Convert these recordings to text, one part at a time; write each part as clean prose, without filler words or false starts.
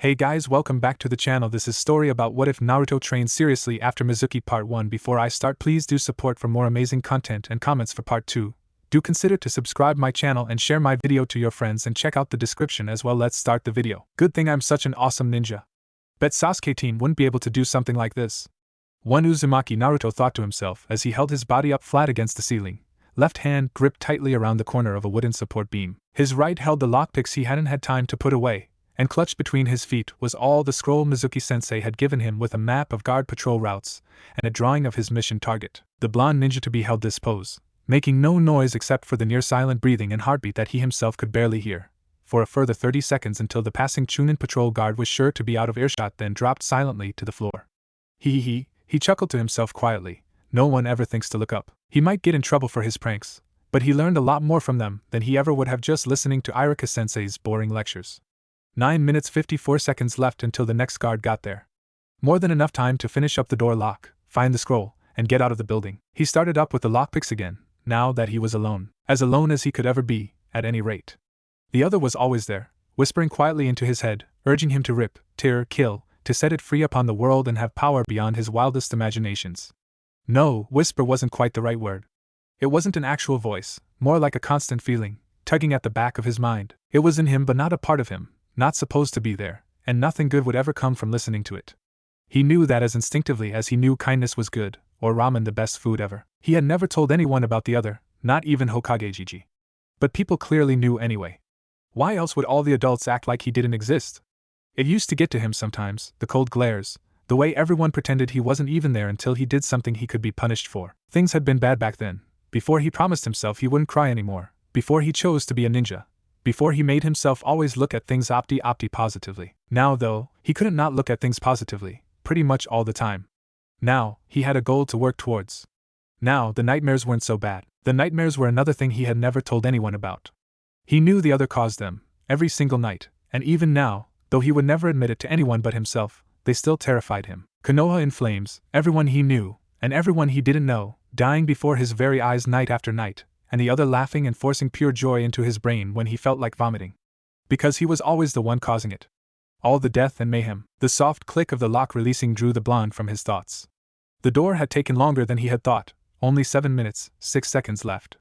Hey guys, welcome back to the channel. This is story about what if Naruto trained seriously after Mizuki part 1. Before I start, please do support for more amazing content and comments for part 2. Do consider to subscribe my channel and share my video to your friends and check out the description as well. Let's start the video. Good thing I'm such an awesome ninja. Bet Sasuke team wouldn't be able to do something like this. One Uzumaki, Naruto thought to himself as he held his body up flat against the ceiling, left hand gripped tightly around the corner of a wooden support beam. His right held the lockpicks he hadn't had time to put away, and clutched between his feet was all the scroll Mizuki sensei had given him with a map of guard patrol routes and a drawing of his mission target. The blonde ninja to be held this pose, making no noise except for the near-silent breathing and heartbeat that he himself could barely hear, for a further 30 seconds until the passing Chunin patrol guard was sure to be out of earshot, then dropped silently to the floor. He chuckled to himself quietly. No one ever thinks to look up. He might get in trouble for his pranks, but he learned a lot more from them than he ever would have just listening to Iruka sensei's boring lectures. 9 minutes 54 seconds left until the next guard got there. More than enough time to finish up the door lock, find the scroll, and get out of the building. He started up with the lockpicks again, now that he was alone as he could ever be, at any rate. The other was always there, whispering quietly into his head, urging him to rip, tear, kill, to set it free upon the world and have power beyond his wildest imaginations. No, whisper wasn't quite the right word. It wasn't an actual voice, more like a constant feeling, tugging at the back of his mind. It was in him but not a part of him, not supposed to be there, and nothing good would ever come from listening to it. He knew that as instinctively as he knew kindness was good, or ramen the best food ever. He had never told anyone about the other, not even Hokage Gigi. But people clearly knew anyway. Why else would all the adults act like he didn't exist? It used to get to him sometimes, the cold glares, the way everyone pretended he wasn't even there until he did something he could be punished for. Things had been bad back then, before he promised himself he wouldn't cry anymore, before he chose to be a ninja, before he made himself always look at things opti positively. Now though, he couldn't not look at things positively, pretty much all the time. Now, he had a goal to work towards. Now, the nightmares weren't so bad. The nightmares were another thing he had never told anyone about. He knew the other caused them, every single night, and even now, though he would never admit it to anyone but himself, they still terrified him. Konoha in flames, everyone he knew, and everyone he didn't know, dying before his very eyes night after night, and the other laughing and forcing pure joy into his brain when he felt like vomiting. Because he was always the one causing it. All the death and mayhem. The soft click of the lock releasing drew the blonde from his thoughts. The door had taken longer than he had thought, only 7 minutes, 6 seconds left.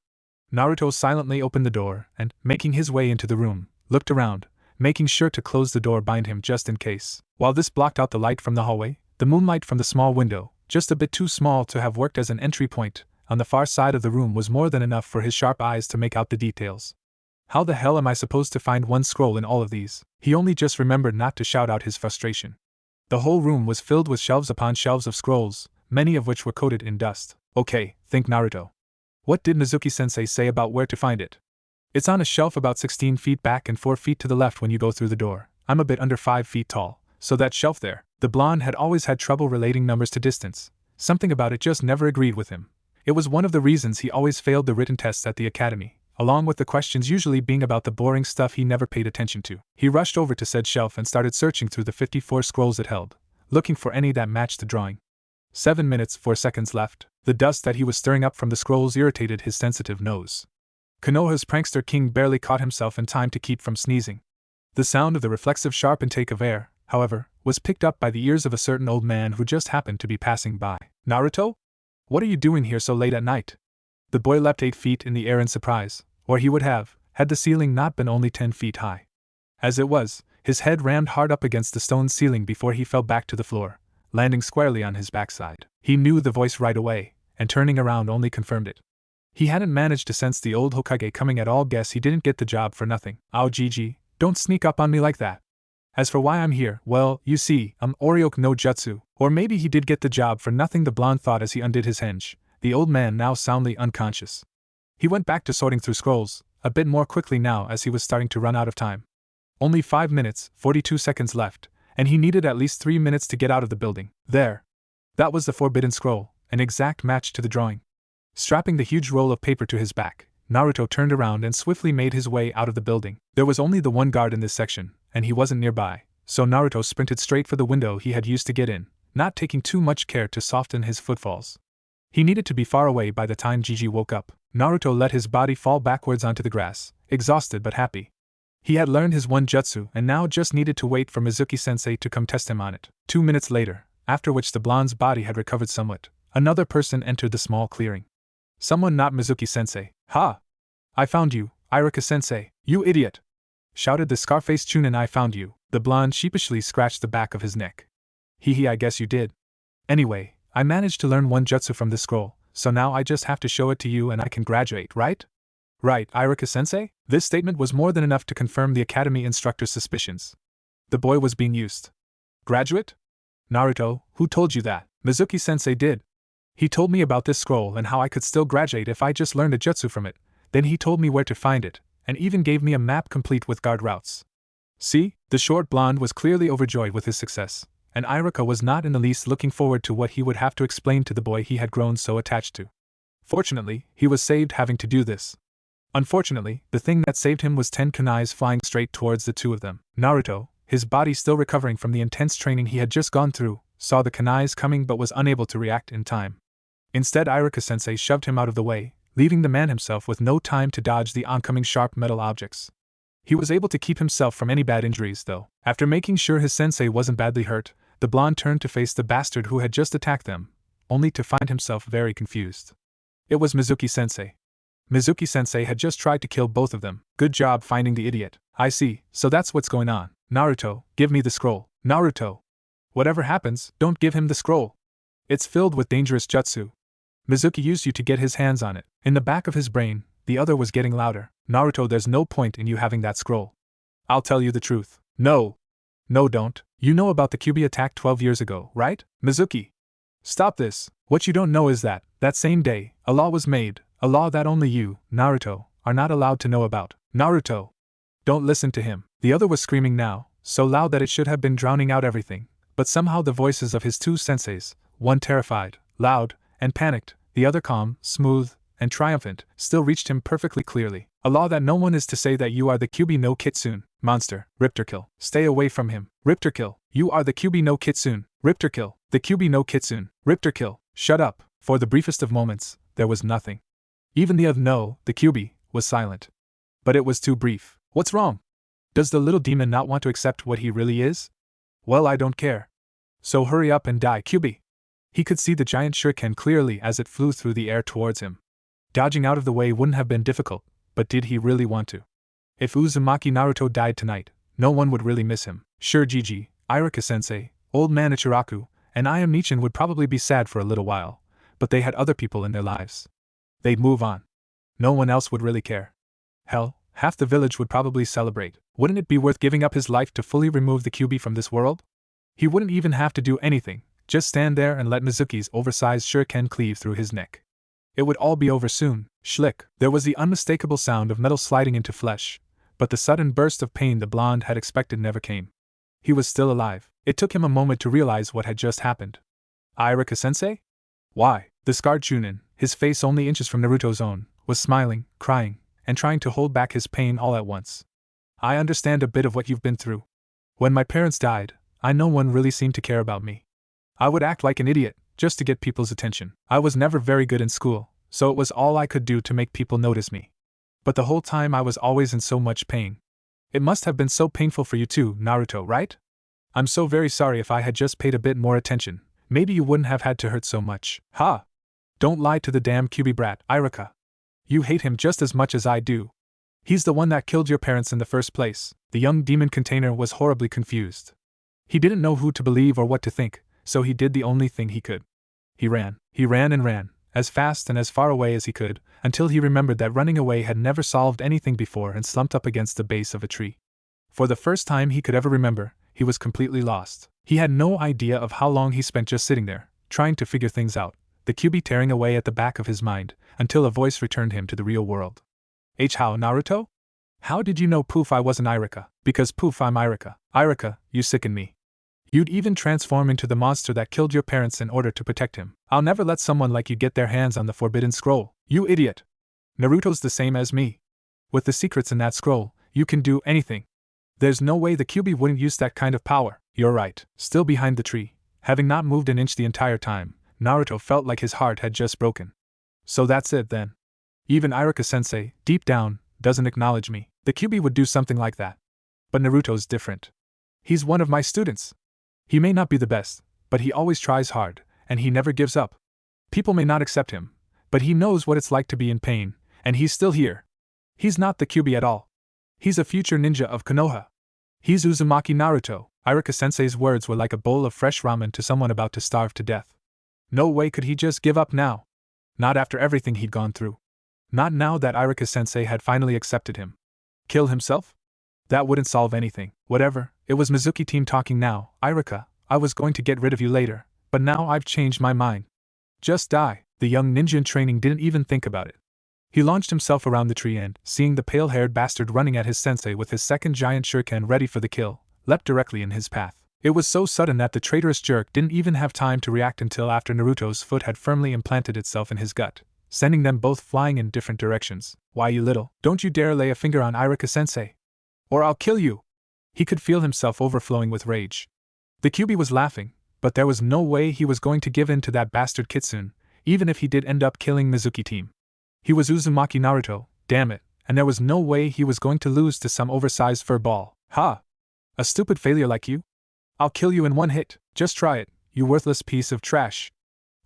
Naruto silently opened the door and, making his way into the room, looked around, making sure to close the door behind him just in case. While this blocked out the light from the hallway, the moonlight from the small window, just a bit too small to have worked as an entry point, on the far side of the room was more than enough for his sharp eyes to make out the details. How the hell am I supposed to find one scroll in all of these? He only just remembered not to shout out his frustration. The whole room was filled with shelves upon shelves of scrolls, many of which were coated in dust. Okay, think Naruto. What did Mizuki-sensei say about where to find it? It's on a shelf about 16 feet back and 4 feet to the left when you go through the door. I'm a bit under 5 feet tall, so that shelf there. The blonde had always had trouble relating numbers to distance. Something about it just never agreed with him. It was one of the reasons he always failed the written tests at the academy, along with the questions usually being about the boring stuff he never paid attention to. He rushed over to said shelf and started searching through the 54 scrolls it held, looking for any that matched the drawing. 7 minutes 4 seconds left. The dust that he was stirring up from the scrolls irritated his sensitive nose. Konoha's prankster king barely caught himself in time to keep from sneezing. The sound of the reflexive sharp intake of air, however, was picked up by the ears of a certain old man who just happened to be passing by. Naruto? What are you doing here so late at night? The boy leapt 8 feet in the air in surprise, or he would have, had the ceiling not been only 10 feet high. As it was, his head rammed hard up against the stone ceiling before he fell back to the floor, landing squarely on his backside. He knew the voice right away, and turning around only confirmed it. He hadn't managed to sense the old Hokage coming at all. Guess he didn't get the job for nothing. Ow Gigi, don't sneak up on me like that. As for why I'm here, well, you see, Oryoku no Jutsu. Or maybe he did get the job for nothing, the blonde thought as he undid his hinge, the old man now soundly unconscious. He went back to sorting through scrolls, a bit more quickly now as he was starting to run out of time. Only 5 minutes, 42 seconds left, and he needed at least 3 minutes to get out of the building. There. That was the forbidden scroll, an exact match to the drawing. Strapping the huge roll of paper to his back, Naruto turned around and swiftly made his way out of the building. There was only the one guard in this section, and he wasn't nearby, so Naruto sprinted straight for the window he had used to get in, not taking too much care to soften his footfalls. He needed to be far away by the time Gigi woke up. Naruto let his body fall backwards onto the grass, exhausted but happy. He had learned his one jutsu and now just needed to wait for Mizuki-sensei to come test him on it. 2 minutes later, after which the blonde's body had recovered somewhat, another person entered the small clearing. Someone not Mizuki-sensei. Ha! I found you, Iruka-sensei, you idiot! Shouted the Scarface Chunin. I found you. The blonde sheepishly scratched the back of his neck. Hee, I guess you did. Anyway, I managed to learn one jutsu from this scroll, so now I just have to show it to you and I can graduate, right? Right, Iruka-sensei? This statement was more than enough to confirm the academy instructor's suspicions. The boy was being used. Graduate? Naruto, who told you that? Mizuki-sensei did. He told me about this scroll and how I could still graduate if I just learned a jutsu from it. Then he told me where to find it, and even gave me a map complete with guard routes. See, the short blonde was clearly overjoyed with his success, and Iruka was not in the least looking forward to what he would have to explain to the boy he had grown so attached to. Fortunately, he was saved having to do this. Unfortunately, the thing that saved him was 10 kunais flying straight towards the two of them. Naruto, his body still recovering from the intense training he had just gone through, saw the kunais coming but was unable to react in time. Instead, Iruka-sensei shoved him out of the way, leaving the man himself with no time to dodge the oncoming sharp metal objects. He was able to keep himself from any bad injuries, though. After making sure his sensei wasn't badly hurt, the blonde turned to face the bastard who had just attacked them, only to find himself very confused. It was Mizuki-sensei. Mizuki-sensei had just tried to kill both of them. Good job finding the idiot. I see, so that's what's going on. Naruto, give me the scroll. Naruto! Whatever happens, don't give him the scroll. It's filled with dangerous jutsu. Mizuki used you to get his hands on it. In the back of his brain, the other was getting louder. Naruto, there's no point in you having that scroll. I'll tell you the truth. No. No, don't. You know about the Kyuubi attack 12 years ago, right? Mizuki. Stop this. What you don't know is that same day, a law was made, a law that only you, Naruto, are not allowed to know about. Naruto. Don't listen to him. The other was screaming now, so loud that it should have been drowning out everything, but somehow the voices of his two senseis, one terrified, loud, and panicked, the other calm, smooth, and triumphant, still reached him perfectly clearly. A law that no one is to say that you are the Kyuubi no Kitsune. Monster. Riptorkill. Stay away from him. Riptorkill. You are the Kyuubi no Kitsune. Riptorkill. The Kyuubi no Kitsune. Riptorkill. Shut up. For the briefest of moments, there was nothing. Even the the Kyuubi, was silent. But it was too brief. What's wrong? Does the little demon not want to accept what he really is? Well, I don't care. So hurry up and die, Kyuubi. He could see the giant shuriken clearly as it flew through the air towards him. Dodging out of the way wouldn't have been difficult, but did he really want to? If Uzumaki Naruto died tonight, no one would really miss him. Sure, Gigi, Iruka-sensei, old man Ichiraku, and I Am Nichin would probably be sad for a little while, but they had other people in their lives. They'd move on. No one else would really care. Hell, half the village would probably celebrate. Wouldn't it be worth giving up his life to fully remove the Kyuubi from this world? He wouldn't even have to do anything, just stand there and let Mizuki's oversized shuriken cleave through his neck. It would all be over soon. Schlick. There was the unmistakable sound of metal sliding into flesh, but the sudden burst of pain the blonde had expected never came. He was still alive. It took him a moment to realize what had just happened. Iruka-sensei? Why? The scarred Chunin, his face only inches from Naruto's own, was smiling, crying, and trying to hold back his pain all at once. I understand a bit of what you've been through. When my parents died, no one really seemed to care about me. I would act like an idiot, just to get people's attention. I was never very good in school, so it was all I could do to make people notice me. But the whole time I was always in so much pain. It must have been so painful for you too, Naruto, right? I'm so very sorry. If I had just paid a bit more attention, maybe you wouldn't have had to hurt so much. Ha! Don't lie to the damn Kyuubi brat, Iruka. You hate him just as much as I do. He's the one that killed your parents in the first place. The young demon container was horribly confused. He didn't know who to believe or what to think, so he did the only thing he could. He ran and ran, as fast and as far away as he could, until he remembered that running away had never solved anything before and slumped up against the base of a tree. For the first time he could ever remember, he was completely lost. He had no idea of how long he spent just sitting there, trying to figure things out, the Kyuubi tearing away at the back of his mind, until a voice returned him to the real world. How, Naruto? How did you know poof I wasn't Iruka? Because poof I'm Iruka. Iruka, you sicken me. You'd even transform into the monster that killed your parents in order to protect him. I'll never let someone like you get their hands on the forbidden scroll. You idiot! Naruto's the same as me. With the secrets in that scroll, you can do anything. There's no way the Kyuubi wouldn't use that kind of power. You're right. Still behind the tree, having not moved an inch the entire time, Naruto felt like his heart had just broken. So that's it then. Even Iruka-sensei, deep down, doesn't acknowledge me. The QB would do something like that. But Naruto's different. He's one of my students. He may not be the best, but he always tries hard, and he never gives up. People may not accept him, but he knows what it's like to be in pain, and he's still here. He's not the QB at all. He's a future ninja of Konoha. He's Uzumaki Naruto. Iruka-sensei's words were like a bowl of fresh ramen to someone about to starve to death. No way could he just give up now. Not after everything he'd gone through. Not now that Iruka-sensei had finally accepted him. Kill himself? That wouldn't solve anything. Whatever, it was Mizuki team talking now. Iruka, I was going to get rid of you later, but now I've changed my mind. Just die. The young ninja in training didn't even think about it. He launched himself around the tree and, seeing the pale-haired bastard running at his sensei with his second giant shuriken ready for the kill, leapt directly in his path. It was so sudden that the traitorous jerk didn't even have time to react until after Naruto's foot had firmly implanted itself in his gut, sending them both flying in different directions. Why, you little, don't you dare lay a finger on Iruka-sensei! Or I'll kill you! He could feel himself overflowing with rage. The QB was laughing, but there was no way he was going to give in to that bastard Kitsune, even if he did end up killing Mizuki team. He was Uzumaki Naruto, damn it, and there was no way he was going to lose to some oversized fur ball. Ha! A stupid failure like you? I'll kill you in one hit. Just try it, you worthless piece of trash.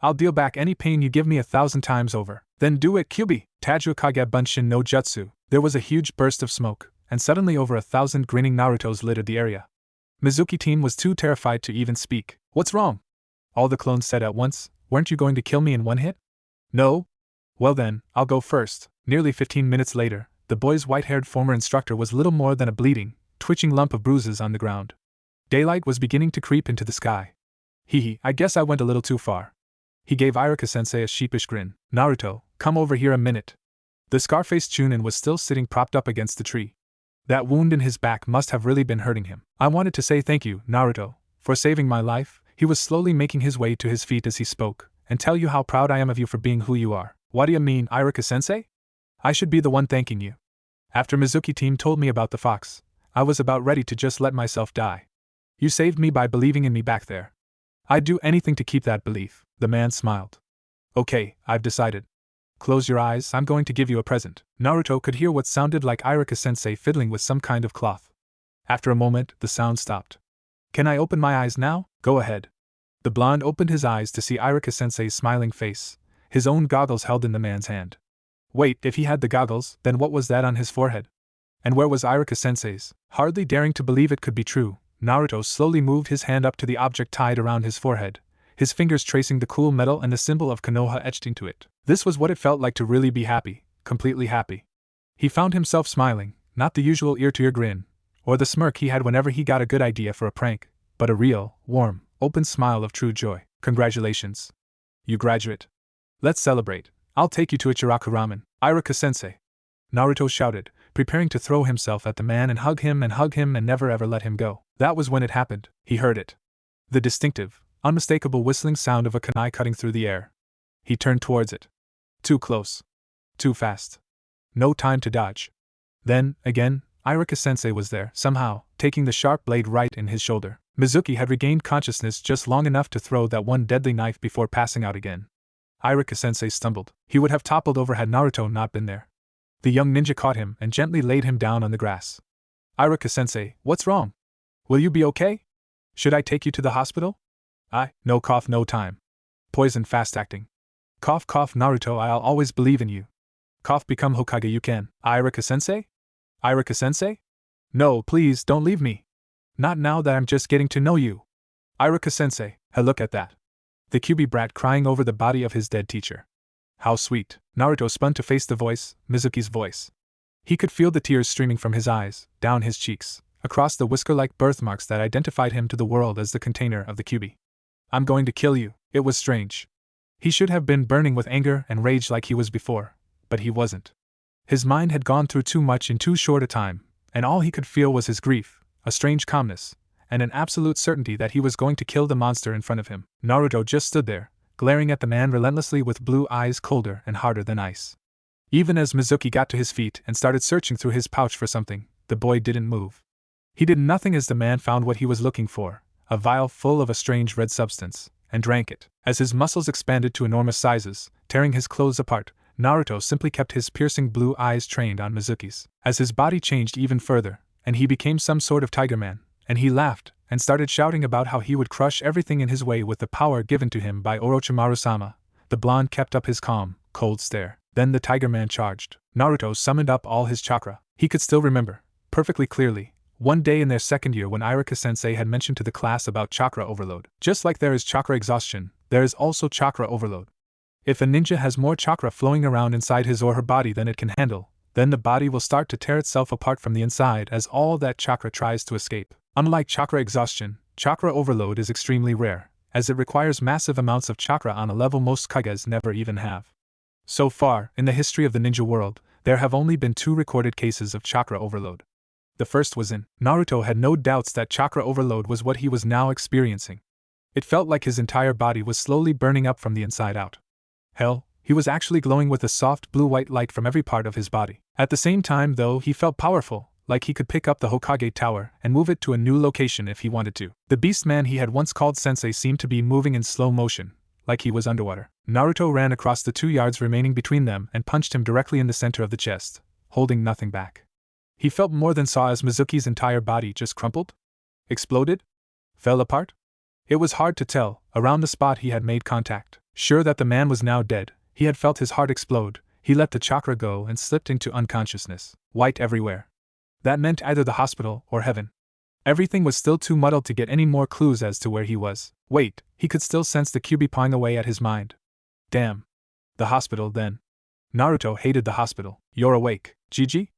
I'll deal back any pain you give me 1,000 times over. Then do it, QB! Tajukage Bunshin no Jutsu. There was a huge burst of smoke, and suddenly over 1,000 grinning Narutos littered the area. Mizuki team was too terrified to even speak. What's wrong? All the clones said at once. Weren't you going to kill me in one hit? No? Well then, I'll go first. Nearly 15 minutes later, the boy's white-haired former instructor was little more than a bleeding, twitching lump of bruises on the ground. Daylight was beginning to creep into the sky. Hee, I guess I went a little too far. He gave Iruka-sensei a sheepish grin. Naruto, come over here a minute. The scar-faced Chunin was still sitting propped up against the tree. That wound in his back must have really been hurting him. I wanted to say thank you, Naruto, for saving my life. He was slowly making his way to his feet as he spoke, and tell you how proud I am of you for being who you are. What do you mean, Iruka-sensei? I should be the one thanking you. After Mizuki team told me about the fox, I was about ready to just let myself die. You saved me by believing in me back there. I'd do anything to keep that belief. The man smiled. Okay, I've decided. Close your eyes, I'm going to give you a present. Naruto could hear what sounded like Iruka-sensei fiddling with some kind of cloth. After a moment, the sound stopped. Can I open my eyes now? Go ahead. The blonde opened his eyes to see Iruka-sensei's smiling face, his own goggles held in the man's hand. Wait, if he had the goggles, then what was that on his forehead? And where was Iruka-sensei's? Hardly daring to believe it could be true, Naruto slowly moved his hand up to the object tied around his forehead, his fingers tracing the cool metal and the symbol of Konoha etched into it. This was what it felt like to really be happy, completely happy. He found himself smiling, not the usual ear-to-ear grin, or the smirk he had whenever he got a good idea for a prank, but a real, warm, open smile of true joy. Congratulations. You graduate. Let's celebrate. I'll take you to Ichiraku Ramen. Iruka-sensei. Naruto shouted, preparing to throw himself at the man and hug him and never ever let him go. That was when it happened. He heard it. The distinctive, unmistakable whistling sound of a kunai cutting through the air. He turned towards it. Too close. Too fast. No time to dodge. Then, again, Iruka-sensei was there, somehow, taking the sharp blade right in his shoulder. Mizuki had regained consciousness just long enough to throw that one deadly knife before passing out again. Iruka-sensei stumbled. He would have toppled over had Naruto not been there. The young ninja caught him and gently laid him down on the grass. Iruka-sensei, what's wrong? Will you be okay? Should I take you to the hospital? No cough, no time. Poison fast acting. Cough, cough, Naruto, I'll always believe in you. Cough, become Hokage you can. Iruka-sensei? Iruka-sensei? No, please, don't leave me. Not now that I'm just getting to know you. Iruka-sensei, look at that. The QB brat crying over the body of his dead teacher. How sweet. Naruto spun to face the voice, Mizuki's voice. He could feel the tears streaming from his eyes, down his cheeks, across the whisker-like birthmarks that identified him to the world as the container of the QB. I'm going to kill you. It was strange. He should have been burning with anger and rage like he was before, but he wasn't. His mind had gone through too much in too short a time, and all he could feel was his grief, a strange calmness, and an absolute certainty that he was going to kill the monster in front of him. Naruto just stood there, glaring at the man relentlessly with blue eyes colder and harder than ice. Even as Mizuki got to his feet and started searching through his pouch for something, the boy didn't move. He did nothing as the man found what he was looking for, a vial full of a strange red substance, and drank it. As his muscles expanded to enormous sizes, tearing his clothes apart, Naruto simply kept his piercing blue eyes trained on Mizuki's. As his body changed even further, and he became some sort of tiger man, and he laughed, and started shouting about how he would crush everything in his way with the power given to him by Orochimaru-sama, the blonde kept up his calm, cold stare. Then the tiger man charged. Naruto summoned up all his chakra. He could still remember, perfectly clearly, one day in their second year when Iruka sensei had mentioned to the class about chakra overload. Just like there is chakra exhaustion, there is also chakra overload. If a ninja has more chakra flowing around inside his or her body than it can handle, then the body will start to tear itself apart from the inside as all that chakra tries to escape. Unlike chakra exhaustion, chakra overload is extremely rare, as it requires massive amounts of chakra on a level most Hokages never even have. So far, in the history of the ninja world, there have only been 2 recorded cases of chakra overload. The first was in. Naruto had no doubts that chakra overload was what he was now experiencing. It felt like his entire body was slowly burning up from the inside out. Hell, he was actually glowing with a soft blue-white light from every part of his body. At the same time, though, he felt powerful, like he could pick up the Hokage tower and move it to a new location if he wanted to. The beast man he had once called sensei seemed to be moving in slow motion, like he was underwater. Naruto ran across the 2 yards remaining between them and punched him directly in the center of the chest, holding nothing back. He felt more than saw as Mizuki's entire body just crumpled? Exploded? Fell apart? It was hard to tell. Around the spot he had made contact. Sure that the man was now dead, he had felt his heart explode. He let the chakra go and slipped into unconsciousness. White everywhere. That meant either the hospital or heaven. Everything was still too muddled to get any more clues as to where he was. Wait, he could still sense the Kyuubi pawing away at his mind. Damn. The hospital, then. Naruto hated the hospital. You're awake, Gigi?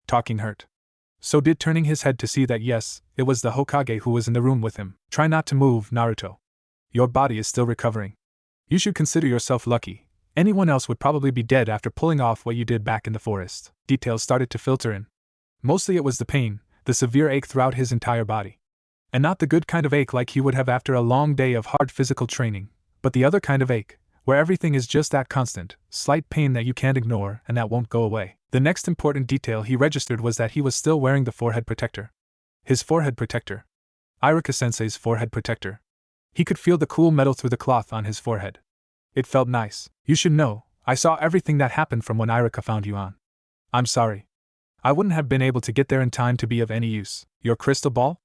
Talking hurt. So did turning his head to see that yes, it was the Hokage who was in the room with him. Try not to move, Naruto. Your body is still recovering. You should consider yourself lucky. Anyone else would probably be dead after pulling off what you did back in the forest. Details started to filter in. Mostly it was the pain, the severe ache throughout his entire body. And not the good kind of ache like he would have after a long day of hard physical training, but the other kind of ache, where everything is just that constant, slight pain that you can't ignore and that won't go away. The next important detail he registered was that he was still wearing the forehead protector. His forehead protector. Iruka-sensei's forehead protector. He could feel the cool metal through the cloth on his forehead. It felt nice. You should know, I saw everything that happened from when Iruka found you on. I'm sorry. I wouldn't have been able to get there in time to be of any use. Your crystal ball?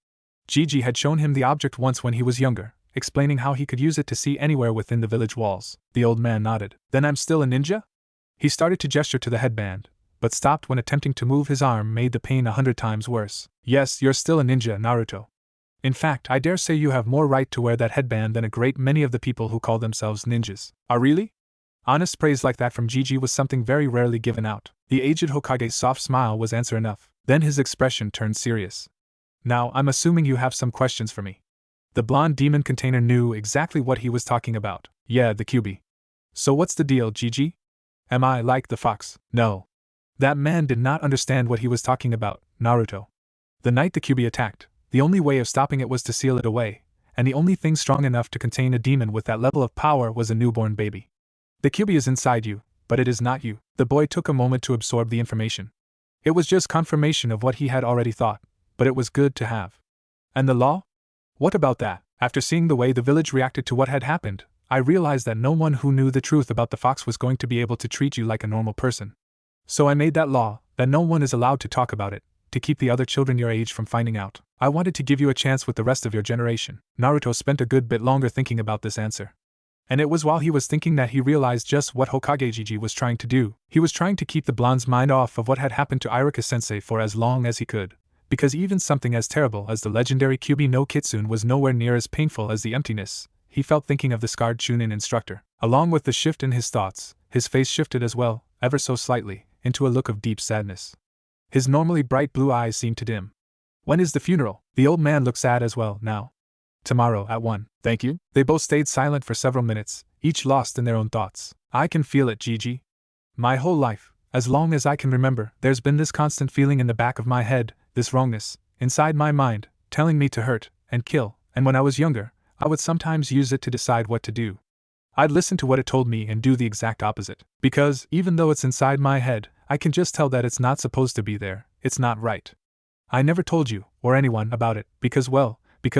Gigi had shown him the object once when he was younger, explaining how he could use it to see anywhere within the village walls. The old man nodded. Then I'm still a ninja? He started to gesture to the headband, but stopped when attempting to move his arm made the pain 100 times worse. Yes, you're still a ninja, Naruto. In fact, I dare say you have more right to wear that headband than a great many of the people who call themselves ninjas. Ah, really? Honest praise like that from Gigi was something very rarely given out. The aged Hokage's soft smile was answer enough. Then his expression turned serious. Now, I'm assuming you have some questions for me. The blonde demon container knew exactly what he was talking about. Yeah, the Kyuubi. So what's the deal, Gigi? Am I like the fox? No. That man did not understand what he was talking about, Naruto. The night the Kyuubi attacked, the only way of stopping it was to seal it away, and the only thing strong enough to contain a demon with that level of power was a newborn baby. The Kyuubi is inside you, but it is not you. The boy took a moment to absorb the information. It was just confirmation of what he had already thought, but it was good to have. And the law? What about that? After seeing the way the village reacted to what had happened, I realized that no one who knew the truth about the fox was going to be able to treat you like a normal person. So I made that law, that no one is allowed to talk about it, to keep the other children your age from finding out. I wanted to give you a chance with the rest of your generation. Naruto spent a good bit longer thinking about this answer. And it was while he was thinking that he realized just what Hokage Gigi was trying to do. He was trying to keep the blonde's mind off of what had happened to Iruka-sensei for as long as he could. Because even something as terrible as the legendary Kyuubi no Kitsune was nowhere near as painful as the emptiness he felt thinking of the scarred Chunin instructor. Along with the shift in his thoughts, his face shifted as well, ever so slightly, into a look of deep sadness. His normally bright blue eyes seemed to dim. When is the funeral? The old man looked sad as well, now. Tomorrow at 1. Thank you. They both stayed silent for several minutes, each lost in their own thoughts. I can feel it, Gigi. My whole life, as long as I can remember, there's been this constant feeling in the back of my head, this wrongness, inside my mind, telling me to hurt and kill, and when I was younger, I would sometimes use it to decide what to do. I'd listen to what it told me and do the exact opposite. Because, even though it's inside my head, I can just tell that it's not supposed to be there, it's not right. I never told you, or anyone, about it, because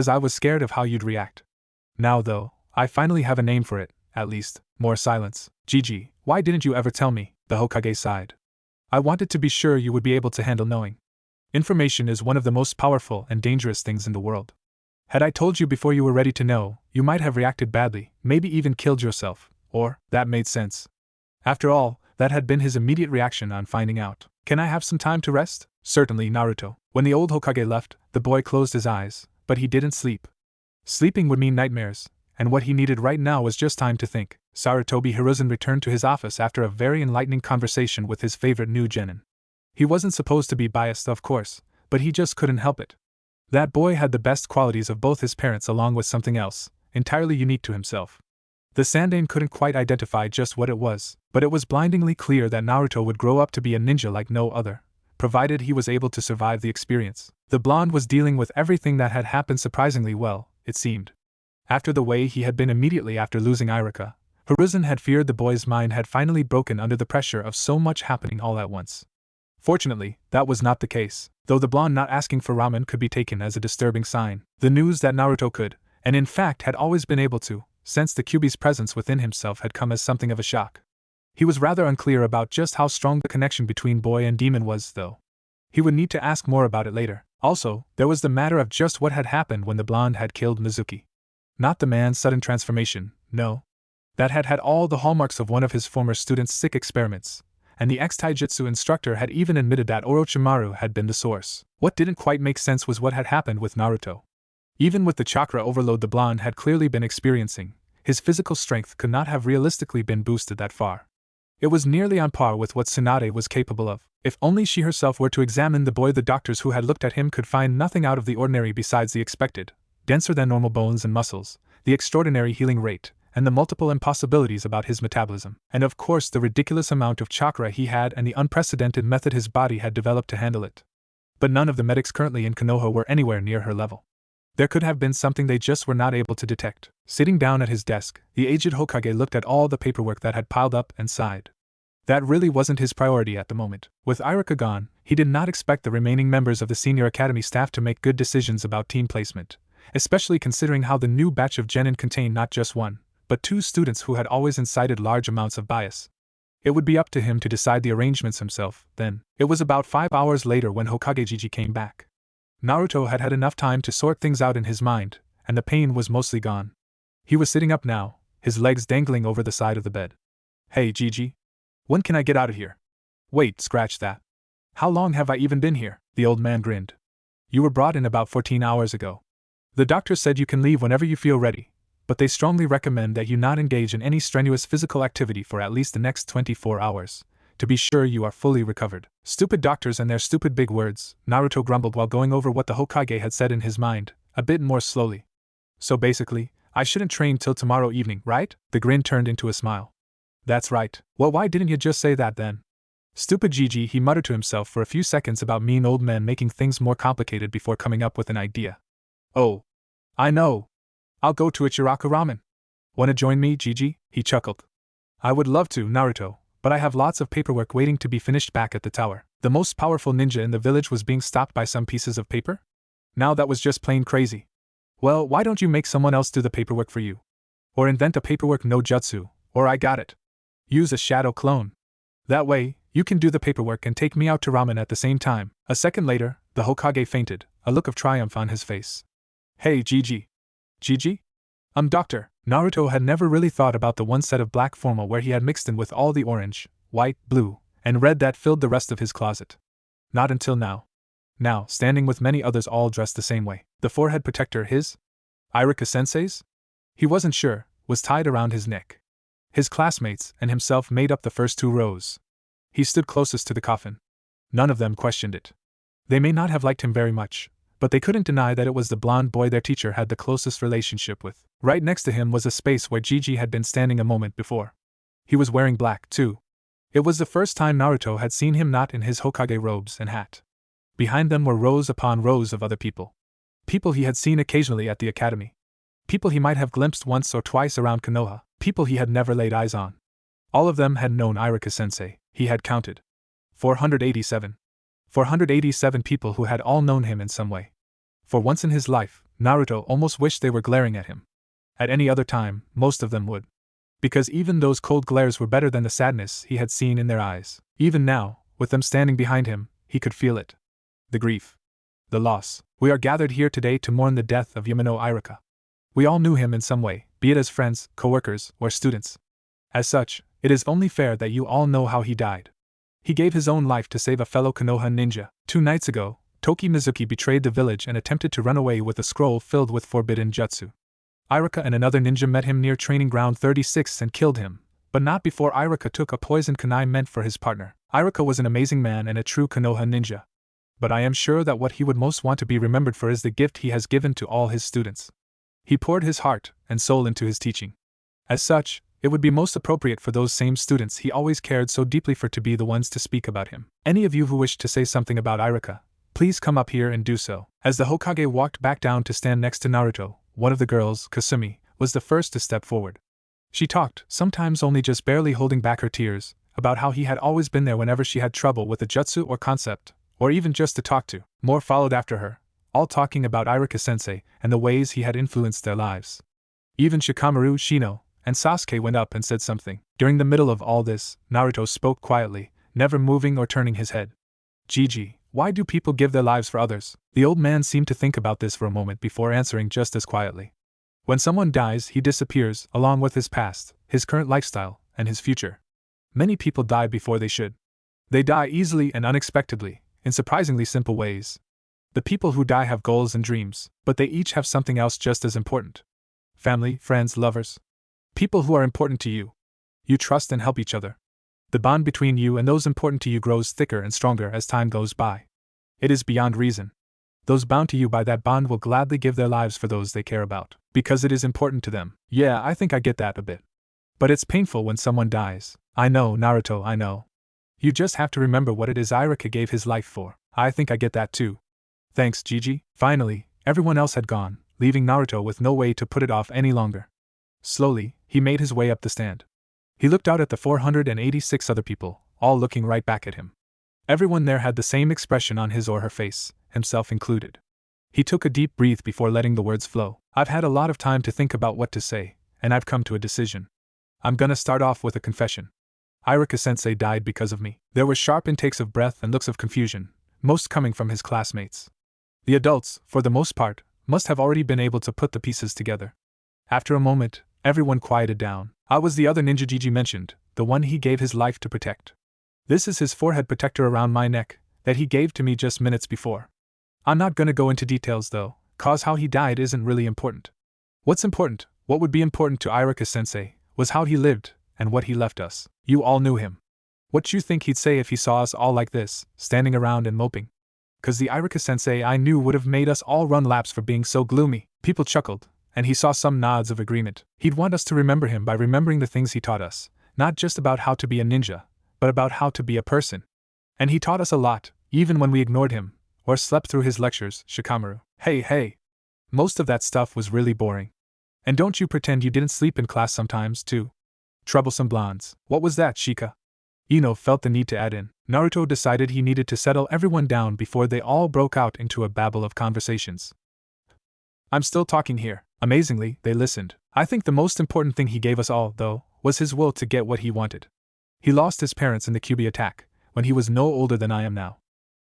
I was scared of how you'd react. Now though, I finally have a name for it, at least. More silence. Gigi, why didn't you ever tell me? the Hokage sighed. I wanted to be sure you would be able to handle knowing. Information is one of the most powerful and dangerous things in the world. Had I told you before you were ready to know, you might have reacted badly, maybe even killed yourself, or, that made sense. After all, that had been his immediate reaction on finding out. Can I have some time to rest? Certainly, Naruto. When the old Hokage left, the boy closed his eyes, but he didn't sleep. Sleeping would mean nightmares, and what he needed right now was just time to think. Sarutobi Hiruzen returned to his office after a very enlightening conversation with his favorite new genin. He wasn't supposed to be biased, of course, but he just couldn't help it. That boy had the best qualities of both his parents along with something else, entirely unique to himself. The Sandaime couldn't quite identify just what it was, but it was blindingly clear that Naruto would grow up to be a ninja like no other, provided he was able to survive the experience. The blonde was dealing with everything that had happened surprisingly well, it seemed. After the way he had been immediately after losing Iruka, Hiruzen had feared the boy's mind had finally broken under the pressure of so much happening all at once. Fortunately, that was not the case, though the blonde not asking for ramen could be taken as a disturbing sign. The news that Naruto could, and in fact had always been able to, sense the Kyuubi's presence within himself had come as something of a shock. He was rather unclear about just how strong the connection between boy and demon was, though. He would need to ask more about it later. Also, there was the matter of just what had happened when the blonde had killed Mizuki. Not the man's sudden transformation, no. That had all the hallmarks of one of his former students' sick experiments, and the ex-taijutsu instructor had even admitted that Orochimaru had been the source. What didn't quite make sense was what had happened with Naruto. Even with the chakra overload the blonde had clearly been experiencing, his physical strength could not have realistically been boosted that far. It was nearly on par with what Tsunade was capable of. If only she herself were to examine the boy, the doctors who had looked at him could find nothing out of the ordinary besides the expected, denser than normal bones and muscles, the extraordinary healing rate, and the multiple impossibilities about his metabolism, and of course the ridiculous amount of chakra he had and the unprecedented method his body had developed to handle it. But none of the medics currently in Konoha were anywhere near her level. There could have been something they just were not able to detect. Sitting down at his desk, the aged Hokage looked at all the paperwork that had piled up and sighed. That really wasn't his priority at the moment. With Iruka gone, he did not expect the remaining members of the senior academy staff to make good decisions about team placement, especially considering how the new batch of genin contained not just one, but two students who had always incited large amounts of bias. It would be up to him to decide the arrangements himself, then. It was about 5 hours later when Hokage Jiji came back. Naruto had had enough time to sort things out in his mind, and the pain was mostly gone. He was sitting up now, his legs dangling over the side of the bed. Hey Jiji. When can I get out of here? Wait, scratch that. How long have I even been here? The old man grinned. You were brought in about 14 hours ago. The doctor said you can leave whenever you feel ready, but they strongly recommend that you not engage in any strenuous physical activity for at least the next 24 hours, to be sure you are fully recovered. Stupid doctors and their stupid big words, Naruto grumbled while going over what the Hokage had said in his mind, a bit more slowly. So basically, I shouldn't train till tomorrow evening, right? The grin turned into a smile. That's right. Well, why didn't you just say that then? Stupid Jiji, he muttered to himself for a few seconds about mean old men making things more complicated before coming up with an idea. Oh. I know. I'll go to Ichiraku Ramen. Wanna join me, Jiji? He chuckled. I would love to, Naruto, but I have lots of paperwork waiting to be finished back at the tower. The most powerful ninja in the village was being stopped by some pieces of paper? Now that was just plain crazy. Well, why don't you make someone else do the paperwork for you? Or invent a paperwork no jutsu, or I got it. Use a shadow clone. That way, you can do the paperwork and take me out to ramen at the same time. A second later, the Hokage fainted, a look of triumph on his face. Hey Jiji. Jiji? Doctor. Naruto had never really thought about the one set of black formal where he had mixed in with all the orange, white, blue, and red that filled the rest of his closet. Not until now. Now, standing with many others all dressed the same way. The forehead protector, his? Iruka-sensei's? He wasn't sure, was tied around his neck. His classmates and himself made up the first 2 rows. He stood closest to the coffin. None of them questioned it. They may not have liked him very much, but they couldn't deny that it was the blonde boy their teacher had the closest relationship with. Right next to him was a space where Jiji had been standing a moment before. He was wearing black, too. It was the first time Naruto had seen him not in his Hokage robes and hat. Behind them were rows upon rows of other people. People he had seen occasionally at the academy. People he might have glimpsed once or twice around Konoha. People he had never laid eyes on. All of them had known Iruka-sensei, he had counted. 487. 487 people who had all known him in some way. For once in his life, Naruto almost wished they were glaring at him. At any other time, most of them would. Because even those cold glares were better than the sadness he had seen in their eyes. Even now, with them standing behind him, he could feel it. The grief. The loss. We are gathered here today to mourn the death of Yamano Iruka. We all knew him in some way, be it as friends, co-workers, or students. As such, it is only fair that you all know how he died. He gave his own life to save a fellow Konoha ninja. 2 nights ago, Toki Mizuki betrayed the village and attempted to run away with a scroll filled with forbidden jutsu. Iruka and another ninja met him near Training Ground 36 and killed him, but not before Iruka took a poison kunai meant for his partner. Iruka was an amazing man and a true Konoha ninja. But I am sure that what he would most want to be remembered for is the gift he has given to all his students. He poured his heart and soul into his teaching. As such, it would be most appropriate for those same students he always cared so deeply for to be the ones to speak about him. Any of you who wish to say something about Iruka, please come up here and do so. As the Hokage walked back down to stand next to Naruto, one of the girls, Kasumi, was the first to step forward. She talked, sometimes only just barely holding back her tears, about how he had always been there whenever she had trouble with a jutsu or concept, or even just to talk to. More followed after her, all talking about Iruka-sensei and the ways he had influenced their lives. Even Shikamaru, Shino, and Sasuke went up and said something. During the middle of all this, Naruto spoke quietly, never moving or turning his head. Gigi, why do people give their lives for others? The old man seemed to think about this for a moment before answering just as quietly. When someone dies, he disappears, along with his past, his current lifestyle, and his future. Many people die before they should. They die easily and unexpectedly, in surprisingly simple ways. The people who die have goals and dreams, but they each have something else just as important. Family, friends, lovers. People who are important to you. You trust and help each other. The bond between you and those important to you grows thicker and stronger as time goes by. It is beyond reason. Those bound to you by that bond will gladly give their lives for those they care about, because it is important to them. Yeah, I think I get that a bit. But it's painful when someone dies. I know, Naruto, I know. You just have to remember what it is Iruka gave his life for. I think I get that too. Thanks, Gigi. Finally, everyone else had gone, leaving Naruto with no way to put it off any longer. Slowly, he made his way up the stand. He looked out at the 486 other people, all looking right back at him. Everyone there had the same expression on his or her face, himself included. He took a deep breath before letting the words flow. I've had a lot of time to think about what to say, and I've come to a decision. I'm gonna start off with a confession. Iruka-sensei died because of me. There were sharp intakes of breath and looks of confusion, most coming from his classmates. The adults, for the most part, must have already been able to put the pieces together. After a moment, everyone quieted down. I was the other ninja Gigi mentioned, the one he gave his life to protect. This is his forehead protector around my neck, that he gave to me just minutes before. I'm not gonna go into details though, cause how he died isn't really important. What's important, what would be important to Iruka-sensei, was how he lived, and what he left us. You all knew him. What you think he'd say if he saw us all like this, standing around and moping? Cause the Iruka-sensei I knew would have made us all run laps for being so gloomy. People chuckled, and he saw some nods of agreement. He'd want us to remember him by remembering the things he taught us, not just about how to be a ninja, but about how to be a person. And he taught us a lot, even when we ignored him, or slept through his lectures, Shikamaru. Hey. Most of that stuff was really boring. And don't you pretend you didn't sleep in class sometimes, too. Troublesome blondes. What was that, Shika? Ino felt the need to add in. Naruto decided he needed to settle everyone down before they all broke out into a babble of conversations. I'm still talking here. Amazingly, they listened. I think the most important thing he gave us all, though, was his will to get what he wanted. He lost his parents in the Kyuubi attack, when he was no older than I am now.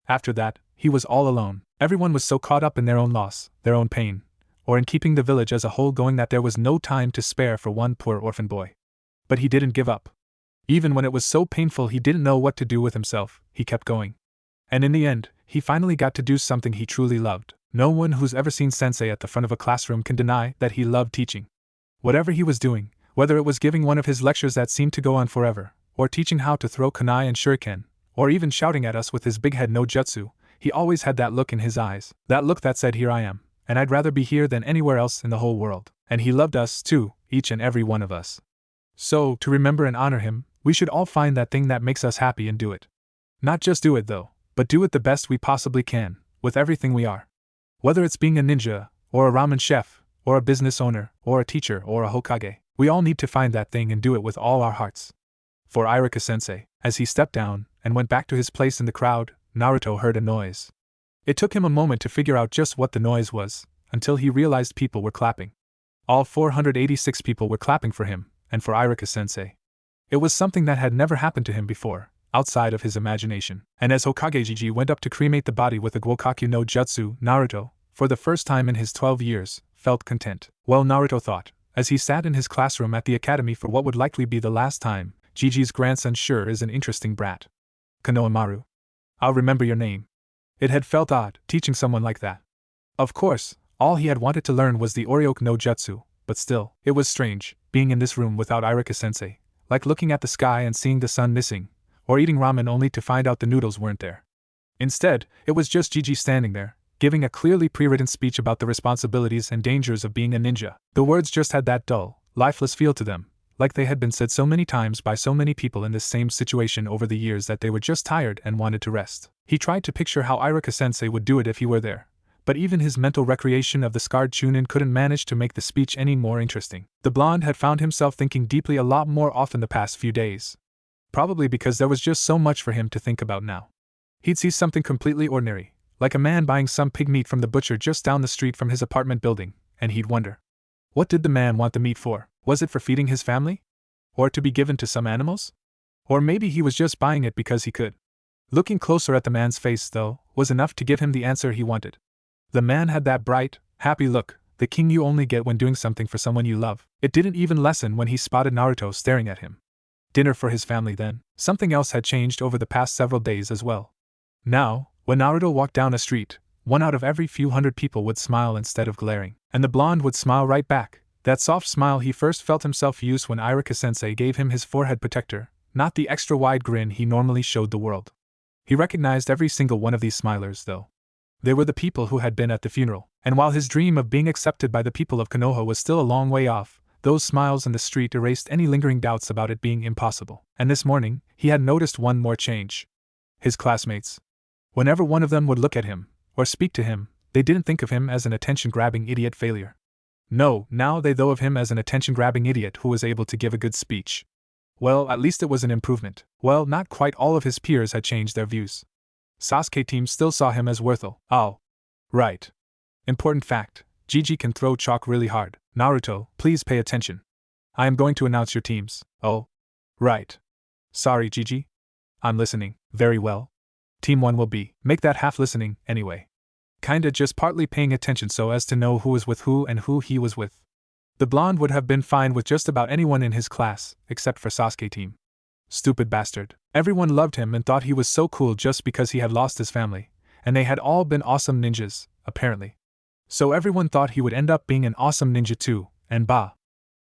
After that, he was all alone. Everyone was so caught up in their own loss, their own pain, or in keeping the village as a whole going that there was no time to spare for one poor orphan boy. But he didn't give up. Even when it was so painful he didn't know what to do with himself, he kept going. And in the end, he finally got to do something he truly loved. No one who's ever seen sensei at the front of a classroom can deny that he loved teaching. Whatever he was doing, whether it was giving one of his lectures that seemed to go on forever, or teaching how to throw kunai and shuriken, or even shouting at us with his big head no jutsu, he always had that look in his eyes, that look that said, here I am, and I'd rather be here than anywhere else in the whole world. And he loved us too, each and every one of us. So, to remember and honor him, we should all find that thing that makes us happy and do it. Not just do it though, but do it the best we possibly can, with everything we are. Whether it's being a ninja, or a ramen chef, or a business owner, or a teacher, or a Hokage, we all need to find that thing and do it with all our hearts. For Iruka-sensei, as he stepped down and went back to his place in the crowd, Naruto heard a noise. It took him a moment to figure out just what the noise was, until he realized people were clapping. All 486 people were clapping for him, and for Iruka sensei. It was something that had never happened to him before, outside of his imagination. And as Hokage Gigi went up to cremate the body with a Gwokaku no Jutsu, Naruto, for the first time in his 12 years, felt content. Well, Naruto thought, as he sat in his classroom at the academy for what would likely be the last time, Gigi's grandson sure is an interesting brat. Konohamaru. I'll remember your name. It had felt odd, teaching someone like that. Of course, all he had wanted to learn was the Oryoku no Jutsu, but still, it was strange, being in this room without Iruka sensei, like looking at the sky and seeing the sun missing, or eating ramen only to find out the noodles weren't there. Instead, it was just Gigi standing there, giving a clearly pre-written speech about the responsibilities and dangers of being a ninja. The words just had that dull, lifeless feel to them, like they had been said so many times by so many people in this same situation over the years that they were just tired and wanted to rest. He tried to picture how Iruka sensei would do it if he were there, but even his mental recreation of the scarred chunin couldn't manage to make the speech any more interesting. The blonde had found himself thinking deeply a lot more often the past few days. Probably because there was just so much for him to think about now. He'd see something completely ordinary, like a man buying some pig meat from the butcher just down the street from his apartment building, and he'd wonder. What did the man want the meat for? Was it for feeding his family? Or to be given to some animals? Or maybe he was just buying it because he could. Looking closer at the man's face, though, was enough to give him the answer he wanted. The man had that bright, happy look, the king you only get when doing something for someone you love. It didn't even lessen when he spotted Naruto staring at him. Dinner for his family then. Something else had changed over the past several days as well. Now, when Naruto walked down a street, one out of every few hundred people would smile instead of glaring. And the blonde would smile right back, that soft smile he first felt himself use when Iruka sensei gave him his forehead protector, not the extra wide grin he normally showed the world. He recognized every single one of these smilers, though. They were the people who had been at the funeral, and while his dream of being accepted by the people of Konoha was still a long way off, those smiles in the street erased any lingering doubts about it being impossible. And this morning, he had noticed one more change. His classmates. Whenever one of them would look at him, or speak to him, they didn't think of him as an attention-grabbing idiot failure. No, now they thought of him as an attention-grabbing idiot who was able to give a good speech. Well, at least it was an improvement. Well, not quite all of his peers had changed their views. Sasuke team still saw him as worthwhile. Oh. Right. Important fact, Gigi can throw chalk really hard. Naruto, please pay attention. I am going to announce your teams. Oh. Right. Sorry, Gigi. I'm listening. Very well. Team 1 will be, make that half listening, anyway. Kinda just partly paying attention so as to know who was with who and who he was with. The blonde would have been fine with just about anyone in his class, except for Sasuke team. Stupid bastard. Everyone loved him and thought he was so cool just because he had lost his family, and they had all been awesome ninjas, apparently. So everyone thought he would end up being an awesome ninja too, and bah.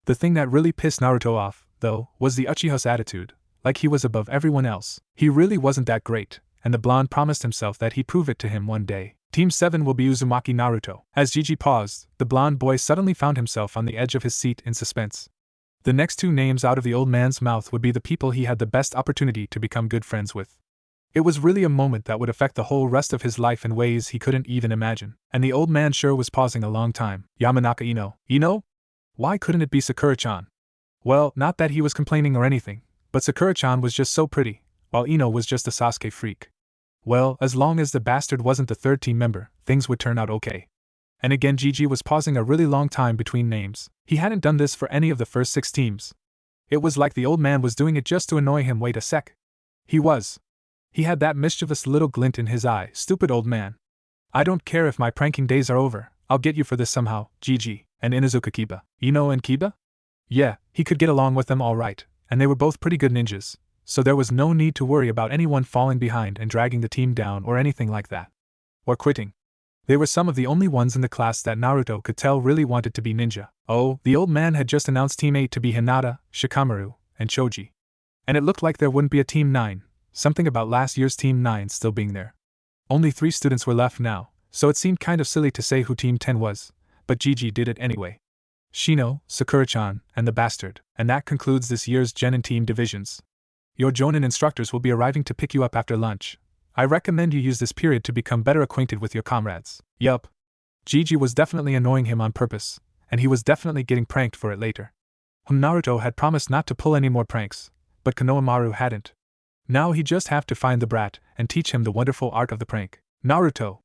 The thing that really pissed Naruto off, though, was the Uchiha's attitude, like he was above everyone else. He really wasn't that great, and the blonde promised himself that he'd prove it to him one day. Team 7 will be Uzumaki Naruto. As Gigi paused, the blonde boy suddenly found himself on the edge of his seat in suspense. The next two names out of the old man's mouth would be the people he had the best opportunity to become good friends with. It was really a moment that would affect the whole rest of his life in ways he couldn't even imagine, and the old man sure was pausing a long time. Yamanaka Ino. Ino? Why couldn't it be Sakura-chan? Well, not that he was complaining or anything, but Sakura-chan was just so pretty, while Ino was just a Sasuke freak. Well, as long as the bastard wasn't the third team member, things would turn out okay. And again Gigi was pausing a really long time between names. He hadn't done this for any of the first 6 teams. It was like the old man was doing it just to annoy him. Wait a sec. He was. He had that mischievous little glint in his eye. Stupid old man. I don't care if my pranking days are over, I'll get you for this somehow, Gigi. And Inuzuka Kiba. Ino and Kiba? Yeah, he could get along with them all right, and they were both pretty good ninjas, so there was no need to worry about anyone falling behind and dragging the team down or anything like that. Or quitting. They were some of the only ones in the class that Naruto could tell really wanted to be ninja. Oh, the old man had just announced Team 8 to be Hinata, Shikamaru, and Choji. And it looked like there wouldn't be a Team 9, something about last year's Team 9 still being there. Only 3 students were left now, so it seemed kind of silly to say who Team 10 was, but Gigi did it anyway. Shino, Sakura-chan, and the bastard. And that concludes this year's Genin team divisions. Your Jonin instructors will be arriving to pick you up after lunch. I recommend you use this period to become better acquainted with your comrades. Yup. Gigi was definitely annoying him on purpose, and he was definitely getting pranked for it later. Naruto had promised not to pull any more pranks, but Konohamaru hadn't. Now he'd just have to find the brat and teach him the wonderful art of the prank. Naruto.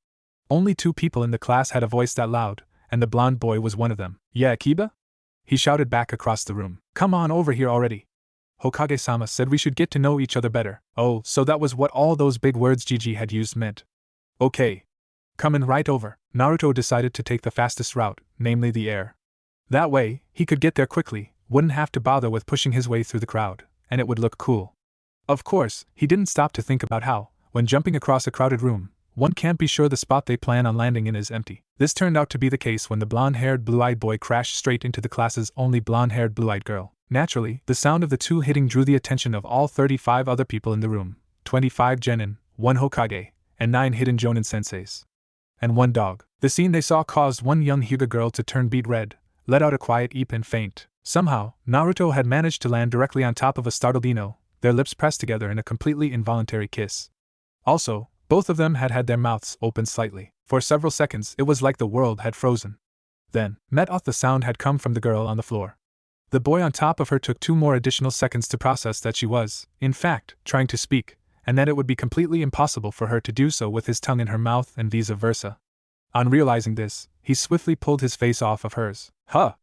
Only 2 people in the class had a voice that loud, and the blonde boy was one of them. Yeah, Kiba? he shouted back across the room. Come on over here already. Hokage-sama said we should get to know each other better. Oh, so that was what all those big words Gigi had used meant. Okay. Coming right over. Naruto decided to take the fastest route, namely the air. That way, he could get there quickly, wouldn't have to bother with pushing his way through the crowd, and it would look cool. Of course, he didn't stop to think about how, when jumping across a crowded room, one can't be sure the spot they plan on landing in is empty. This turned out to be the case when the blonde-haired blue-eyed boy crashed straight into the class's only blonde-haired blue-eyed girl. Naturally, the sound of the two hitting drew the attention of all 35 other people in the room, 25 genin, 1 Hokage, and 9 hidden Jonin senseis. And 1 dog. The scene they saw caused one young Hyuga girl to turn beet red, let out a quiet eep and faint. Somehow, Naruto had managed to land directly on top of a startled Ino, their lips pressed together in a completely involuntary kiss. Also, both of them had their mouths open slightly. For several seconds it was like the world had frozen. Then, met off the sound had come from the girl on the floor. The boy on top of her took 2 more additional seconds to process that she was, in fact, trying to speak, and that it would be completely impossible for her to do so with his tongue in her mouth and vice versa. On realizing this, he swiftly pulled his face off of hers. Huh!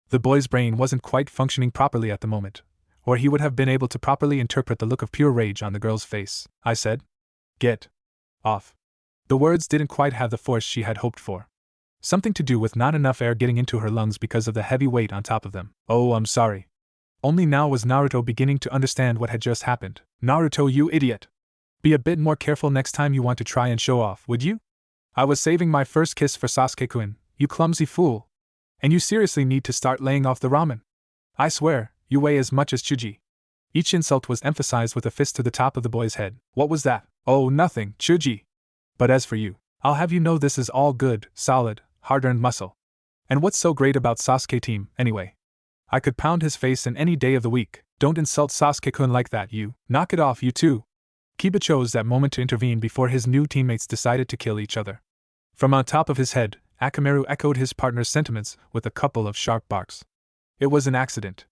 The boy's brain wasn't quite functioning properly at the moment, or he would have been able to properly interpret the look of pure rage on the girl's face. I said, "Get off." The words didn't quite have the force she had hoped for. Something to do with not enough air getting into her lungs because of the heavy weight on top of them. Oh, I'm sorry. Only now was Naruto beginning to understand what had just happened. Naruto, you idiot! Be a bit more careful next time you want to try and show off, would you? I was saving my first kiss for Sasuke-kun, you clumsy fool. And you seriously need to start laying off the ramen. I swear, you weigh as much as Chuji. Each insult was emphasized with a fist to the top of the boy's head. What was that? Oh, nothing, Chuji. But as for you, I'll have you know this is all good, solid, hard-earned muscle. And what's so great about Sasuke team, anyway? I could pound his face in any day of the week. Don't insult Sasuke-kun like that, you. Knock it off, you too. Kiba chose that moment to intervene before his new teammates decided to kill each other. From on top of his head, Akamaru echoed his partner's sentiments with a couple of sharp barks. It was an accident.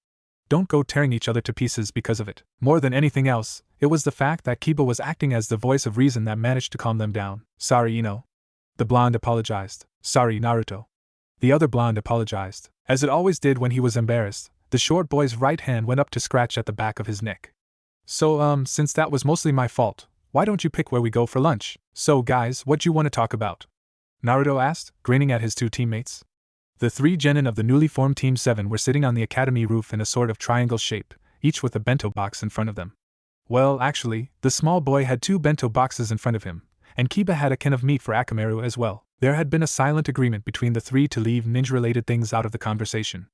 Don't go tearing each other to pieces because of it. More than anything else, it was the fact that Kiba was acting as the voice of reason that managed to calm them down. Sorry, Ino. The blonde apologized. Sorry, Naruto. The other blonde apologized. As it always did when he was embarrassed, the short boy's right hand went up to scratch at the back of his neck. So, since that was mostly my fault, why don't you pick where we go for lunch? So, guys, what you want to talk about? Naruto asked, grinning at his 2 teammates. The 3 genin of the newly formed Team 7 were sitting on the academy roof in a sort of triangle shape, each with a bento box in front of them. Well, actually, the small boy had 2 bento boxes in front of him, and Kiba had a can of meat for Akamaru as well. There had been a silent agreement between the 3 to leave ninja-related things out of the conversation.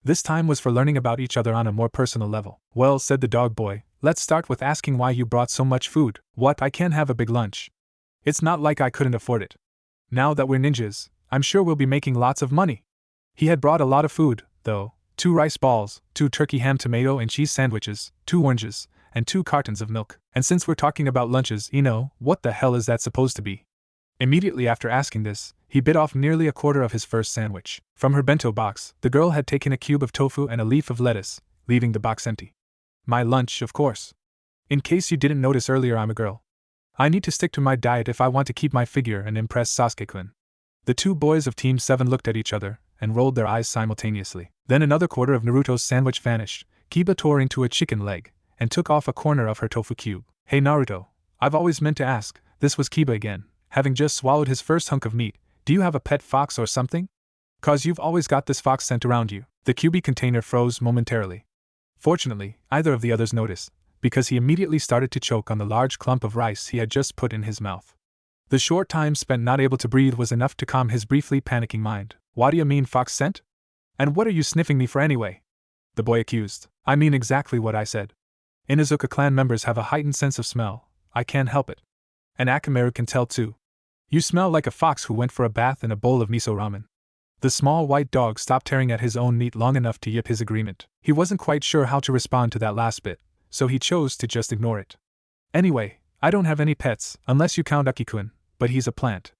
This time was for learning about each other on a more personal level. Well, said the dog boy, let's start with asking why you brought so much food. What, I can't have a big lunch. It's not like I couldn't afford it. Now that we're ninjas, I'm sure we'll be making lots of money. He had brought a lot of food, though. 2 rice balls, 2 turkey ham tomato and cheese sandwiches, 2 oranges, and 2 cartons of milk. And since we're talking about lunches, Ino, what the hell is that supposed to be? Immediately after asking this, he bit off nearly a quarter of his first sandwich. From her bento box, the girl had taken a cube of tofu and a leaf of lettuce, leaving the box empty. My lunch, of course. In case you didn't notice earlier, I'm a girl. I need to stick to my diet if I want to keep my figure and impress Sasuke-kun. The 2 boys of Team 7 looked at each other and rolled their eyes simultaneously. Then another quarter of Naruto's sandwich vanished. Kiba tore into a chicken leg and took off a corner of her tofu cube. Hey Naruto, I've always meant to ask, this was Kiba again, having just swallowed his first hunk of meat, do you have a pet fox or something? 'Cause you've always got this fox scent around you. The cubey container froze momentarily. Fortunately, neither of the others noticed, because he immediately started to choke on the large clump of rice he had just put in his mouth. The short time spent not able to breathe was enough to calm his briefly panicking mind. What do you mean, fox scent? And what are you sniffing me for anyway? The boy accused. I mean exactly what I said. Inuzuka clan members have a heightened sense of smell. I can't help it. And Akamaru can tell too. You smell like a fox who went for a bath in a bowl of miso ramen. The small white dog stopped tearing at his own meat long enough to yip his agreement. He wasn't quite sure how to respond to that last bit, so he chose to just ignore it. Anyway, I don't have any pets, unless you count Aki-kun, but he's a plant.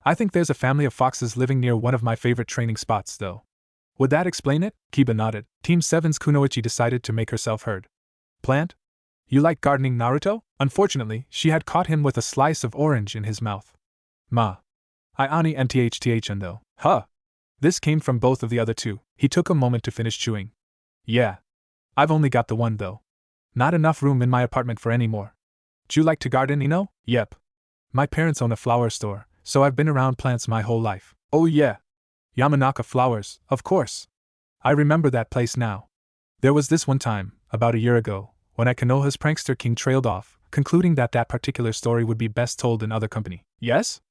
I think there's a family of foxes living near one of my favorite training spots, though. Would that explain it? Kiba nodded. Team 7's Kunoichi decided to make herself heard. Plant? You like gardening, Naruto? Unfortunately, she had caught him with a slice of orange in his mouth. Ma. I ani mththn though. Huh. This came from both of the other two. He took a moment to finish chewing. Yeah. I've only got the one though. Not enough room in my apartment for any more. Do you like to garden, Ino? Yep. My parents own a flower store, so I've been around plants my whole life. Oh yeah. Yamanaka Flowers, of course. I remember that place now. There was this one time, about a year ago, when Konoha's prankster king trailed off, concluding that that particular story would be best told in other company. Yes?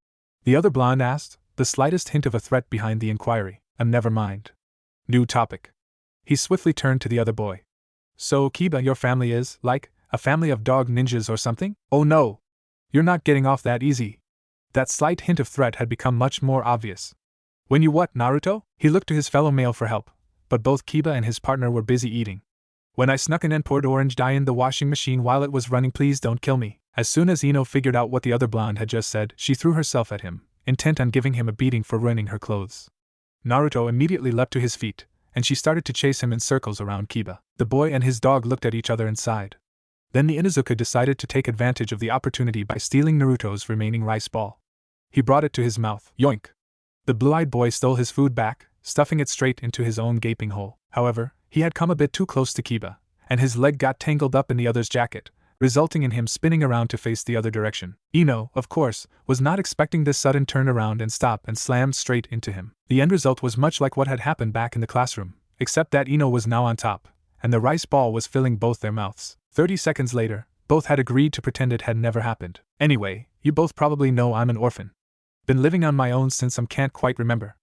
The other blonde asked, the slightest hint of a threat behind the inquiry. Never mind. New topic. He swiftly turned to the other boy. So, Kiba, your family is, like, a family of dog ninjas or something? Oh no! You're not getting off that easy. That slight hint of threat had become much more obvious. When you what, Naruto? He looked to his fellow male for help, but both Kiba and his partner were busy eating. When I snuck in and poured orange dye in the washing machine while it was running, please don't kill me. As soon as Ino figured out what the other blonde had just said, she threw herself at him, intent on giving him a beating for ruining her clothes. Naruto immediately leapt to his feet, and she started to chase him in circles around Kiba. The boy and his dog looked at each other and sighed. Then the Inuzuka decided to take advantage of the opportunity by stealing Naruto's remaining rice ball. He brought it to his mouth. Yoink! The blue-eyed boy stole his food back, stuffing it straight into his own gaping hole. However, he had come a bit too close to Kiba, and his leg got tangled up in the other's jacket, resulting in him spinning around to face the other direction. Ino, of course, was not expecting this sudden turnaround and stop and slammed straight into him. The end result was much like what had happened back in the classroom, except that Ino was now on top, and the rice ball was filling both their mouths. 30 seconds later, both had agreed to pretend it had never happened. Anyway, you both probably know I'm an orphan. Been living on my own since I can't quite remember.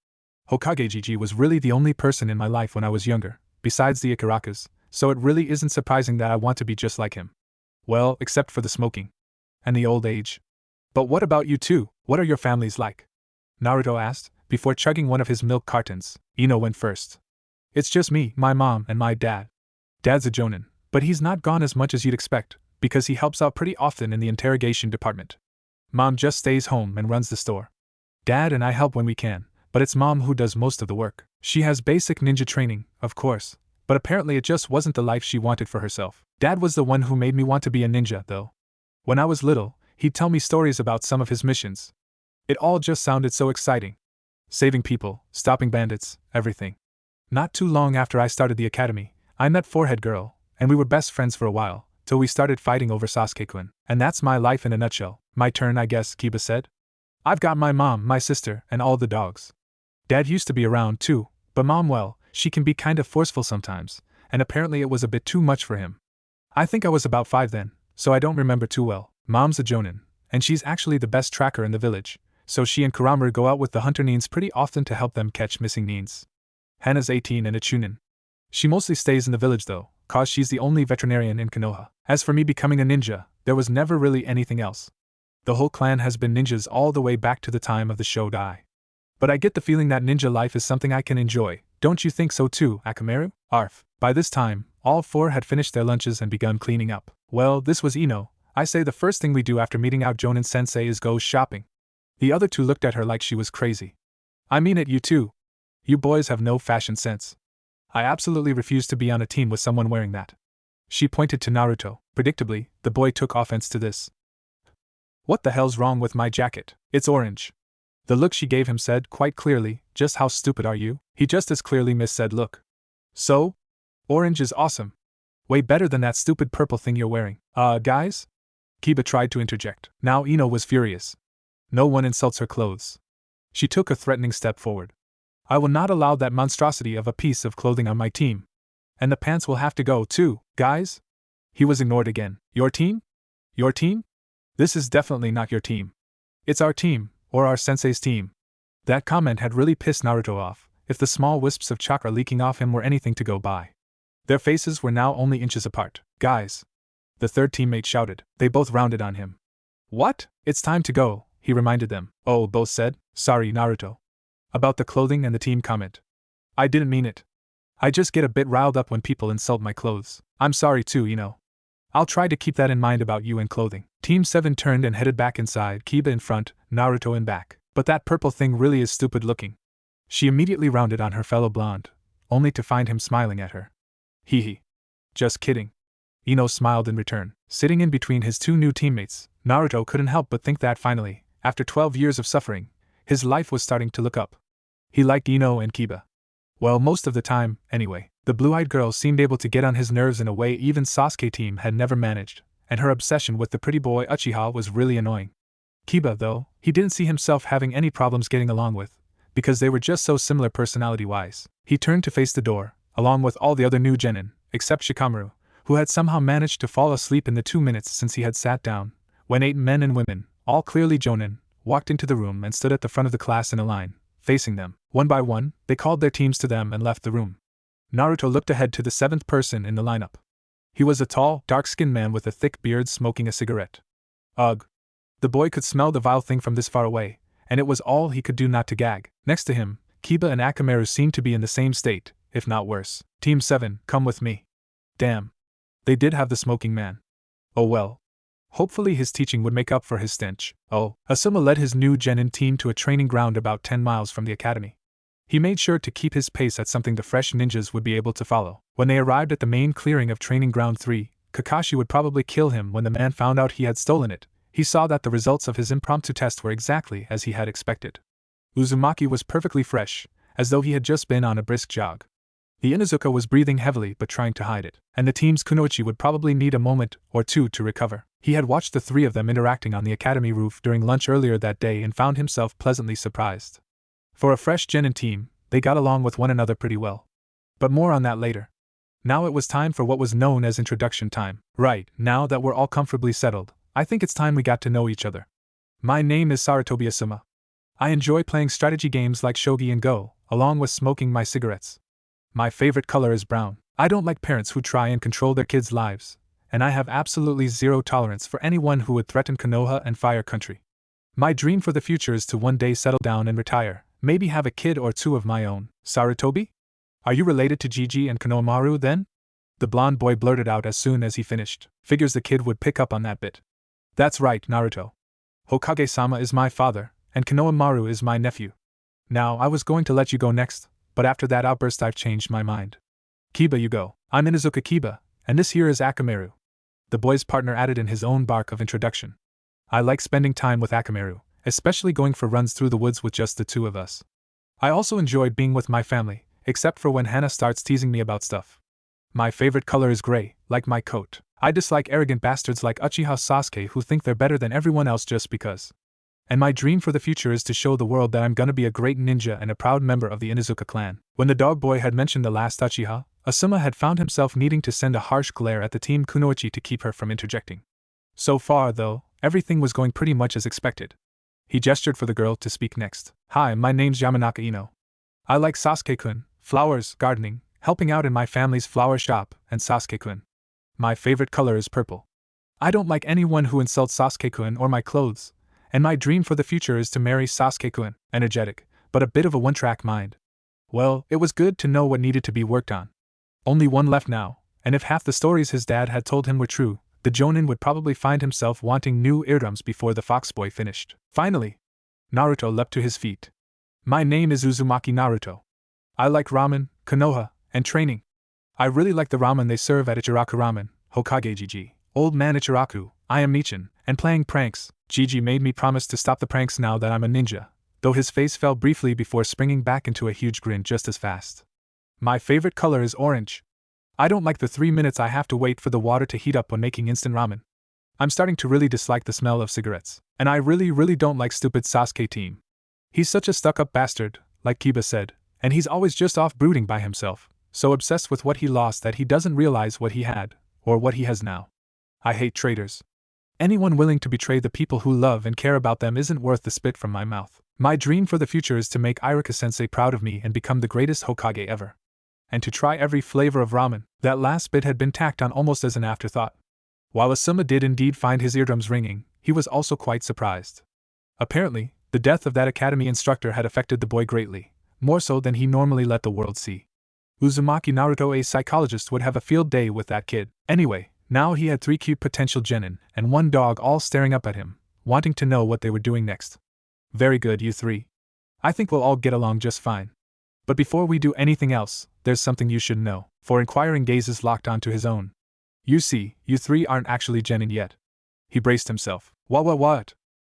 Hokage Gigi was really the only person in my life when I was younger, besides the Ikarakas, so it really isn't surprising that I want to be just like him. Well, except for the smoking. And the old age. But what about you two? What are your families like? Naruto asked, before chugging one of his milk cartons. Ino went first. It's just me, my mom, and my dad. Dad's a jonin, but he's not gone as much as you'd expect, because he helps out pretty often in the interrogation department. Mom just stays home and runs the store. Dad and I help when we can, but it's Mom who does most of the work. She has basic ninja training, of course, but apparently it just wasn't the life she wanted for herself. Dad was the one who made me want to be a ninja, though. When I was little, he'd tell me stories about some of his missions. It all just sounded so exciting. Saving people, stopping bandits, everything. Not too long after I started the academy, I met Forehead Girl, and we were best friends for a while, till we started fighting over Sasuke-kun. And that's my life in a nutshell. My turn, I guess, Kiba said. I've got my mom, my sister, and all the dogs. Dad used to be around too, but Mom, well, she can be kind of forceful sometimes, and apparently it was a bit too much for him. I think I was about 5 then, so I don't remember too well. Mom's a jonin, and she's actually the best tracker in the village, so she and Kuramaru go out with the hunter neens pretty often to help them catch missing neens. Hana's 18 and a chunin. She mostly stays in the village though, cause she's the only veterinarian in Konoha. As for me becoming a ninja, there was never really anything else. The whole clan has been ninjas all the way back to the time of the show Dai. But I get the feeling that ninja life is something I can enjoy, don't you think so too, Akamaru? Arf. By this time, all 4 had finished their lunches and begun cleaning up. Well, this was Ino. I say the first thing we do after meeting out Jonin Sensei is go shopping. The other 2 looked at her like she was crazy. I mean it, you too. You boys have no fashion sense. I absolutely refuse to be on a team with someone wearing that. She pointed to Naruto. Predictably, the boy took offense to this. What the hell's wrong with my jacket? It's orange. The look she gave him said quite clearly, just how stupid are you? He just as clearly missaid look. So? Orange is awesome. Way better than that stupid purple thing you're wearing. Guys? Kiba tried to interject. Now Ino was furious. No one insults her clothes. She took a threatening step forward. I will not allow that monstrosity of a piece of clothing on my team. And the pants will have to go too, guys? He was ignored again. Your team? Your team? This is definitely not your team. It's our team, or our sensei's team. That comment had really pissed Naruto off, if the small wisps of chakra leaking off him were anything to go by. Their faces were now only inches apart. Guys! The third teammate shouted. They both rounded on him. What? It's time to go, he reminded them. Oh, both said. Sorry, Naruto. About the clothing and the team comment. I didn't mean it. I just get a bit riled up when people insult my clothes. I'm sorry too, Ino. I'll try to keep that in mind about you and clothing. Team 7 turned and headed back inside, Kiba in front, Naruto in back. But that purple thing really is stupid looking. She immediately rounded on her fellow blonde, only to find him smiling at her. Hee hee. Just kidding. Ino smiled in return. Sitting in between his 2 new teammates, Naruto couldn't help but think that finally, after 12 years of suffering, his life was starting to look up. He liked Ino and Kiba. Well, most of the time, anyway. The blue-eyed girl seemed able to get on his nerves in a way even Sasuke team had never managed, and her obsession with the pretty boy Uchiha was really annoying. Kiba, though, he didn't see himself having any problems getting along with, because they were just so similar personality-wise. He turned to face the door, along with all the other new genin, except Shikamaru, who had somehow managed to fall asleep in the 2 minutes since he had sat down, when 8 men and women, all clearly jonin, walked into the room and stood at the front of the class in a line, facing them. One by one, they called their teams to them and left the room. Naruto looked ahead to the 7th person in the lineup. He was a tall, dark-skinned man with a thick beard smoking a cigarette. Ugh. The boy could smell the vile thing from this far away, and it was all he could do not to gag. Next to him, Kiba and Akamaru seemed to be in the same state, if not worse. Team 7, come with me. Damn. They did have the smoking man. Oh well. Hopefully his teaching would make up for his stench. Oh, Asuma led his new genin team to a training ground about 10 miles from the academy. He made sure to keep his pace at something the fresh ninjas would be able to follow. When they arrived at the main clearing of Training Ground 3, Kakashi would probably kill him when the man found out he had stolen it. He saw that the results of his impromptu test were exactly as he had expected. Uzumaki was perfectly fresh, as though he had just been on a brisk jog. The Inuzuka was breathing heavily but trying to hide it, and the team's kunoichi would probably need a moment or two to recover. He had watched the 3 of them interacting on the academy roof during lunch earlier that day and found himself pleasantly surprised. For a fresh genin team, they got along with one another pretty well. But more on that later. Now it was time for what was known as introduction time. Right, now that we're all comfortably settled, I think it's time we got to know each other. My name is Sarutobi Asuma. I enjoy playing strategy games like Shogi and Go, along with smoking my cigarettes. My favorite color is brown. I don't like parents who try and control their kids' lives, and I have absolutely zero tolerance for anyone who would threaten Konoha and Fire Country. My dream for the future is to one day settle down and retire, maybe have a kid or 2 of my own. Sarutobi? Are you related to Jiji and Konohamaru then? The blonde boy blurted out as soon as he finished. Figures the kid would pick up on that bit. That's right, Naruto. Hokage-sama is my father, and Konohamaru is my nephew. Now, I was going to let you go next, but after that outburst I've changed my mind. Kiba, you go. I'm Inuzuka Kiba, and this here is Akamaru. The boy's partner added in his own bark of introduction. I like spending time with Akamaru, especially going for runs through the woods with just the 2 of us. I also enjoy being with my family, except for when Hana starts teasing me about stuff. My favorite color is gray, like my coat. I dislike arrogant bastards like Uchiha Sasuke who think they're better than everyone else just because. And my dream for the future is to show the world that I'm gonna be a great ninja and a proud member of the Inuzuka clan. When the dog boy had mentioned the last Uchiha, Asuma had found himself needing to send a harsh glare at the team kunoichi to keep her from interjecting. So far, though, everything was going pretty much as expected. He gestured for the girl to speak next. Hi, my name's Yamanaka Ino. I like Sasuke-kun, flowers, gardening, helping out in my family's flower shop, and Sasuke-kun. My favorite color is purple. I don't like anyone who insults Sasuke-kun or my clothes, and my dream for the future is to marry Sasuke-kun. Energetic, but a bit of a one-track mind. Well, it was good to know what needed to be worked on. Only one left now, and if half the stories his dad had told him were true, the Jonin would probably find himself wanting new eardrums before the fox boy finished. Finally, Naruto leapt to his feet. My name is Uzumaki Naruto. I like ramen, Konoha, and training. I really like the ramen they serve at Ichiraku Ramen, Hokage Jiji. Old man Ichiraku, I am Michin, and playing pranks. Jiji made me promise to stop the pranks now that I'm a ninja, though his face fell briefly before springing back into a huge grin just as fast. My favorite color is orange. I don't like the 3 minutes I have to wait for the water to heat up when making instant ramen. I'm starting to really dislike the smell of cigarettes, and I really don't like stupid Sasuke team. He's such a stuck-up bastard, like Kiba said, and he's always just off brooding by himself, so obsessed with what he lost that he doesn't realize what he had, or what he has now. I hate traitors. Anyone willing to betray the people who love and care about them isn't worth the spit from my mouth. My dream for the future is to make Iruka-sensei proud of me and become the greatest Hokage ever. And to try every flavor of ramen. That last bit had been tacked on almost as an afterthought. While Asuma did indeed find his eardrums ringing, he was also quite surprised. Apparently, the death of that academy instructor had affected the boy greatly, more so than he normally let the world see. Uzumaki Naruto, a psychologist, would have a field day with that kid. Anyway, now he had 3 cute potential genin, and 1 dog all staring up at him, wanting to know what they were doing next. Very good, you 3. I think we'll all get along just fine. But before we do anything else, there's something you should know, for inquiring gazes locked onto his own. You see, you 3 aren't actually genin yet. He braced himself. What?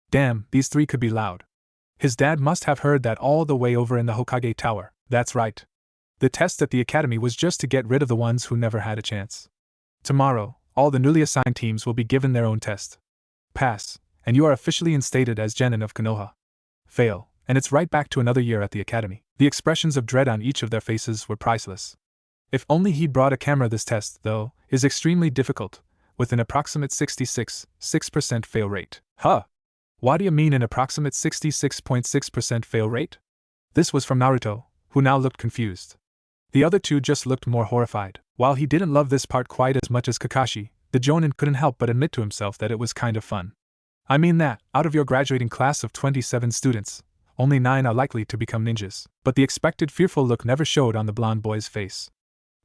Damn, these 3 could be loud. His dad must have heard that all the way over in the Hokage Tower. That's right. The test at the academy was just to get rid of the ones who never had a chance. Tomorrow, all the newly assigned teams will be given their own test. Pass, and you are officially instated as Genin of Konoha. Fail, and it's right back to another year at the academy. The expressions of dread on each of their faces were priceless. If only he'd brought a camera. This test, though, is extremely difficult, with an approximate 66.6% fail rate. Huh? What do you mean an approximate 66.6% fail rate? This was from Naruto, who now looked confused. The other two just looked more horrified. While he didn't love this part quite as much as Kakashi, the Jonin couldn't help but admit to himself that it was kind of fun. I mean that, out of your graduating class of 27 students, only 9 are likely to become ninjas. But the expected fearful look never showed on the blonde boy's face.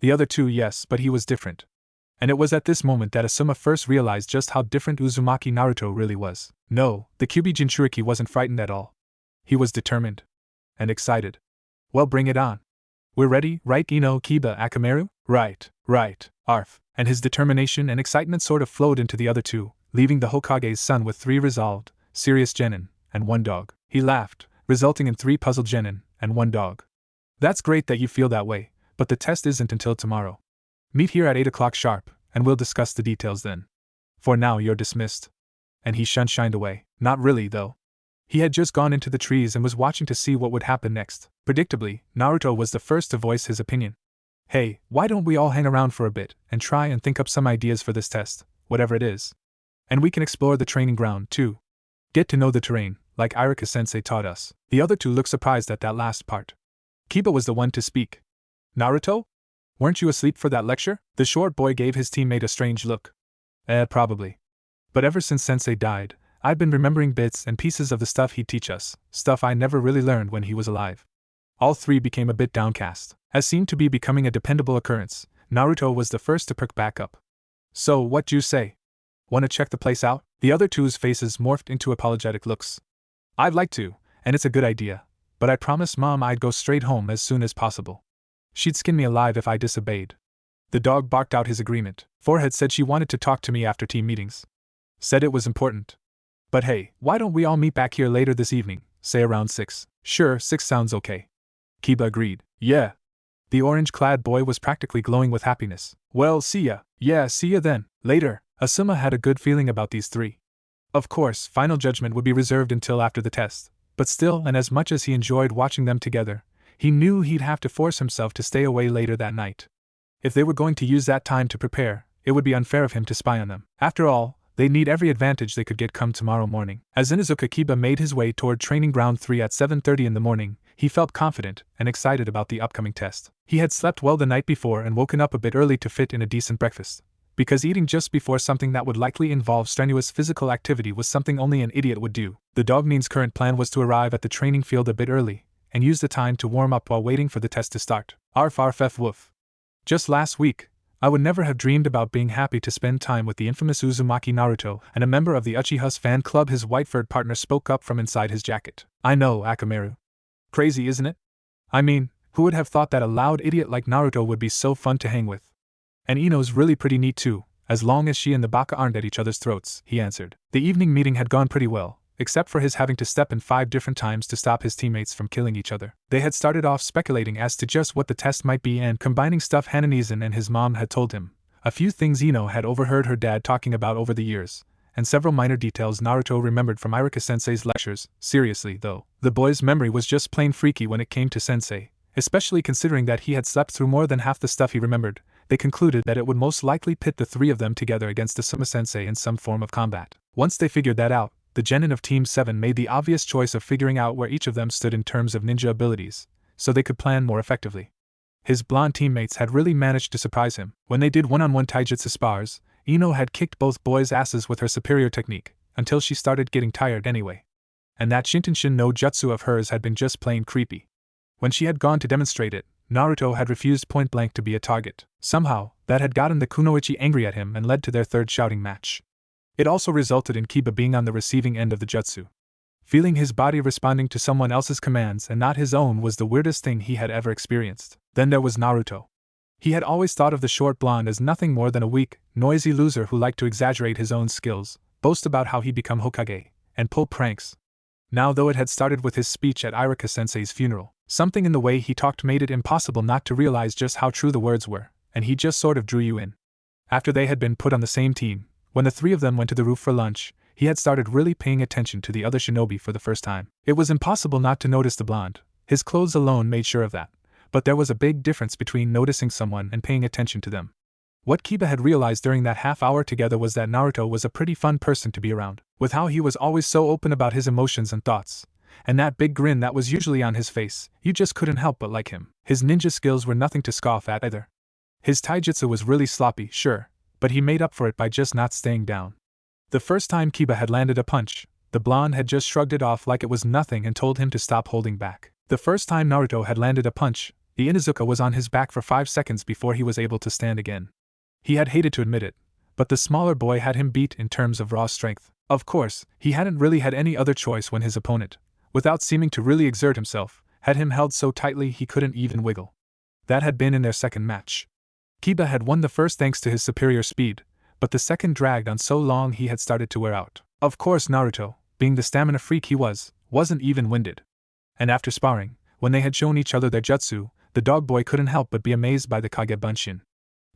The other two, yes, but he was different. And it was at this moment that Asuma first realized just how different Uzumaki Naruto really was. No, the Kyuubi Jinchuriki wasn't frightened at all. He was determined. And excited. Well, bring it on. We're ready, right, Ino, Kiba, Akamaru? Right, Arf. And his determination and excitement sort of flowed into the other two, leaving the Hokage's son with 3 resolved, serious genin, and 1 dog. He laughed, resulting in 3 puzzled genin, and 1 dog. That's great that you feel that way, but the test isn't until tomorrow. Meet here at 8 o'clock sharp, and we'll discuss the details then. For now, you're dismissed. And he shined away. Not really, though. He had just gone into the trees and was watching to see what would happen next. Predictably, Naruto was the first to voice his opinion. Hey, why don't we all hang around for a bit and try and think up some ideas for this test, whatever it is? And we can explore the training ground, too. Get to know the terrain, like Iruka sensei taught us. The other two looked surprised at that last part. Kiba was the one to speak. Naruto? Weren't you asleep for that lecture? The short boy gave his teammate a strange look. Probably. But ever since sensei died, I've been remembering bits and pieces of the stuff he'd teach us, stuff I never really learned when he was alive. All 3 became a bit downcast. As seemed to be becoming a dependable occurrence, Naruto was the first to perk back up. So, what'd you say? Want to check the place out? The other two's faces morphed into apologetic looks. I'd like to, and it's a good idea, but I promised Mom I'd go straight home as soon as possible. She'd skin me alive if I disobeyed. The dog barked out his agreement. Forehead said she wanted to talk to me after team meetings. Said it was important. But hey, why don't we all meet back here later this evening, say around 6? Sure, 6 sounds okay. Kiba agreed. Yeah. The orange-clad boy was practically glowing with happiness. Well, see ya. Yeah, see ya then. Later. Asuma had a good feeling about these 3. Of course, final judgment would be reserved until after the test, but still, and as much as he enjoyed watching them together, he knew he'd have to force himself to stay away later that night. If they were going to use that time to prepare, it would be unfair of him to spy on them. After all, they'd need every advantage they could get come tomorrow morning. As Inuzuka Kiba made his way toward Training Ground 3 at 7:30 in the morning, he felt confident and excited about the upcoming test. He had slept well the night before and woken up a bit early to fit in a decent breakfast, because eating just before something that would likely involve strenuous physical activity was something only an idiot would do. The Dognin's current plan was to arrive at the training field a bit early, and use the time to warm up while waiting for the test to start. Arf arf f woof. Just last week, I would never have dreamed about being happy to spend time with the infamous Uzumaki Naruto and a member of the Uchiha's fan club. His white-furred partner spoke up from inside his jacket. I know, Akamaru. Crazy, isn't it? I mean, who would have thought that a loud idiot like Naruto would be so fun to hang with? And Ino's really pretty neat too, as long as she and the Baka aren't at each other's throats, he answered. The evening meeting had gone pretty well, except for his having to step in 5 different times to stop his teammates from killing each other. They had started off speculating as to just what the test might be and combining stuff Hananizan and his mom had told him, a few things Ino had overheard her dad talking about over the years, and several minor details Naruto remembered from Iruka sensei's lectures. Seriously, though, the boy's memory was just plain freaky when it came to sensei, especially considering that he had slept through more than half the stuff he remembered. They concluded that it would most likely pit the 3 of them together against Asuma sensei in some form of combat. Once they figured that out, the genin of Team 7 made the obvious choice of figuring out where each of them stood in terms of ninja abilities, so they could plan more effectively. His blonde teammates had really managed to surprise him. When they did one-on-one taijutsu spars, Ino had kicked both boys' asses with her superior technique, until she started getting tired anyway. And that Shintenshin no jutsu of hers had been just plain creepy. When she had gone to demonstrate it, Naruto had refused point-blank to be a target. Somehow, that had gotten the Kunoichi angry at him and led to their 3rd shouting match. It also resulted in Kiba being on the receiving end of the jutsu. Feeling his body responding to someone else's commands and not his own was the weirdest thing he had ever experienced. Then there was Naruto. He had always thought of the short blonde as nothing more than a weak, noisy loser who liked to exaggerate his own skills, boast about how he'd become Hokage, and pull pranks. Now, though it had started with his speech at Iruka sensei's funeral, something in the way he talked made it impossible not to realize just how true the words were, and he just sort of drew you in. After they had been put on the same team, when the three of them went to the roof for lunch, he had started really paying attention to the other shinobi for the first time. It was impossible not to notice the blonde. His clothes alone made sure of that. But there was a big difference between noticing someone and paying attention to them. What Kiba had realized during that half hour together was that Naruto was a pretty fun person to be around, with how he was always so open about his emotions and thoughts. And that big grin that was usually on his face, you just couldn't help but like him. His ninja skills were nothing to scoff at either. His taijutsu was really sloppy, sure, but he made up for it by just not staying down. The first time Kiba had landed a punch, the blonde had just shrugged it off like it was nothing and told him to stop holding back. The first time Naruto had landed a punch, the Inuzuka was on his back for 5 seconds before he was able to stand again. He had hated to admit it, but the smaller boy had him beat in terms of raw strength. Of course, he hadn't really had any other choice when his opponent, without seeming to really exert himself, had him held so tightly he couldn't even wiggle. That had been in their second match. Kiba had won the first thanks to his superior speed, but the second dragged on so long he had started to wear out. Of course Naruto, being the stamina freak he wasn't even winded. And after sparring, when they had shown each other their jutsu, the dog boy couldn't help but be amazed by the Kage Bunshin.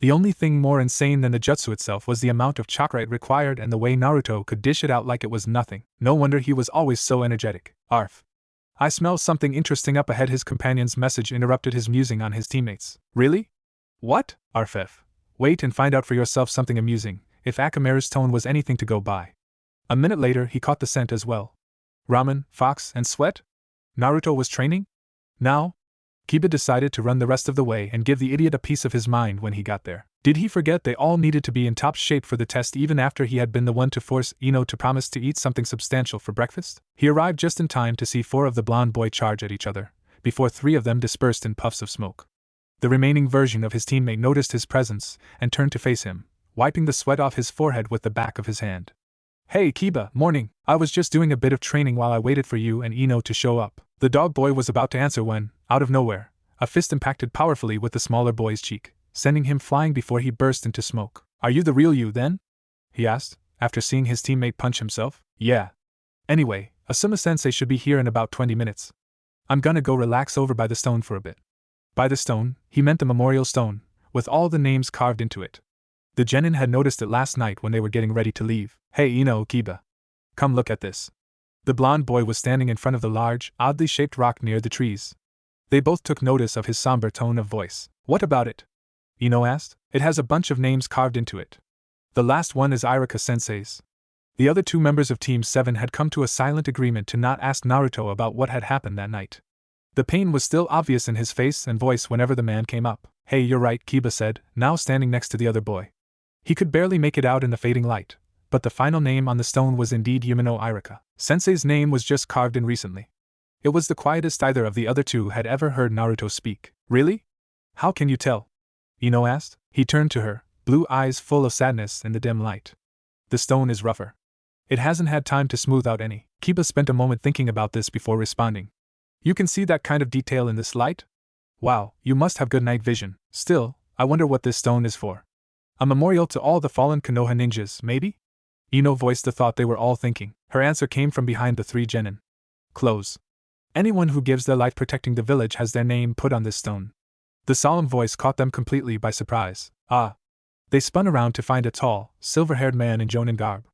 The only thing more insane than the jutsu itself was the amount of chakra it required and the way Naruto could dish it out like it was nothing. No wonder he was always so energetic. Arf. I smell something interesting up ahead. His companion's message interrupted his musing on his teammates. Really? What? Arf. Wait and find out for yourself something amusing, if Akamaru's tone was anything to go by. A minute later he caught the scent as well. Ramen, fox, and sweat? Naruto was training? Now? Kiba decided to run the rest of the way and give the idiot a piece of his mind when he got there. Did he forget they all needed to be in top shape for the test even after he had been the one to force Ino to promise to eat something substantial for breakfast? He arrived just in time to see 4 of the blonde boy charge at each other, before 3 of them dispersed in puffs of smoke. The remaining version of his teammate noticed his presence and turned to face him, wiping the sweat off his forehead with the back of his hand. Hey Kiba, morning, I was just doing a bit of training while I waited for you and Ino to show up. The dog boy was about to answer when, out of nowhere, a fist impacted powerfully with the smaller boy's cheek, sending him flying before he burst into smoke. Are you the real you then? He asked, after seeing his teammate punch himself. Yeah. Anyway, Asuma-sensei should be here in about 20 minutes. I'm gonna go relax over by the stone for a bit. By the stone, he meant the memorial stone, with all the names carved into it. The genin had noticed it last night when they were getting ready to leave. Hey Ino, Kiba. Come look at this. The blonde boy was standing in front of the large, oddly shaped rock near the trees. They both took notice of his somber tone of voice. What about it? Ino asked. It has a bunch of names carved into it. The last one is Iruka sensei's. The other 2 members of Team 7 had come to a silent agreement to not ask Naruto about what had happened that night. The pain was still obvious in his face and voice whenever the man came up. Hey, you're right, Kiba said, now standing next to the other boy. He could barely make it out in the fading light, but the final name on the stone was indeed Yumino Iruka. Sensei's name was just carved in recently. It was the quietest either of the other 2 had ever heard Naruto speak. Really? How can you tell? Ino asked. He turned to her, blue eyes full of sadness in the dim light. The stone is rougher. It hasn't had time to smooth out any. Kiba spent a moment thinking about this before responding. You can see that kind of detail in this light? Wow, you must have good night vision. Still, I wonder what this stone is for. A memorial to all the fallen Konoha ninjas, maybe? Ino voiced the thought they were all thinking. Her answer came from behind the 3 genin. Close. Anyone who gives their life protecting the village has their name put on this stone. The solemn voice caught them completely by surprise. Ah. They spun around to find a tall, silver-haired man in jonin garb.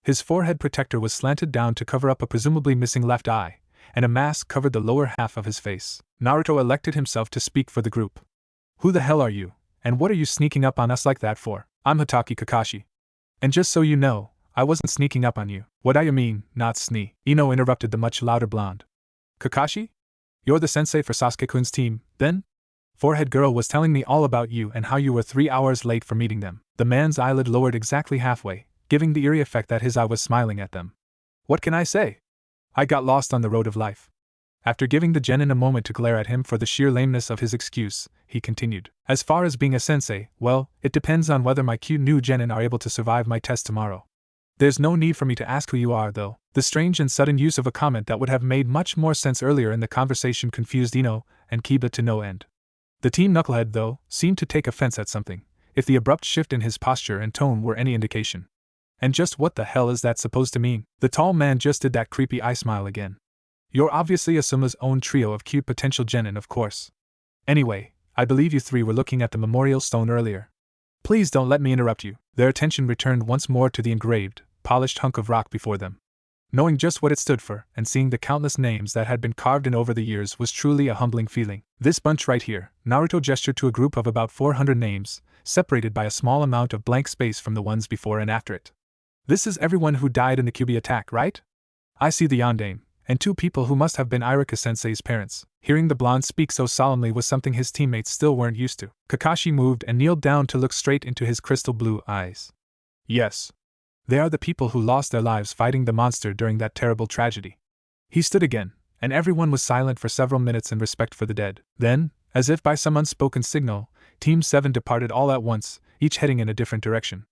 His forehead protector was slanted down to cover up a presumably missing left eye, and a mask covered the lower half of his face. Naruto elected himself to speak for the group. Who the hell are you, and what are you sneaking up on us like that for? I'm Hatake Kakashi. And just so you know, I wasn't sneaking up on you. What I mean, not snee. Ino interrupted the much louder blonde. Kakashi? You're the sensei for Sasuke-kun's team, then? Forehead girl was telling me all about you and how you were 3 hours late for meeting them. The man's eyelid lowered exactly halfway, giving the eerie effect that his eye was smiling at them. What can I say? I got lost on the road of life. After giving the genin a moment to glare at him for the sheer lameness of his excuse, he continued. As far as being a sensei, well, it depends on whether my cute new genin are able to survive my test tomorrow. There's no need for me to ask who you are, though. The strange and sudden use of a comment that would have made much more sense earlier in the conversation confused Ino and Kiba to no end. The team knucklehead, though, seemed to take offense at something, if the abrupt shift in his posture and tone were any indication. And just what the hell is that supposed to mean? The tall man just did that creepy eye smile again. You're obviously Asuma's own trio of cute potential genin, of course. Anyway, I believe you three were looking at the memorial stone earlier. Please don't let me interrupt you. Their attention returned once more to the engraved, polished hunk of rock before them. Knowing just what it stood for, and seeing the countless names that had been carved in over the years was truly a humbling feeling. This bunch right here, Naruto gestured to a group of about 400 names, separated by a small amount of blank space from the ones before and after it. This is everyone who died in the Kyuubi attack, right? I see the yondaime, and two people who must have been Iruka-sensei's parents. Hearing the blonde speak so solemnly was something his teammates still weren't used to. Kakashi moved and kneeled down to look straight into his crystal blue eyes. Yes. They are the people who lost their lives fighting the monster during that terrible tragedy. He stood again, and everyone was silent for several minutes in respect for the dead. Then, as if by some unspoken signal, Team 7 departed all at once, each heading in a different direction.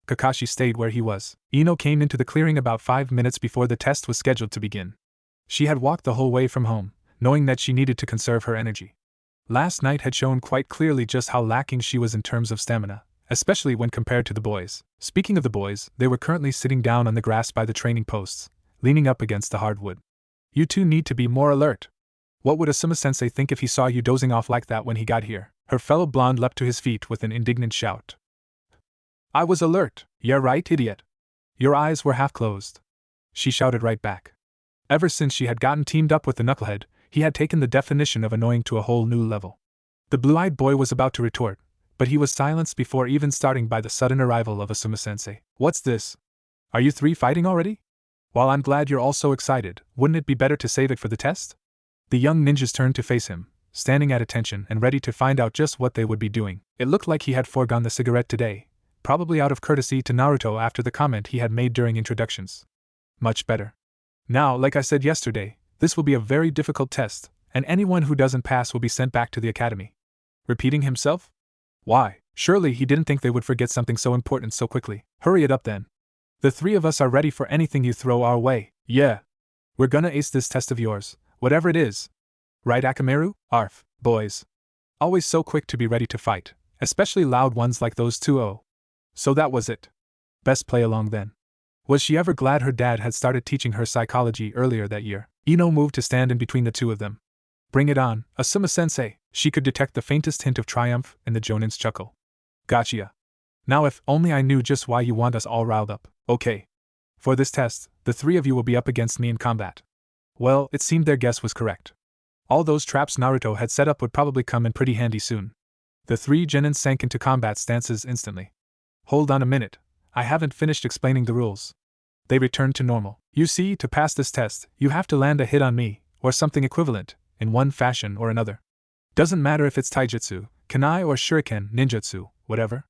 Kakashi stayed where he was. Ino came into the clearing about 5 minutes before the test was scheduled to begin. She had walked the whole way from home, knowing that she needed to conserve her energy. Last night had shown quite clearly just how lacking she was in terms of stamina, especially when compared to the boys. Speaking of the boys, they were currently sitting down on the grass by the training posts, leaning up against the hardwood. You two need to be more alert. What would Asuma-sensei think if he saw you dozing off like that when he got here? Her fellow blonde leapt to his feet with an indignant shout. I was alert. Yeah right, idiot. Your eyes were half closed. She shouted right back. Ever since she had gotten teamed up with the knucklehead, he had taken the definition of annoying to a whole new level. The blue-eyed boy was about to retort, but he was silenced before even starting by the sudden arrival of Asuma-sensei. What's this? Are you three fighting already? While I'm glad you're all so excited, wouldn't it be better to save it for the test? The young ninjas turned to face him, standing at attention and ready to find out just what they would be doing. It looked like he had foregone the cigarette today, probably out of courtesy to Naruto after the comment he had made during introductions. Much better. Now, like I said yesterday, this will be a very difficult test, and anyone who doesn't pass will be sent back to the academy. Repeating himself? Why, surely he didn't think they would forget something so important so quickly. Hurry it up then. The three of us are ready for anything you throw our way. Yeah. We're gonna ace this test of yours, whatever it is. Right, Akamaru? Arf, boys. Always so quick to be ready to fight, especially loud ones like those two. Oh. So that was it. Best play along then. Was she ever glad her dad had started teaching her psychology earlier that year? Ino moved to stand in between the two of them. Bring it on, Asuma-sensei. She could detect the faintest hint of triumph in the Jonin's chuckle. Gotcha. Now if only I knew just why you want us all riled up. Okay. For this test, the three of you will be up against me in combat. Well, it seemed their guess was correct. All those traps Naruto had set up would probably come in pretty handy soon. The three genins sank into combat stances instantly. Hold on a minute. I haven't finished explaining the rules. They returned to normal. You see, to pass this test, you have to land a hit on me, or something equivalent, in one fashion or another. Doesn't matter if it's taijutsu, kunai or shuriken, ninjutsu, whatever.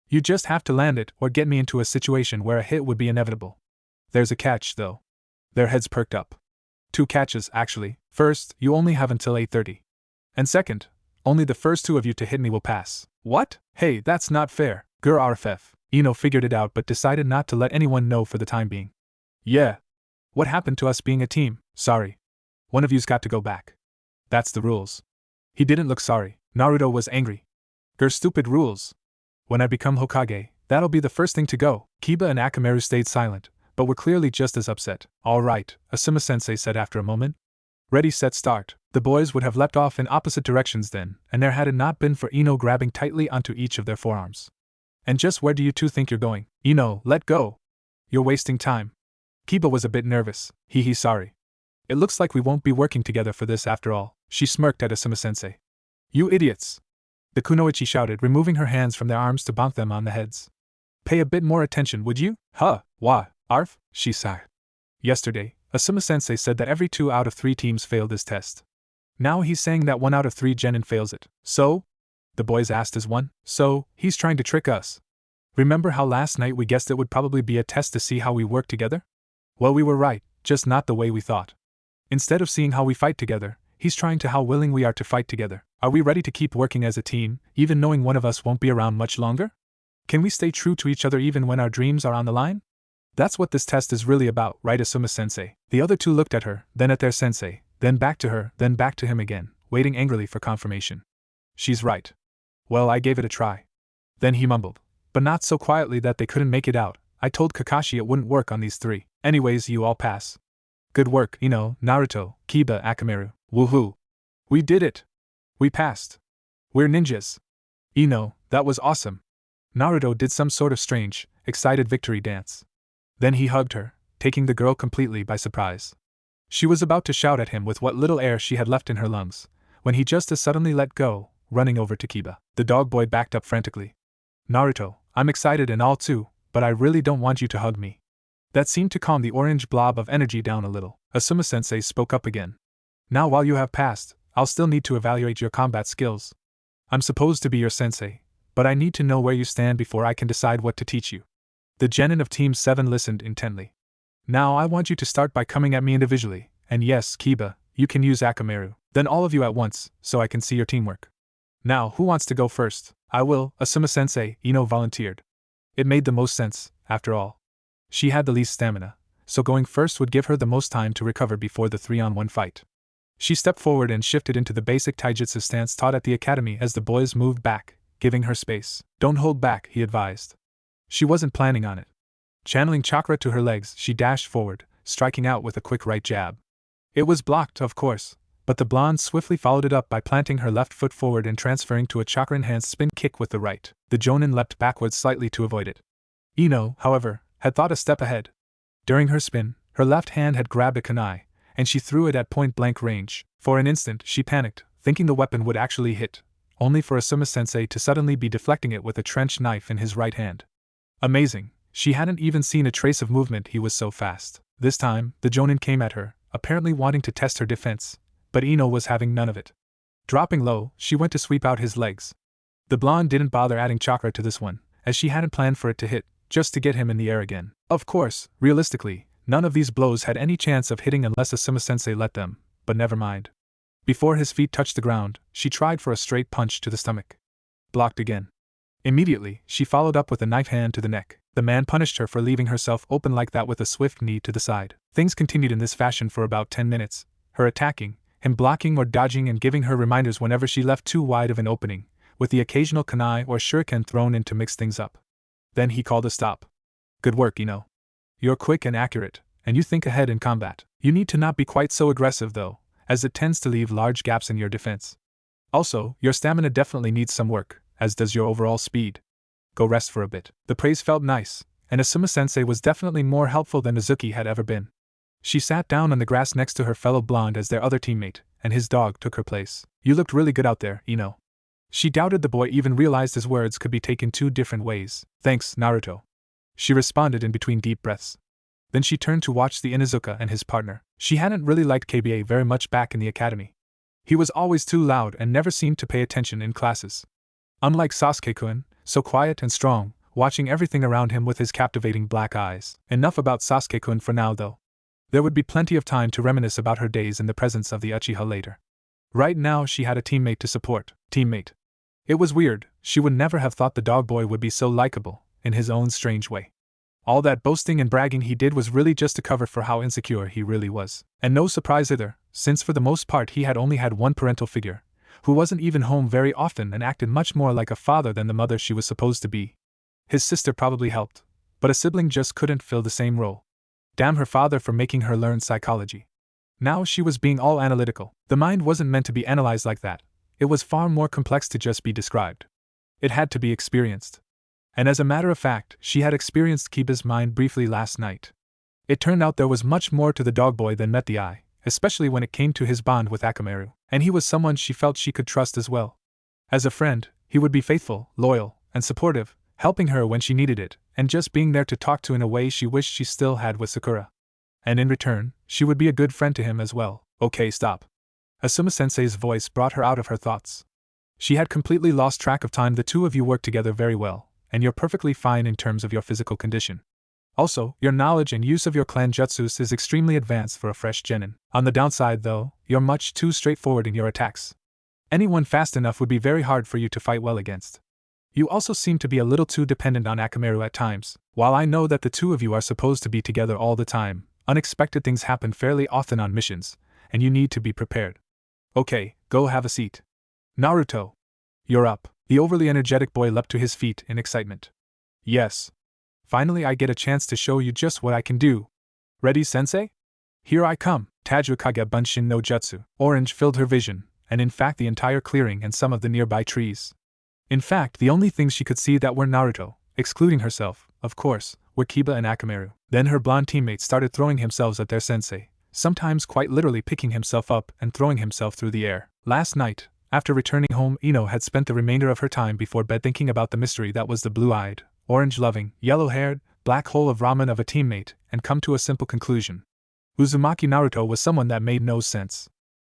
You just have to land it or get me into a situation where a hit would be inevitable. There's a catch, though. Their heads perked up. 2 catches, actually. First, you only have until 8:30. And second, only the first 2 of you to hit me will pass. What? Hey, that's not fair. Grrrff. Ino figured it out but decided not to let anyone know for the time being. Yeah. What happened to us being a team? Sorry. One of you's got to go back. That's the rules. He didn't look sorry. Naruto was angry. Grr, stupid rules. When I become Hokage, that'll be the first thing to go. Kiba and Akamaru stayed silent, but were clearly just as upset. All right, Asuma-sensei said after a moment. Ready, set, start. The boys would have leapt off in opposite directions then, and there had it not been for Ino grabbing tightly onto each of their forearms. And just where do you two think you're going? Ino, let go. You're wasting time. Kiba was a bit nervous. Sorry. It looks like we won't be working together for this after all. She smirked at Asuma-sensei. You idiots. The kunoichi shouted, removing her hands from their arms to bonk them on the heads. Pay a bit more attention, would you? Huh, wah, arf, she sighed. Yesterday, Asuma-sensei said that every 2 out of 3 teams failed this test. Now he's saying that 1 out of 3 genin fails it. So? The boys asked as one. So, he's trying to trick us. Remember how last night we guessed it would probably be a test to see how we work together? Well, we were right, just not the way we thought. Instead of seeing how we fight together, he's trying to how willing we are to fight together. Are we ready to keep working as a team, even knowing one of us won't be around much longer? Can we stay true to each other even when our dreams are on the line? That's what this test is really about, right, Asuma-sensei? The other 2 looked at her, then at their sensei, then back to her, then back to him again, waiting angrily for confirmation. She's right. Well, I gave it a try. Then he mumbled, but not so quietly that they couldn't make it out. I told Kakashi it wouldn't work on these 3. Anyways, you all pass. Good work, Naruto, Kiba, Akamaru. Woohoo! We did it! We passed! We're ninjas! That was awesome! Naruto did some sort of strange, excited victory dance. Then he hugged her, taking the girl completely by surprise. She was about to shout at him with what little air she had left in her lungs, when he just as suddenly let go, running over to Kiba. The dog boy backed up frantically. Naruto, I'm excited and all too, but I really don't want you to hug me. That seemed to calm the orange blob of energy down a little. Asuma-sensei spoke up again. Now while you have passed, I'll still need to evaluate your combat skills. I'm supposed to be your sensei, but I need to know where you stand before I can decide what to teach you. The genin of Team 7 listened intently. Now I want you to start by coming at me individually, and yes, Kiba, you can use Akamaru, then all of you at once, so I can see your teamwork. Now, who wants to go first? I will, Asuma-sensei, volunteered. It made the most sense, after all. She had the least stamina, so going first would give her the most time to recover before the 3-on-1 fight. She stepped forward and shifted into the basic taijutsu stance taught at the academy as the boys moved back, giving her space. Don't hold back, he advised. She wasn't planning on it. Channeling chakra to her legs, she dashed forward, striking out with a quick right jab. It was blocked, of course, but the blonde swiftly followed it up by planting her left foot forward and transferring to a chakra-enhanced spin kick with the right. The jonin leapt backwards slightly to avoid it. Ino, however, had thought a step ahead. During her spin, her left hand had grabbed a kunai, and she threw it at point-blank range. For an instant, she panicked, thinking the weapon would actually hit, only for Asuma-sensei to suddenly be deflecting it with a trench knife in his right hand. Amazing, she hadn't even seen a trace of movement, he was so fast. This time, the jonin came at her, apparently wanting to test her defense, but Ino was having none of it. Dropping low, she went to sweep out his legs. The blonde didn't bother adding chakra to this one, as she hadn't planned for it to hit, just to get him in the air again. Of course, realistically, none of these blows had any chance of hitting unless Asuma-sensei let them, but never mind. Before his feet touched the ground, she tried for a straight punch to the stomach. Blocked again. Immediately, she followed up with a knife hand to the neck. The man punished her for leaving herself open like that with a swift knee to the side. Things continued in this fashion for about 10 minutes, her attacking, him blocking or dodging and giving her reminders whenever she left too wide of an opening, with the occasional kunai or shuriken thrown in to mix things up. Then he called a stop. Good work, Ino. You're quick and accurate, and you think ahead in combat. You need to not be quite so aggressive though, as it tends to leave large gaps in your defense. Also, your stamina definitely needs some work, as does your overall speed. Go rest for a bit. The praise felt nice, and Asuma-sensei was definitely more helpful than Mizuki had ever been. She sat down on the grass next to her fellow blonde as their other teammate, and his dog took her place. You looked really good out there, Ino. She doubted the boy even realized his words could be taken two different ways. Thanks, Naruto. She responded in between deep breaths. Then she turned to watch the Inuzuka and his partner. She hadn't really liked KBA very much back in the academy. He was always too loud and never seemed to pay attention in classes. Unlike Sasuke-kun, so quiet and strong, watching everything around him with his captivating black eyes. Enough about Sasuke-kun for now though. There would be plenty of time to reminisce about her days in the presence of the Uchiha later. Right now she had a teammate to support. Teammate. It was weird, she would never have thought the dog boy would be so likable, in his own strange way. All that boasting and bragging he did was really just to cover for how insecure he really was. And no surprise either, since for the most part he had only had one parental figure, who wasn't even home very often and acted much more like a father than the mother she was supposed to be. His sister probably helped, but a sibling just couldn't fill the same role. Damn her father for making her learn psychology. Now she was being all analytical. The mind wasn't meant to be analyzed like that. It was far more complex to just be described. It had to be experienced. And as a matter of fact, she had experienced Kiba's mind briefly last night. It turned out there was much more to the dog boy than met the eye, especially when it came to his bond with Akamaru, and he was someone she felt she could trust as well. As a friend, he would be faithful, loyal, and supportive, helping her when she needed it, and just being there to talk to in a way she wished she still had with Sakura. And in return, she would be a good friend to him as well. Okay, stop. Asuma-sensei's voice brought her out of her thoughts. She had completely lost track of time. The two of you work together very well, and you're perfectly fine in terms of your physical condition. Also, your knowledge and use of your clan jutsus is extremely advanced for a fresh genin. On the downside though, you're much too straightforward in your attacks. Anyone fast enough would be very hard for you to fight well against. You also seem to be a little too dependent on Akamaru at times. While I know that the two of you are supposed to be together all the time, unexpected things happen fairly often on missions, and you need to be prepared. Okay, go have a seat. Naruto. You're up. The overly energetic boy leapt to his feet in excitement. Yes. Finally I get a chance to show you just what I can do. Ready, sensei? Here I come, Tajukage Bunshin no Jutsu. Orange filled her vision, and in fact the entire clearing and some of the nearby trees. In fact, the only things she could see that were Naruto, excluding herself, of course, were Kiba and Akamaru. Then her blonde teammates started throwing themselves at their sensei, sometimes quite literally picking himself up and throwing himself through the air. Last night, after returning home, Ino had spent the remainder of her time before bed thinking about the mystery that was the blue-eyed, orange-loving, yellow-haired, black hole of ramen of a teammate, and come to a simple conclusion. Uzumaki Naruto was someone that made no sense.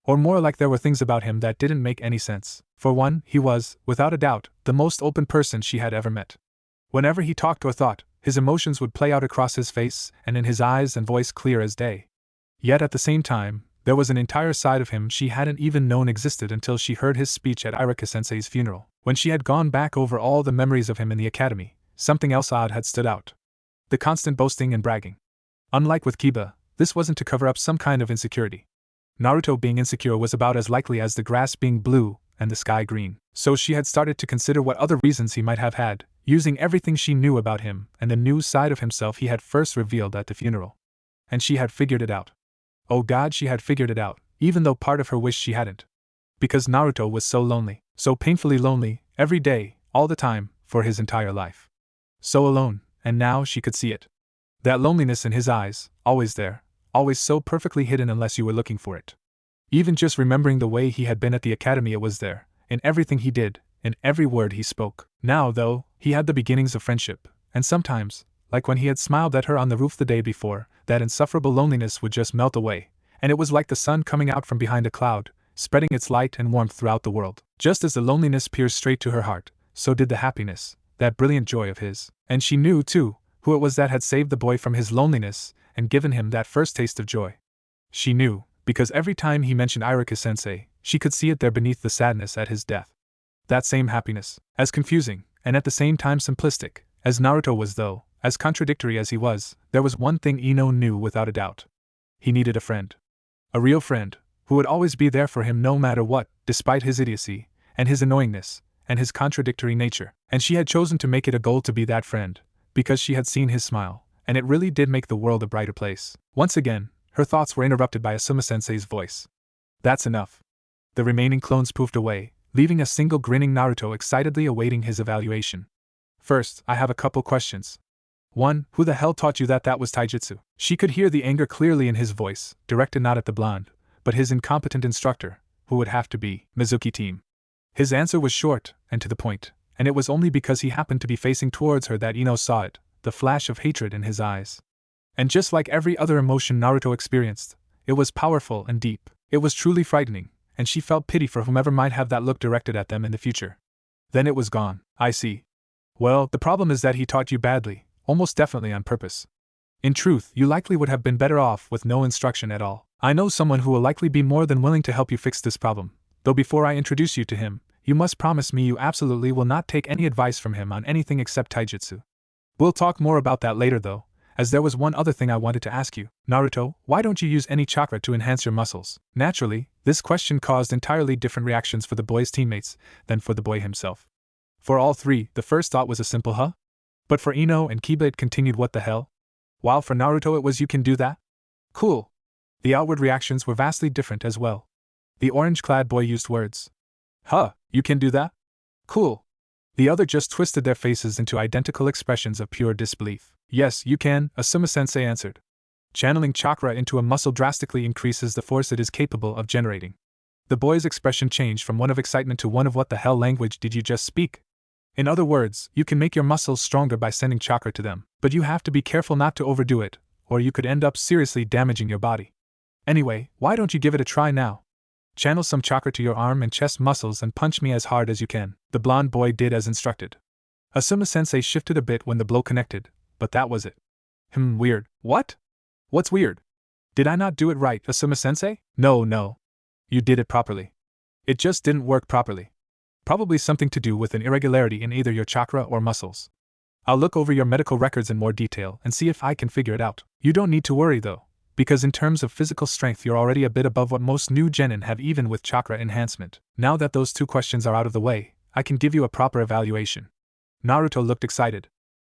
Or more like there were things about him that didn't make any sense. For one, he was, without a doubt, the most open person she had ever met. Whenever he talked or thought, his emotions would play out across his face and in his eyes and voice clear as day. Yet at the same time, there was an entire side of him she hadn't even known existed until she heard his speech at Iruka-sensei's funeral. When she had gone back over all the memories of him in the academy, something else odd had stood out. The constant boasting and bragging. Unlike with Kiba, this wasn't to cover up some kind of insecurity. Naruto being insecure was about as likely as the grass being blue and the sky green. So she had started to consider what other reasons he might have had, using everything she knew about him and the new side of himself he had first revealed at the funeral. And she had figured it out. Oh God, she had figured it out, even though part of her wished she hadn't. Because Naruto was so lonely, so painfully lonely, every day, all the time, for his entire life. So alone, and now she could see it. That loneliness in his eyes, always there, always so perfectly hidden unless you were looking for it. Even just remembering the way he had been at the academy, it was there, in everything he did, in every word he spoke. Now, though, he had the beginnings of friendship, and sometimes, like when he had smiled at her on the roof the day before, that insufferable loneliness would just melt away, and it was like the sun coming out from behind a cloud, spreading its light and warmth throughout the world. Just as the loneliness pierced straight to her heart, so did the happiness, that brilliant joy of his. And she knew, too, who it was that had saved the boy from his loneliness and given him that first taste of joy. She knew, because every time he mentioned Iruka-sensei, she could see it there beneath the sadness at his death. That same happiness, as confusing, and at the same time simplistic, as Naruto was though, as contradictory as he was, there was one thing Ino knew without a doubt. He needed a friend. A real friend, who would always be there for him no matter what, despite his idiocy, and his annoyingness, and his contradictory nature. And she had chosen to make it a goal to be that friend, because she had seen his smile, and it really did make the world a brighter place. Once again, her thoughts were interrupted by Asuma-sensei's voice. That's enough. The remaining clones poofed away, leaving a single grinning Naruto excitedly awaiting his evaluation. First, I have a couple questions. 1. Who the hell taught you that was taijutsu? She could hear the anger clearly in his voice, directed not at the blonde, but his incompetent instructor, who would have to be Mizuki team. His answer was short, and to the point, and it was only because he happened to be facing towards her that Ino saw it, the flash of hatred in his eyes. And just like every other emotion Naruto experienced, it was powerful and deep. It was truly frightening, and she felt pity for whomever might have that look directed at them in the future. Then it was gone. I see. Well, the problem is that he taught you badly, almost definitely on purpose. In truth, you likely would have been better off with no instruction at all. I know someone who will likely be more than willing to help you fix this problem, though before I introduce you to him, you must promise me you absolutely will not take any advice from him on anything except taijutsu. We'll talk more about that later though, as there was one other thing I wanted to ask you. Naruto, why don't you use any chakra to enhance your muscles? Naturally, this question caused entirely different reactions for the boy's teammates than for the boy himself. For all three, the first thought was a simple huh? But for Ino and Kiba it continued what the hell? While for Naruto it was you can do that? Cool. The outward reactions were vastly different as well. The orange-clad boy used words. Huh, you can do that? Cool. The other just twisted their faces into identical expressions of pure disbelief. Yes, you can, Asuma-sensei answered. Channeling chakra into a muscle drastically increases the force it is capable of generating. The boy's expression changed from one of excitement to one of what the hell language did you just speak? In other words, you can make your muscles stronger by sending chakra to them, but you have to be careful not to overdo it, or you could end up seriously damaging your body. Anyway, why don't you give it a try now? Channel some chakra to your arm and chest muscles and punch me as hard as you can. The blonde boy did as instructed. Asuma-sensei shifted a bit when the blow connected, but that was it. Weird. What? What's weird? Did I not do it right, Asuma-sensei? No. You did it properly. It just didn't work properly. Probably something to do with an irregularity in either your chakra or muscles. I'll look over your medical records in more detail and see if I can figure it out. You don't need to worry though, because in terms of physical strength you're already a bit above what most new genin have even with chakra enhancement. Now that those two questions are out of the way, I can give you a proper evaluation. Naruto looked excited.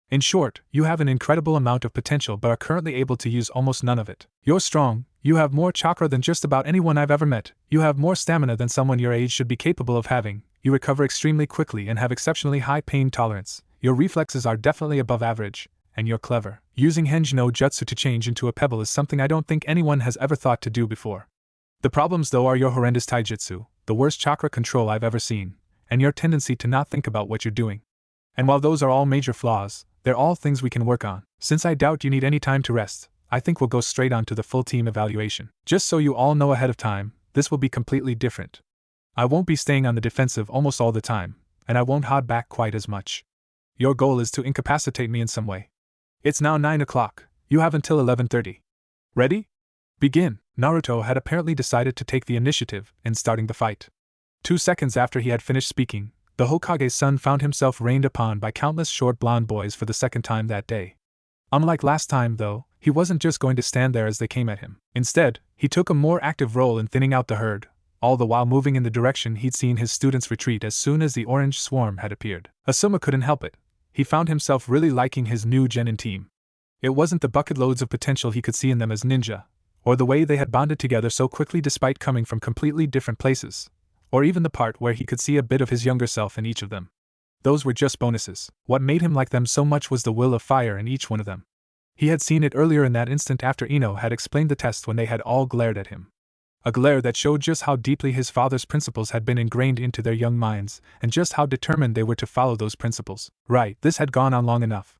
In short, you have an incredible amount of potential but are currently able to use almost none of it. You're strong, You have more chakra than just about anyone I've ever met. You have more stamina than someone your age should be capable of having. You recover extremely quickly and have exceptionally high pain tolerance. Your reflexes are definitely above average, and you're clever. Using Henge no Jutsu to change into a pebble is something I don't think anyone has ever thought to do before. The problems, though, are your horrendous taijutsu, the worst chakra control I've ever seen, and your tendency to not think about what you're doing. And while those are all major flaws, they're all things we can work on. Since I doubt you need any time to rest, I think we'll go straight on to the full team evaluation. Just so you all know ahead of time, this will be completely different. I won't be staying on the defensive almost all the time, and I won't hold back quite as much. Your goal is to incapacitate me in some way. It's now 9 o'clock, you have until 11:30. Ready? Begin. Naruto had apparently decided to take the initiative in starting the fight. 2 seconds after he had finished speaking, the Hokage's son found himself rained upon by countless short blonde boys for the second time that day. Unlike last time, though, he wasn't just going to stand there as they came at him. Instead, he took a more active role in thinning out the herd, all the while moving in the direction he'd seen his students retreat as soon as the orange swarm had appeared. Asuma couldn't help it. He found himself really liking his new genin team. It wasn't the bucket loads of potential he could see in them as ninja, or the way they had bonded together so quickly despite coming from completely different places, or even the part where he could see a bit of his younger self in each of them. Those were just bonuses. What made him like them so much was the will of fire in each one of them. He had seen it earlier in that instant after Ino had explained the test when they had all glared at him. A glare that showed just how deeply his father's principles had been ingrained into their young minds, and just how determined they were to follow those principles. Right, this had gone on long enough.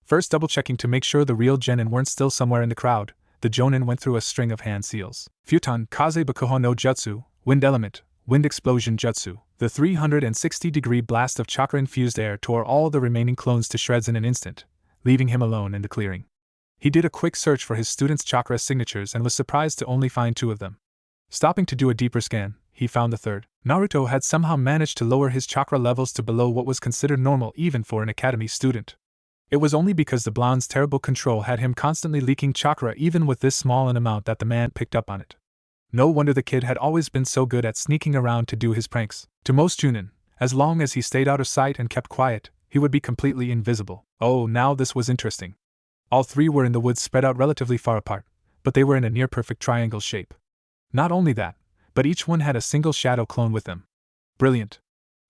First double-checking to make sure the real genin weren't still somewhere in the crowd, the jonin went through a string of hand seals. Futon, Kaze Bakuho no Jutsu, Wind Element, Wind Explosion Jutsu. The 360-degree blast of chakra-infused air tore all the remaining clones to shreds in an instant, leaving him alone in the clearing. He did a quick search for his students' chakra signatures and was surprised to only find 2 of them. Stopping to do a deeper scan, he found the third. Naruto had somehow managed to lower his chakra levels to below what was considered normal even for an academy student. It was only because the blonde's terrible control had him constantly leaking chakra even with this small an amount that the man picked up on it. No wonder the kid had always been so good at sneaking around to do his pranks. To most Chunin, as long as he stayed out of sight and kept quiet, he would be completely invisible. Oh, now this was interesting. All 3 were in the woods spread out relatively far apart, but they were in a near-perfect triangle shape. Not only that, but each one had a single shadow clone with them. Brilliant.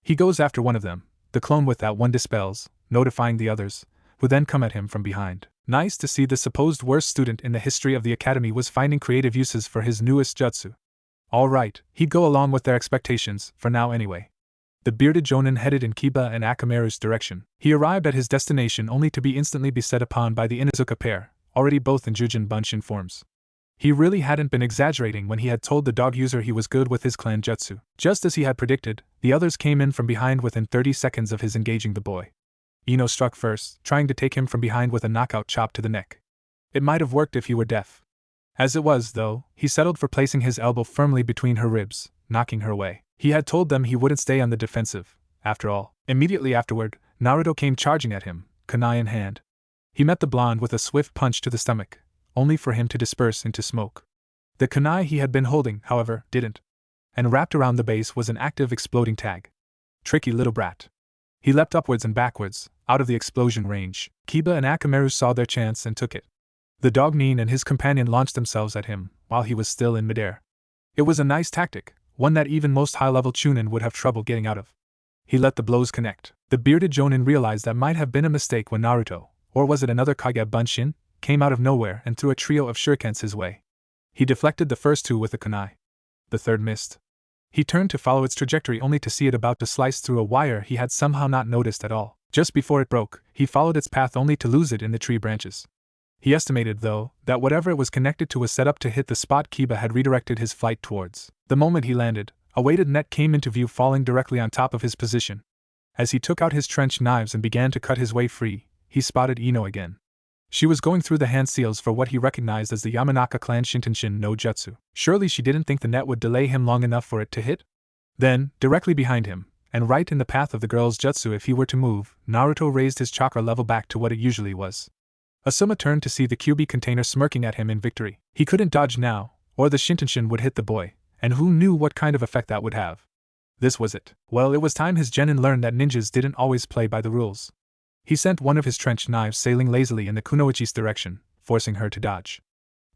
He goes after one of them, the clone with that one dispels, notifying the others, who then come at him from behind. Nice to see the supposed worst student in the history of the academy was finding creative uses for his newest jutsu. All right, he'd go along with their expectations, for now anyway. The bearded jonin headed in Kiba and Akamaru's direction. He arrived at his destination only to be instantly beset upon by the Inuzuka pair, already both in Jujin Bunshin forms. He really hadn't been exaggerating when he had told the dog user he was good with his clan jutsu. Just as he had predicted, the others came in from behind within 30 seconds of his engaging the boy. Ino struck first, trying to take him from behind with a knockout chop to the neck. It might have worked if he were deaf. As it was, though, he settled for placing his elbow firmly between her ribs, knocking her away. He had told them he wouldn't stay on the defensive, after all. Immediately afterward, Naruto came charging at him, kunai in hand. He met the blonde with a swift punch to the stomach, only for him to disperse into smoke. The kunai he had been holding, however, didn't. And wrapped around the base was an active exploding tag. Tricky little brat. He leapt upwards and backwards, out of the explosion range. Kiba and Akamaru saw their chance and took it. The dog Nin and his companion launched themselves at him, while he was still in midair. It was a nice tactic, one that even most high-level Chunin would have trouble getting out of. He let the blows connect. The bearded jonin realized that might have been a mistake when Naruto, or was it another Kage Bunshin, came out of nowhere and threw a trio of shurikens his way. He deflected the first 2 with a kunai. The third missed. He turned to follow its trajectory only to see it about to slice through a wire he had somehow not noticed at all. Just before it broke, he followed its path only to lose it in the tree branches. He estimated, though, that whatever it was connected to was set up to hit the spot Kiba had redirected his flight towards. The moment he landed, a weighted net came into view falling directly on top of his position. As he took out his trench knives and began to cut his way free, he spotted Ino again. She was going through the hand seals for what he recognized as the Yamanaka clan Shintenshin no Jutsu. Surely she didn't think the net would delay him long enough for it to hit? Then, directly behind him, and right in the path of the girl's jutsu if he were to move, Naruto raised his chakra level back to what it usually was. Asuma turned to see the QB container smirking at him in victory. He couldn't dodge now, or the Shintenshin would hit the boy, and who knew what kind of effect that would have. This was it. Well, it was time his genin learned that ninjas didn't always play by the rules. He sent one of his trench knives sailing lazily in the kunoichi's direction, forcing her to dodge.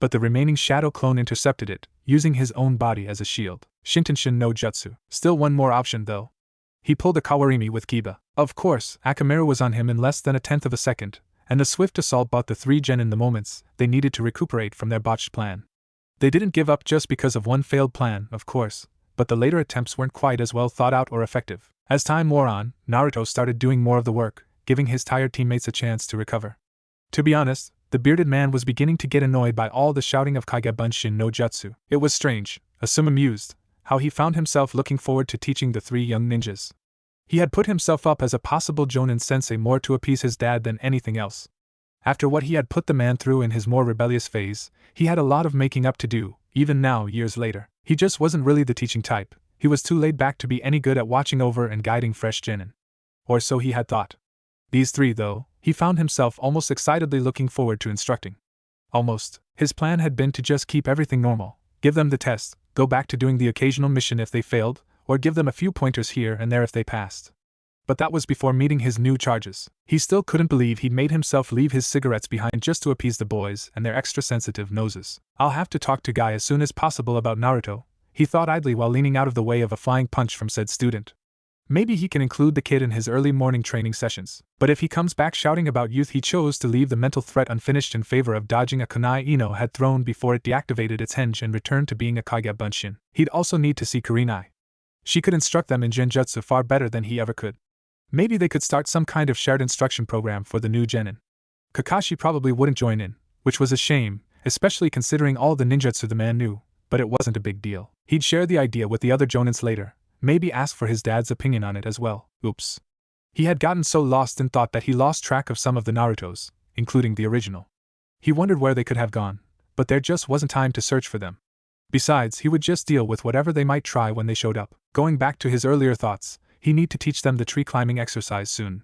but the remaining shadow clone intercepted it, using his own body as a shield. Shintenshin no Jutsu. Still one more option though. He pulled a Kawarimi with Kiba. Of course, Akamaru was on him in less than a tenth of a second, and the swift assault bought the three genin the moments they needed to recuperate from their botched plan. They didn't give up just because of one failed plan, of course, but the later attempts weren't quite as well thought out or effective. As time wore on, Naruto started doing more of the work, giving his tired teammates a chance to recover. To be honest, the bearded man was beginning to get annoyed by all the shouting of Kage Bunshin no Jutsu. It was strange, Asuma mused, how he found himself looking forward to teaching the three young ninjas. He had put himself up as a possible Jonin sensei more to appease his dad than anything else. After what he had put the man through in his more rebellious phase, he had a lot of making up to do, even now years later. He just wasn't really the teaching type, he was too laid back to be any good at watching over and guiding fresh genin. Or so he had thought. These three, though, he found himself almost excitedly looking forward to instructing. Almost. His plan had been to just keep everything normal, give them the test, go back to doing the occasional mission if they failed, or give them a few pointers here and there if they passed. But that was before meeting his new charges. He still couldn't believe he'd made himself leave his cigarettes behind just to appease the boys and their extra sensitive noses. I'll have to talk to Guy as soon as possible about Naruto, he thought idly while leaning out of the way of a flying punch from said student. Maybe he can include the kid in his early morning training sessions. But if he comes back shouting about youth, he chose to leave the mental threat unfinished in favor of dodging a kunai Ino had thrown before it deactivated its henge and returned to being a Kage Bunshin. He'd also need to see Kurenai. She could instruct them in genjutsu far better than he ever could. Maybe they could start some kind of shared instruction program for the new genin. Kakashi probably wouldn't join in, which was a shame, especially considering all the ninjutsu the man knew, but it wasn't a big deal. He'd share the idea with the other jonins later, maybe ask for his dad's opinion on it as well. Oops. He had gotten so lost in thought that he lost track of some of the Narutos, including the original. He wondered where they could have gone, but there just wasn't time to search for them. Besides, he would just deal with whatever they might try when they showed up. Going back to his earlier thoughts, he need to teach them the tree climbing exercise soon.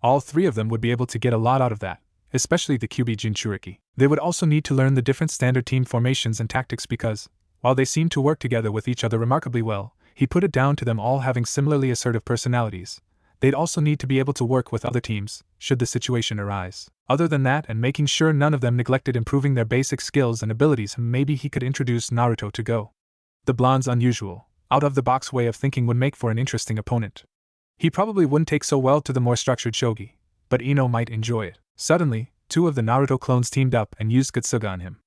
All three of them would be able to get a lot out of that, especially the Kyubi Jinchuriki. They would also need to learn the different standard team formations and tactics because, while they seemed to work together with each other remarkably well, he put it down to them all having similarly assertive personalities. They'd also need to be able to work with other teams, should the situation arise. Other than that, and making sure none of them neglected improving their basic skills and abilities, maybe he could introduce Naruto to Go. The blonde's unusual, out-of-the-box way of thinking would make for an interesting opponent. He probably wouldn't take so well to the more structured shogi, but Ino might enjoy it. Suddenly, two of the Naruto clones teamed up and used Getsuga on him.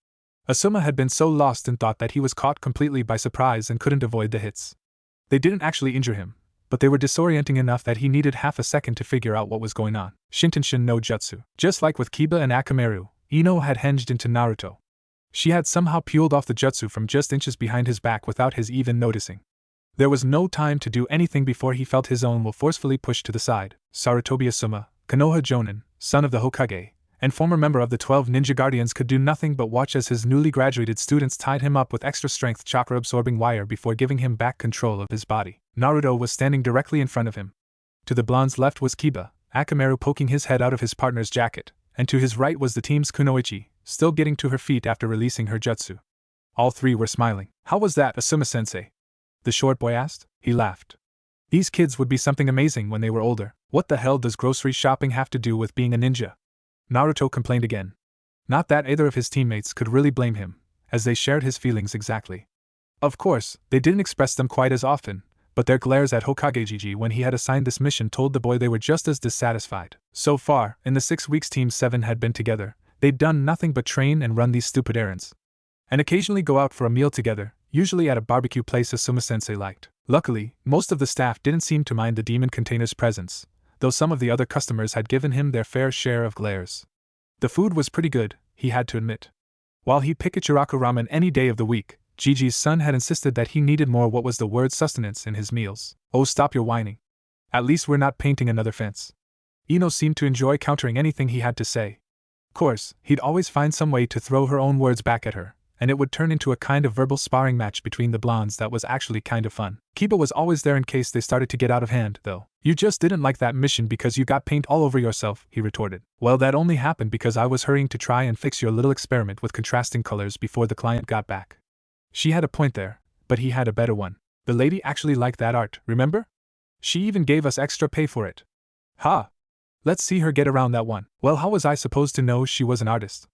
Asuma had been so lost in thought that he was caught completely by surprise and couldn't avoid the hits. They didn't actually injure him, but they were disorienting enough that he needed half a second to figure out what was going on. Shintenshin no Jutsu. Just like with Kiba and Akamaru, Ino had henged into Naruto. She had somehow peeled off the jutsu from just inches behind his back without his even noticing. There was no time to do anything before he felt his own will forcefully pushed to the side. Sarutobi Asuma, Konoha Jonin, son of the Hokage, and former member of the 12 Ninja Guardians, could do nothing but watch as his newly graduated students tied him up with extra-strength chakra-absorbing wire before giving him back control of his body. Naruto was standing directly in front of him. To the blonde's left was Kiba, Akamaru poking his head out of his partner's jacket, and to his right was the team's Kunoichi, still getting to her feet after releasing her jutsu. All three were smiling. "How was that, Asuma-sensei?" the short boy asked. He laughed. These kids would be something amazing when they were older. What the hell does grocery shopping have to do with being a ninja? Naruto complained again. Not that either of his teammates could really blame him, as they shared his feelings exactly. Of course, they didn't express them quite as often, but their glares at Hokage when he had assigned this mission told the boy they were just as dissatisfied. So far, in the 6 weeks Team 7 had been together, they'd done nothing but train and run these stupid errands. And occasionally go out for a meal together, usually at a barbecue place Asuma-sensei liked. Luckily, most of the staff didn't seem to mind the demon container's presence, though some of the other customers had given him their fair share of glares. The food was pretty good, he had to admit. While he'd pick Ichiraku ramen any day of the week, Gigi's son had insisted that he needed more what was the word sustenance in his meals. "Oh, stop your whining. At least we're not painting another fence." Ino seemed to enjoy countering anything he had to say. Of course, he'd always find some way to throw her own words back at her, and it would turn into a kind of verbal sparring match between the blondes that was actually kind of fun. Kiba was always there in case they started to get out of hand, though. "You just didn't like that mission because you got paint all over yourself," he retorted. "Well, that only happened because I was hurrying to try and fix your little experiment with contrasting colors before the client got back." She had a point there, but he had a better one. "The lady actually liked that art, remember? She even gave us extra pay for it." "Ha! Let's see her get around that one." "Well, how was I supposed to know she was an artist?"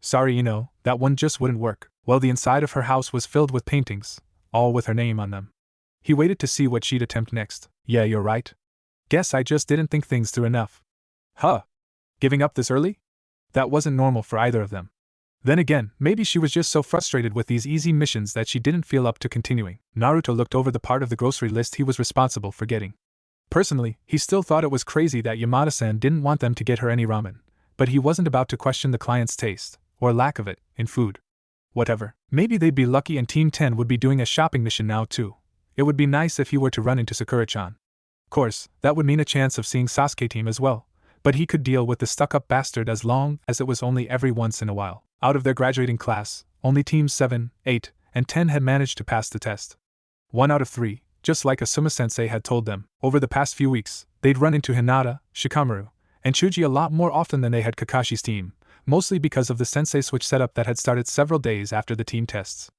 Sorry, that one just wouldn't work. Well, the inside of her house was filled with paintings, all with her name on them. He waited to see what she'd attempt next. Yeah, you're right. Guess I just didn't think things through enough. Huh. Giving up this early? That wasn't normal for either of them. Then again, maybe she was just so frustrated with these easy missions that she didn't feel up to continuing. Naruto looked over the part of the grocery list he was responsible for getting. Personally, he still thought it was crazy that Yamada-san didn't want them to get her any ramen, but he wasn't about to question the client's taste, or lack of it, in food. Whatever. Maybe they'd be lucky and Team 10 would be doing a shopping mission now too. It would be nice if he were to run into Sakura-chan. Of course, that would mean a chance of seeing Sasuke team as well, but he could deal with the stuck-up bastard as long as it was only every once in a while. Out of their graduating class, only Teams 7, 8, and 10 had managed to pass the test. 1 out of 3, just like Asuma-sensei had told them. Over the past few weeks, they'd run into Hinata, Shikamaru, and Chuji a lot more often than they had Kakashi's team, mostly because of the sensei switch setup that had started several days after the team tests.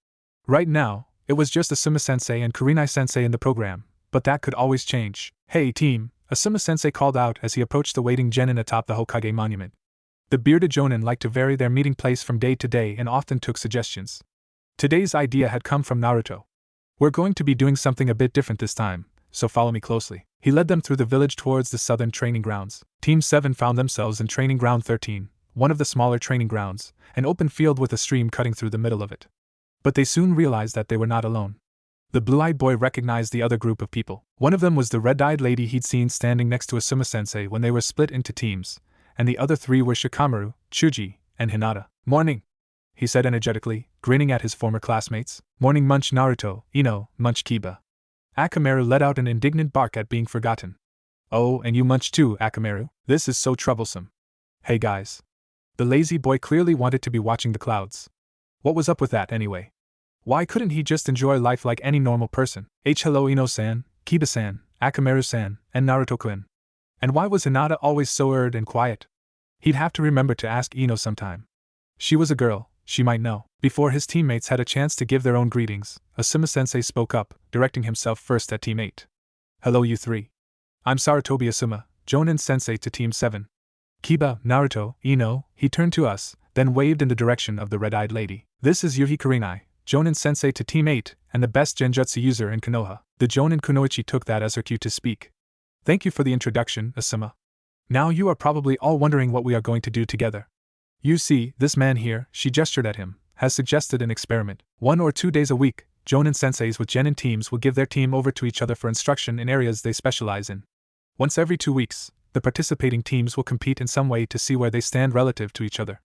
Right now, it was just Asuma-sensei and Kurenai-sensei in the program, but that could always change. Hey team, Asuma-sensei called out as he approached the waiting genin atop the Hokage monument. The bearded jonin liked to vary their meeting place from day to day and often took suggestions. Today's idea had come from Naruto. We're going to be doing something a bit different this time, so follow me closely. He led them through the village towards the southern training grounds. Team 7 found themselves in Training Ground 13, one of the smaller training grounds, an open field with a stream cutting through the middle of it. But they soon realized that they were not alone. The blue-eyed boy recognized the other group of people. One of them was the red-eyed lady he'd seen standing next to Asuma-sensei when they were split into teams, and the other 3 were Shikamaru, Chuji, and Hinata. Morning, he said energetically, grinning at his former classmates. Morning munch Naruto, munch Kiba. Akamaru let out an indignant bark at being forgotten. Oh, and you munch too, Akamaru. This is so troublesome. Hey guys. The lazy boy clearly wanted to be watching the clouds. What was up with that anyway? Why couldn't he just enjoy life like any normal person? Hello Ino-san, Kiba-san, Akamaru-san, and Naruto-kun. And why was Hinata always so and quiet? He'd have to remember to ask Ino sometime. She was a girl, she might know. Before his teammates had a chance to give their own greetings, Asuma-sensei spoke up, directing himself first at Team 8. Hello you 3. I'm Sarutobi Asuma, Jonin-sensei to Team 7. Kiba, Naruto, Ino, he turned to us, then waved in the direction of the red-eyed lady. This is Yuhi Kurenai, Jonin-sensei to Team 8, and the best genjutsu user in Konoha. The Jonin Kunoichi took that as her cue to speak. Thank you for the introduction, Asuma. Now you are probably all wondering what we are going to do together. You see, this man here, she gestured at him, has suggested an experiment. 1 or 2 days a week, Jonin-senseis with genin teams will give their team over to each other for instruction in areas they specialize in. Once every 2 weeks, the participating teams will compete in some way to see where they stand relative to each other.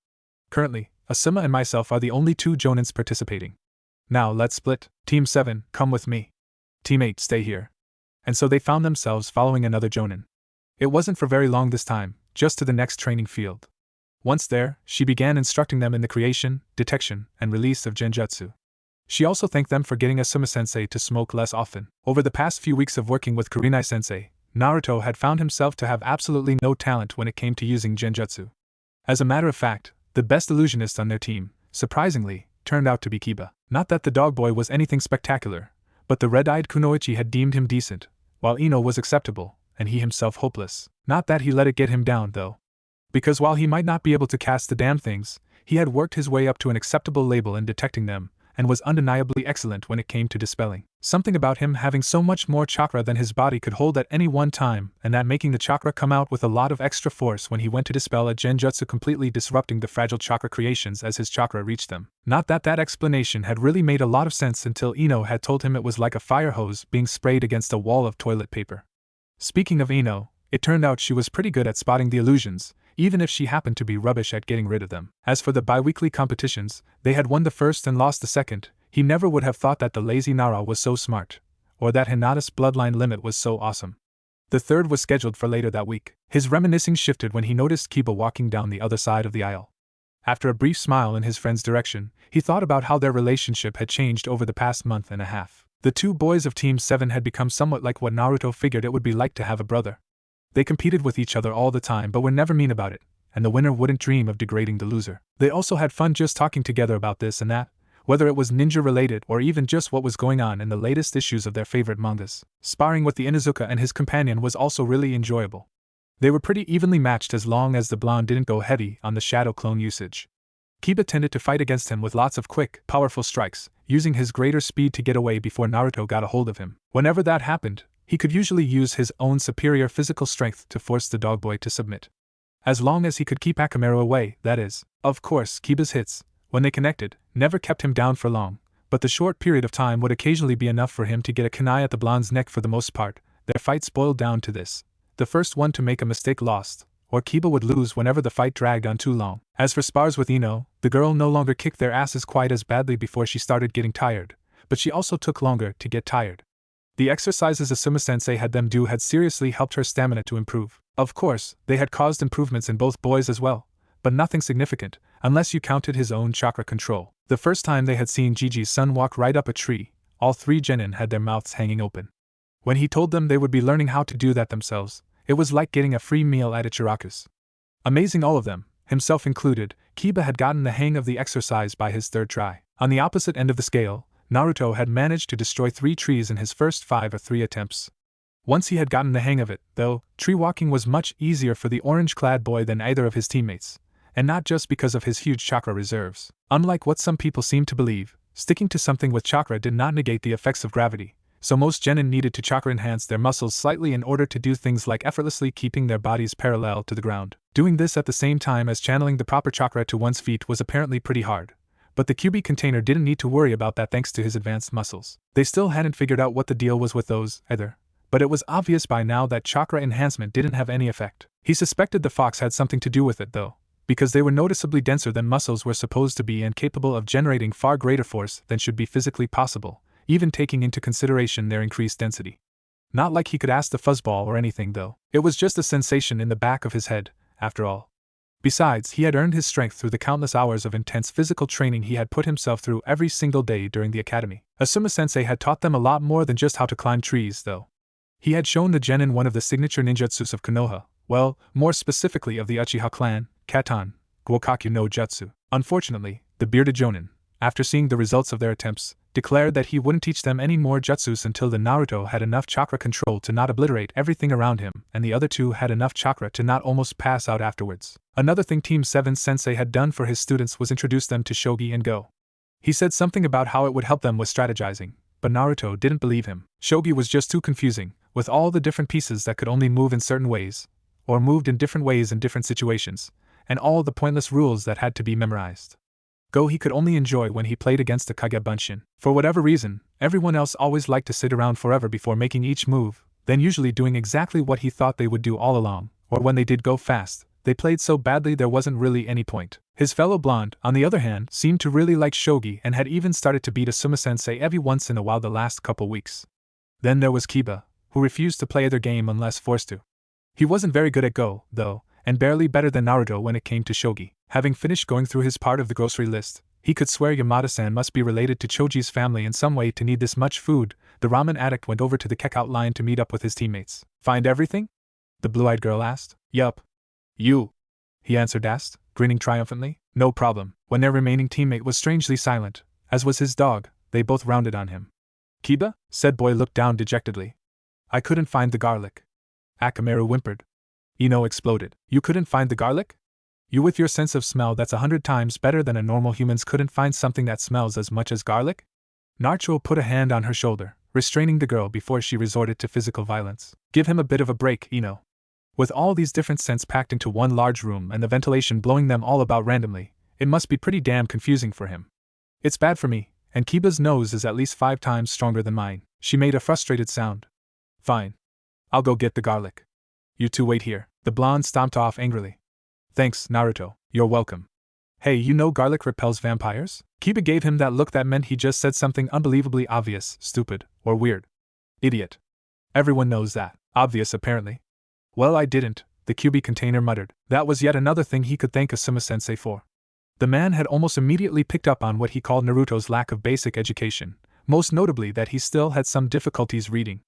Currently, Asuma and myself are the only 2 Jonins participating. Now let's split. Team 7, come with me. Team 8, stay here. And so they found themselves following another Jonin. It wasn't for very long this time, just to the next training field. Once there, she began instructing them in the creation, detection, and release of genjutsu. She also thanked them for getting Asuma-sensei to smoke less often. Over the past few weeks of working with Kurenai-sensei, Naruto had found himself to have absolutely no talent when it came to using genjutsu. As a matter of fact, the best illusionist on their team, surprisingly, turned out to be Kiba. Not that the dog boy was anything spectacular, but the red-eyed Kunoichi had deemed him decent, while Ino was acceptable, and he himself hopeless. Not that he let it get him down, though. Because while he might not be able to cast the damn things, he had worked his way up to an acceptable label in detecting them, and was undeniably excellent when it came to dispelling. Something about him having so much more chakra than his body could hold at any one time, and that making the chakra come out with a lot of extra force when he went to dispel a genjutsu, completely disrupting the fragile chakra creations as his chakra reached them. Not that that explanation had really made a lot of sense until Ino had told him it was like a fire hose being sprayed against a wall of toilet paper. Speaking of Ino, it turned out she was pretty good at spotting the illusions, even if she happened to be rubbish at getting rid of them. As for the bi-weekly competitions, they had won the first and lost the second. He never would have thought that the lazy Nara was so smart, or that Hinata's bloodline limit was so awesome. The third was scheduled for later that week. His reminiscing shifted when he noticed Kiba walking down the other side of the aisle. After a brief smile in his friend's direction, he thought about how their relationship had changed over the past month and a half. The 2 boys of Team 7 had become somewhat like what Naruto figured it would be like to have a brother. They competed with each other all the time but were never mean about it, and the winner wouldn't dream of degrading the loser. They also had fun just talking together about this and that, whether it was ninja-related or even just what was going on in the latest issues of their favorite mangas. Sparring with the Inuzuka and his companion was also really enjoyable. They were pretty evenly matched as long as the blonde didn't go heavy on the shadow clone usage. Kiba tended to fight against him with lots of quick, powerful strikes, using his greater speed to get away before Naruto got a hold of him. Whenever that happened, he could usually use his own superior physical strength to force the dogboy to submit. As long as he could keep Akamaru away, that is. Of course, Kiba's hits, when they connected, never kept him down for long, but the short period of time would occasionally be enough for him to get a kunai at the blonde's neck. For the most part, their fights boiled down to this: the first one to make a mistake lost, or Kiba would lose whenever the fight dragged on too long. As for spars with Ino, the girl no longer kicked their asses quite as badly before she started getting tired, but she also took longer to get tired. The exercises Asuma-sensei had them do had seriously helped her stamina to improve. Of course, they had caused improvements in both boys as well, but nothing significant, unless you counted his own chakra control. The first time they had seen Gigi's son walk right up a tree, all three genin had their mouths hanging open. When he told them they would be learning how to do that themselves, it was like getting a free meal at Ichiraku's. Amazing, all of them, himself included, Kiba had gotten the hang of the exercise by his third try. On the opposite end of the scale, Naruto had managed to destroy 3 trees in his first 5 or 3 attempts. Once he had gotten the hang of it, though, tree walking was much easier for the orange-clad boy than either of his teammates, and not just because of his huge chakra reserves. Unlike what some people seem to believe, sticking to something with chakra did not negate the effects of gravity, so most genin needed to chakra enhance their muscles slightly in order to do things like effortlessly keeping their bodies parallel to the ground. Doing this at the same time as channeling the proper chakra to one's feet was apparently pretty hard, but the QB container didn't need to worry about that thanks to his advanced muscles. They still hadn't figured out what the deal was with those, either, but it was obvious by now that chakra enhancement didn't have any effect. He suspected the fox had something to do with it, though, because they were noticeably denser than muscles were supposed to be and capable of generating far greater force than should be physically possible, even taking into consideration their increased density. Not like he could ask the fuzzball or anything, though. It was just a sensation in the back of his head, after all. Besides, he had earned his strength through the countless hours of intense physical training he had put himself through every single day during the academy. Asuma-sensei had taught them a lot more than just how to climb trees, though. He had shown the genin one of the signature ninjutsus of Konoha, well, more specifically of the Uchiha clan, Katan, Gokaku no Jutsu. Unfortunately, the bearded jonin, after seeing the results of their attempts, declared that he wouldn't teach them any more jutsus until the Naruto had enough chakra control to not obliterate everything around him, and the other two had enough chakra to not almost pass out afterwards. Another thing Team 7's sensei had done for his students was introduce them to Shogi and Go. He said something about how it would help them with strategizing, but Naruto didn't believe him. Shogi was just too confusing, with all the different pieces that could only move in certain ways, or moved in different ways in different situations, and all the pointless rules that had to be memorized. Go he could only enjoy when he played against the Kage Bunshin. For whatever reason, everyone else always liked to sit around forever before making each move, then usually doing exactly what he thought they would do all along, or when they did go fast, they played so badly there wasn't really any point. His fellow blonde, on the other hand, seemed to really like Shogi and had even started to beat Asuma-sensei every once in a while the last couple weeks. Then there was Kiba, who refused to play either game unless forced to. He wasn't very good at Go, though, and barely better than Naruto when it came to Shogi. Having finished going through his part of the grocery list, he could swear Yamada-san must be related to Choji's family in some way to need this much food. The ramen addict went over to the checkout line to meet up with his teammates. "Find everything?" the blue-eyed girl asked. "Yup." "You?" he answered, grinning triumphantly. "No problem." When their remaining teammate was strangely silent, as was his dog, they both rounded on him. "Kiba?" said boy looked down dejectedly. "I couldn't find the garlic." Akamaru whimpered. Ino exploded. "You couldn't find the garlic? You with your sense of smell that's 100 times better than a normal human's couldn't find something that smells as much as garlic?" Naruto put a hand on her shoulder, restraining the girl before she resorted to physical violence. "Give him a bit of a break, Ino." With all these different scents packed into one large room and the ventilation blowing them all about randomly, it must be pretty damn confusing for him. "It's bad for me, and Kiba's nose is at least 5 times stronger than mine." She made a frustrated sound. "Fine. I'll go get the garlic. You two wait here." The blonde stomped off angrily. "Thanks, Naruto, you're welcome." "Hey, you know garlic repels vampires?" Kiba gave him that look that meant he just said something unbelievably obvious, stupid, or weird. "Idiot. Everyone knows that." "Obvious, apparently." "Well, I didn't," the QB container muttered. That was yet another thing he could thank Asuma-sensei for. The man had almost immediately picked up on what he called Naruto's lack of basic education, most notably that he still had some difficulties reading.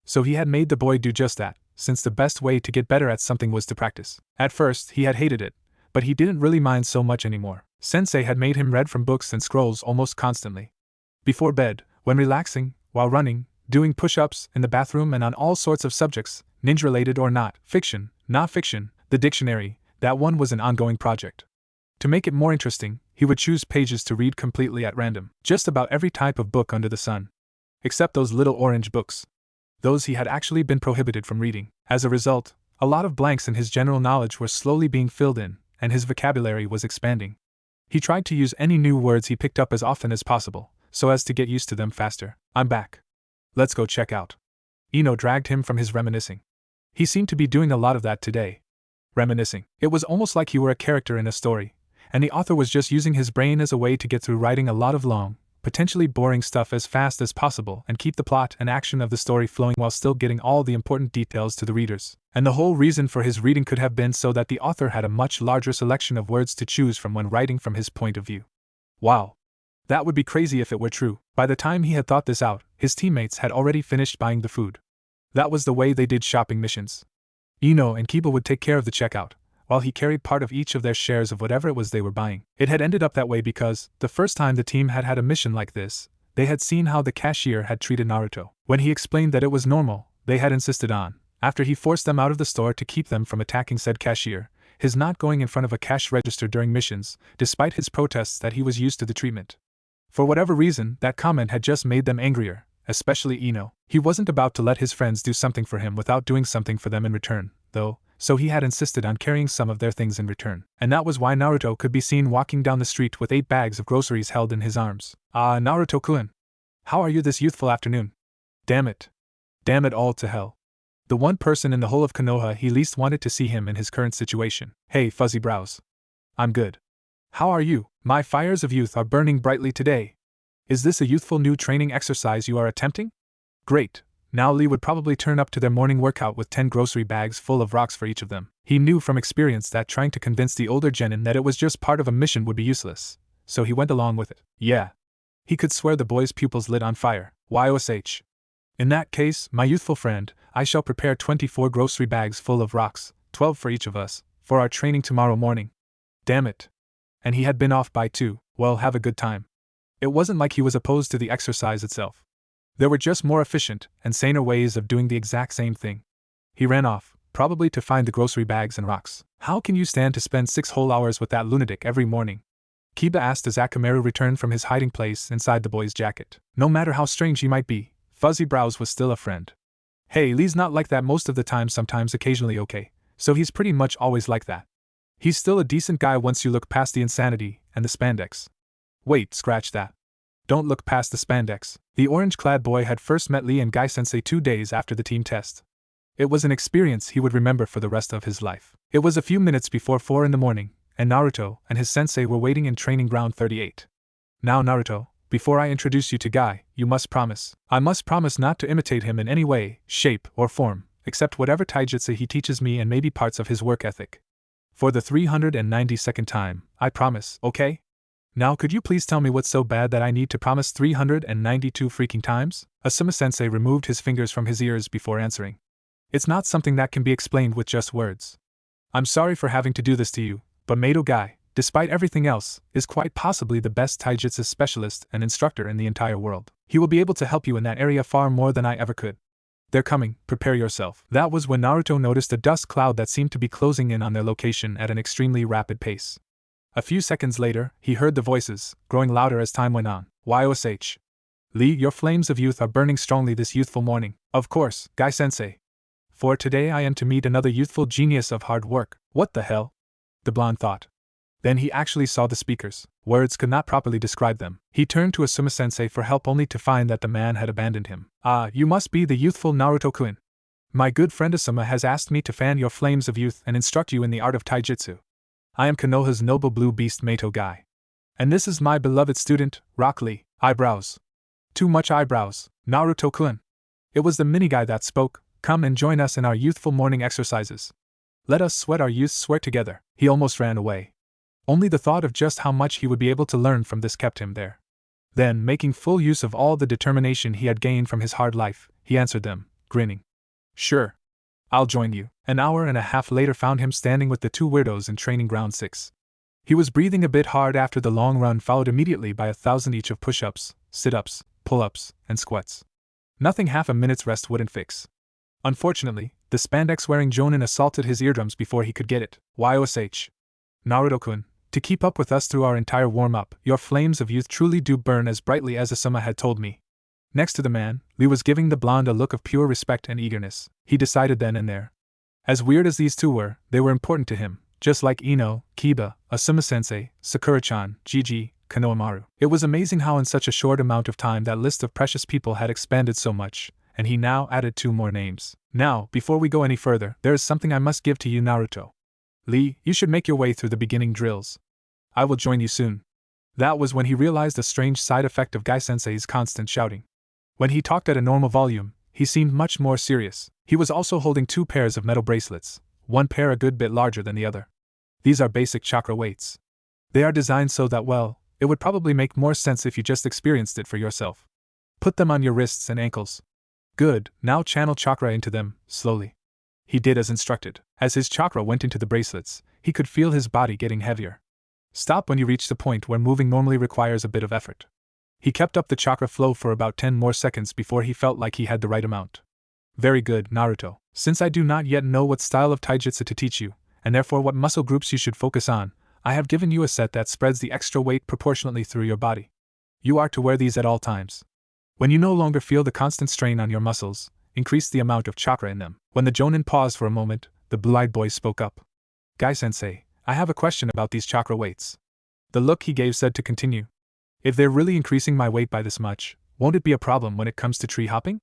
So he had made the boy do just that, since the best way to get better at something was to practice. At first, he had hated it, but he didn't really mind so much anymore. Sensei had made him read from books and scrolls almost constantly. Before bed, when relaxing, while running, doing push-ups, in the bathroom and on all sorts of subjects, ninja-related or not, fiction, not fiction, the dictionary, that one was an ongoing project. To make it more interesting, He would choose pages to read completely at random, just about every type of book under the sun. Except those little orange books. Those he had actually been prohibited from reading. As a result, a lot of blanks in his general knowledge were slowly being filled in, and his vocabulary was expanding. He tried to use any new words he picked up as often as possible, so as to get used to them faster. I'm back. Let's go check out. Ino dragged him from his reminiscing. He seemed to be doing a lot of that today. Reminiscing. It was almost like he were a character in a story, and the author was just using his brain as a way to get through writing a lot of long, potentially boring stuff as fast as possible and keep the plot and action of the story flowing while still getting all the important details to the readers. And the whole reason for his reading could have been so that the author had a much larger selection of words to choose from when writing from his point of view. Wow. That would be crazy if it were true. By the time he had thought this out, his teammates had already finished buying the food. That was the way they did shopping missions. Ino and Kiba would take care of the checkout, while he carried part of each of their shares of whatever it was they were buying. It had ended up that way because, the first time the team had had a mission like this, they had seen how the cashier had treated Naruto. When he explained that it was normal, they had insisted on, after he forced them out of the store to keep them from attacking said cashier, his not going in front of a cash register during missions, despite his protests that he was used to the treatment. For whatever reason, that comment had just made them angrier, especially Ino. He wasn't about to let his friends do something for him without doing something for them in return, though, so he had insisted on carrying some of their things in return. And that was why Naruto could be seen walking down the street with 8 bags of groceries held in his arms. Ah, Naruto-kun. How are you this youthful afternoon? Damn it. Damn it all to hell. The one person in the whole of Konoha he least wanted to see him in his current situation. Hey, fuzzy brows. I'm good. How are you? My fires of youth are burning brightly today. Is this a youthful new training exercise you are attempting? Great. Now Lee would probably turn up to their morning workout with 10 grocery bags full of rocks for each of them. He knew from experience that trying to convince the older genin that it was just part of a mission would be useless, so he went along with it. Yeah. He could swear the boy's pupils lit on fire. YOSH. In that case, my youthful friend, I shall prepare 24 grocery bags full of rocks, 12 for each of us, for our training tomorrow morning. Damn it. And he had been off by 2. Well, have a good time. It wasn't like he was opposed to the exercise itself. There were just more efficient and saner ways of doing the exact same thing. He ran off, probably to find the grocery bags and rocks. How can you stand to spend 6 whole hours with that lunatic every morning? Kiba asked as Akamaru returned from his hiding place inside the boy's jacket. No matter how strange he might be, Fuzzy Brows was still a friend. Hey, Lee's not like that most of the time, sometimes occasionally okay, so he's pretty much always like that. He's still a decent guy once you look past the insanity and the spandex. Wait, scratch that. Don't look past the spandex. The orange-clad boy had first met Lee and Guy-sensei 2 days after the team test. It was an experience he would remember for the rest of his life. It was a few minutes before 4 in the morning, and Naruto and his sensei were waiting in training ground 38. Now Naruto, before I introduce you to Guy, you must promise. I must promise not to imitate him in any way, shape, or form, except whatever taijutsu he teaches me and maybe parts of his work ethic. For the 392nd time, I promise, okay? Now could you please tell me what's so bad that I need to promise 392 freaking times? Asuma-sensei removed his fingers from his ears before answering. It's not something that can be explained with just words. I'm sorry for having to do this to you, but Mato Guy, despite everything else, is quite possibly the best taijutsu specialist and instructor in the entire world. He will be able to help you in that area far more than I ever could. They're coming, prepare yourself. That was when Naruto noticed a dust cloud that seemed to be closing in on their location at an extremely rapid pace. A few seconds later, he heard the voices, growing louder as time went on. YOSH. Lee, your flames of youth are burning strongly this youthful morning. Of course, Guy-sensei. For today I am to meet another youthful genius of hard work. What the hell? The blonde thought. Then he actually saw the speakers. Words could not properly describe them. He turned to Asuma-sensei for help only to find that the man had abandoned him. Ah, you must be the youthful Naruto-kun. My good friend Asuma has asked me to fan your flames of youth and instruct you in the art of taijutsu. I am Konoha's noble blue beast Mato Guy. And this is my beloved student, Rock Lee. Eyebrows. Too much eyebrows, Naruto-kun. It was the mini guy that spoke. Come and join us in our youthful morning exercises. Let us sweat our youth sweat together. He almost ran away. Only the thought of just how much he would be able to learn from this kept him there. Then, making full use of all the determination he had gained from his hard life, he answered them, grinning. Sure. I'll join you. An hour and a half later found him standing with the 2 weirdos in training ground 6. He was breathing a bit hard after the long run, followed immediately by 1,000 each of push-ups, sit-ups, pull-ups, and squats. Nothing half a minute's rest wouldn't fix. Unfortunately, the spandex-wearing jonin assaulted his eardrums before he could get it. YOSH. Naruto-kun, To keep up with us through our entire warm-up, your flames of youth truly do burn as brightly as Asuma had told me. Next to the man, Lee was giving the blonde a look of pure respect and eagerness. He decided then and there. As weird as these two were, they were important to him, just like Ino, Kiba, Asuma-sensei, Sakura-chan, Gigi, Konohamaru. It was amazing how in such a short amount of time that list of precious people had expanded so much, and he now added 2 more names. Now, before we go any further, there is something I must give to you, Naruto. Lee, you should make your way through the beginning drills. I will join you soon. That was when he realized a strange side effect of Gai-sensei's constant shouting. When he talked at a normal volume, he seemed much more serious. He was also holding 2 pairs of metal bracelets, one pair a good bit larger than the other. These are basic chakra weights. They are designed so that, well, it would probably make more sense if you just experienced it for yourself. Put them on your wrists and ankles. Good, now channel chakra into them, slowly. He did as instructed. As his chakra went into the bracelets, he could feel his body getting heavier. Stop when you reach the point where moving normally requires a bit of effort. He kept up the chakra flow for about 10 more seconds before he felt like he had the right amount. Very good, Naruto. Since I do not yet know what style of taijutsu to teach you, and therefore what muscle groups you should focus on, I have given you a set that spreads the extra weight proportionately through your body. You are to wear these at all times. When you no longer feel the constant strain on your muscles, increase the amount of chakra in them. When the Jonin paused for a moment, the blue-eyed boy spoke up. Gai-sensei, I have a question about these chakra weights. The look he gave said to continue. If they're really increasing my weight by this much, won't it be a problem when it comes to tree hopping?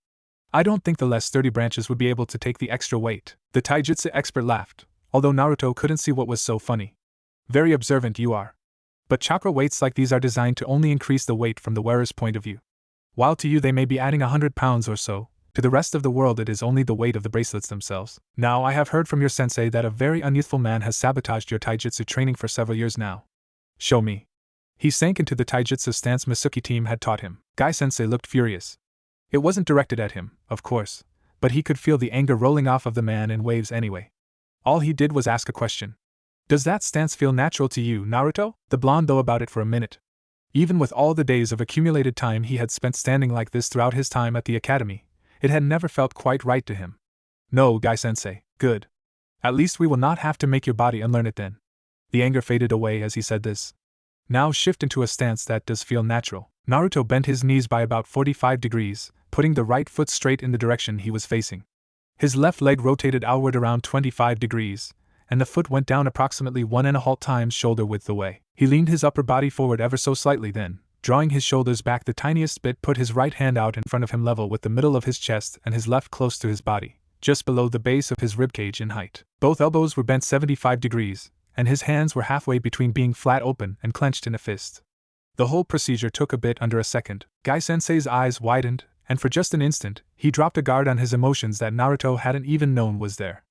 I don't think the less sturdy branches would be able to take the extra weight. The taijutsu expert laughed, although Naruto couldn't see what was so funny. Very observant you are. But chakra weights like these are designed to only increase the weight from the wearer's point of view. While to you they may be adding 100 pounds or so, to the rest of the world it is only the weight of the bracelets themselves. Now I have heard from your sensei that a very unyouthful man has sabotaged your taijutsu training for several years now. Show me. He sank into the taijutsu stance Mizuki team had taught him. Gai-sensei looked furious. It wasn't directed at him, of course, but he could feel the anger rolling off of the man in waves anyway. All he did was ask a question. Does that stance feel natural to you, Naruto? The blonde thought about it for a minute. Even with all the days of accumulated time he had spent standing like this throughout his time at the academy, it had never felt quite right to him. No, Gai-sensei, good. At least we will not have to make your body unlearn it then. The anger faded away as he said this. Now shift into a stance that does feel natural. Naruto bent his knees by about 45 degrees, putting the right foot straight in the direction he was facing. His left leg rotated outward around 25 degrees, and the foot went down approximately 1.5 times shoulder width away. He leaned his upper body forward ever so slightly then, drawing his shoulders back the tiniest bit, put his right hand out in front of him level with the middle of his chest and his left close to his body, just below the base of his ribcage in height. Both elbows were bent 75 degrees, and his hands were halfway between being flat open and clenched in a fist. The whole procedure took a bit under a second. Gai-sensei's eyes widened, and for just an instant, he dropped a guard on his emotions that Naruto hadn't even known was there.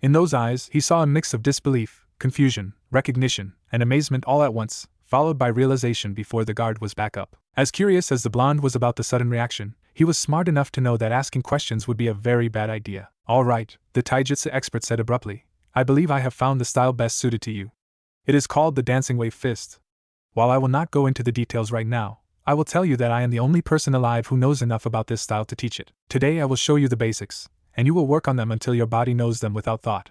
In those eyes, he saw a mix of disbelief, confusion, recognition, and amazement all at once, followed by realization before the guard was back up. As curious as the blonde was about the sudden reaction, he was smart enough to know that asking questions would be a very bad idea. All right, the taijutsu expert said abruptly. I believe I have found the style best suited to you. It is called the dancing wave fist. While I will not go into the details right now, I will tell you that I am the only person alive who knows enough about this style to teach it. Today I will show you the basics, and you will work on them until your body knows them without thought.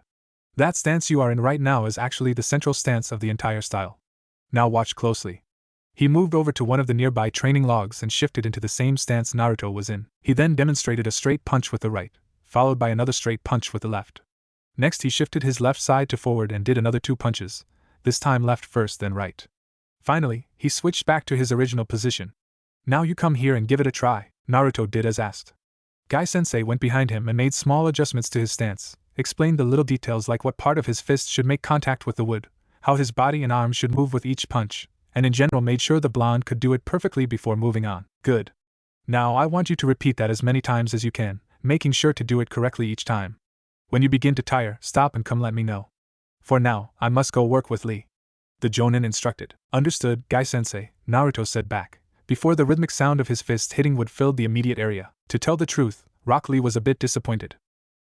That stance you are in right now is actually the central stance of the entire style. Now watch closely. He moved over to one of the nearby training logs and shifted into the same stance Naruto was in. He then demonstrated a straight punch with the right, followed by another straight punch with the left. Next he shifted his left side to forward and did another 2 punches, this time left first then right. Finally, he switched back to his original position. Now you come here and give it a try. Naruto did as asked. Gai-sensei went behind him and made small adjustments to his stance, explained the little details like what part of his fist should make contact with the wood, how his body and arms should move with each punch, and in general made sure the blonde could do it perfectly before moving on. Good. Now I want you to repeat that as many times as you can, making sure to do it correctly each time. When you begin to tire, stop and come let me know. For now, I must go work with Lee. The Jonin instructed. Understood, Gai-sensei, Naruto said back, before the rhythmic sound of his fist hitting wood filled the immediate area. To tell the truth, Rock Lee was a bit disappointed.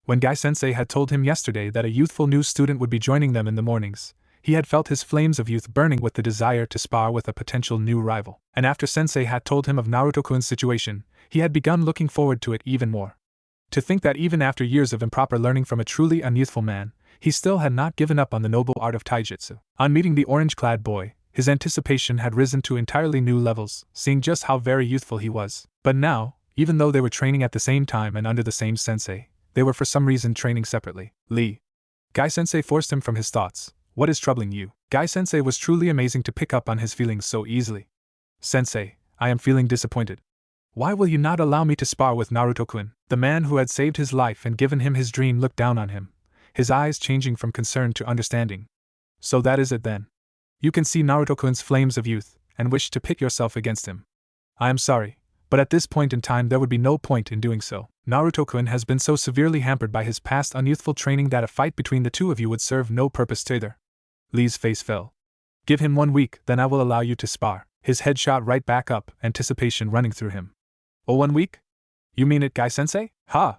When Gai-sensei had told him yesterday that a youthful new student would be joining them in the mornings, he had felt his flames of youth burning with the desire to spar with a potential new rival. And after sensei had told him of Naruto-kun's situation, he had begun looking forward to it even more. To think that even after years of improper learning from a truly unyouthful man, he still had not given up on the noble art of taijutsu. On meeting the orange-clad boy, his anticipation had risen to entirely new levels, seeing just how very youthful he was. But now, even though they were training at the same time and under the same sensei, they were for some reason training separately. Lee. Guy-sensei forced him from his thoughts. What is troubling you? Guy-sensei was truly amazing to pick up on his feelings so easily. Sensei, I am feeling disappointed. Why will you not allow me to spar with Naruto-kun? The man who had saved his life and given him his dream looked down on him, his eyes changing from concern to understanding. So that is it then. You can see Naruto-kun's flames of youth, and wish to pit yourself against him. I am sorry, but at this point in time there would be no point in doing so. Naruto-kun has been so severely hampered by his past unyouthful training that a fight between the two of you would serve no purpose to either. Lee's face fell. Give him 1 week, then I will allow you to spar. His head shot right back up, anticipation running through him. Oh, 1 week? You mean it, Guy-sensei? Ha!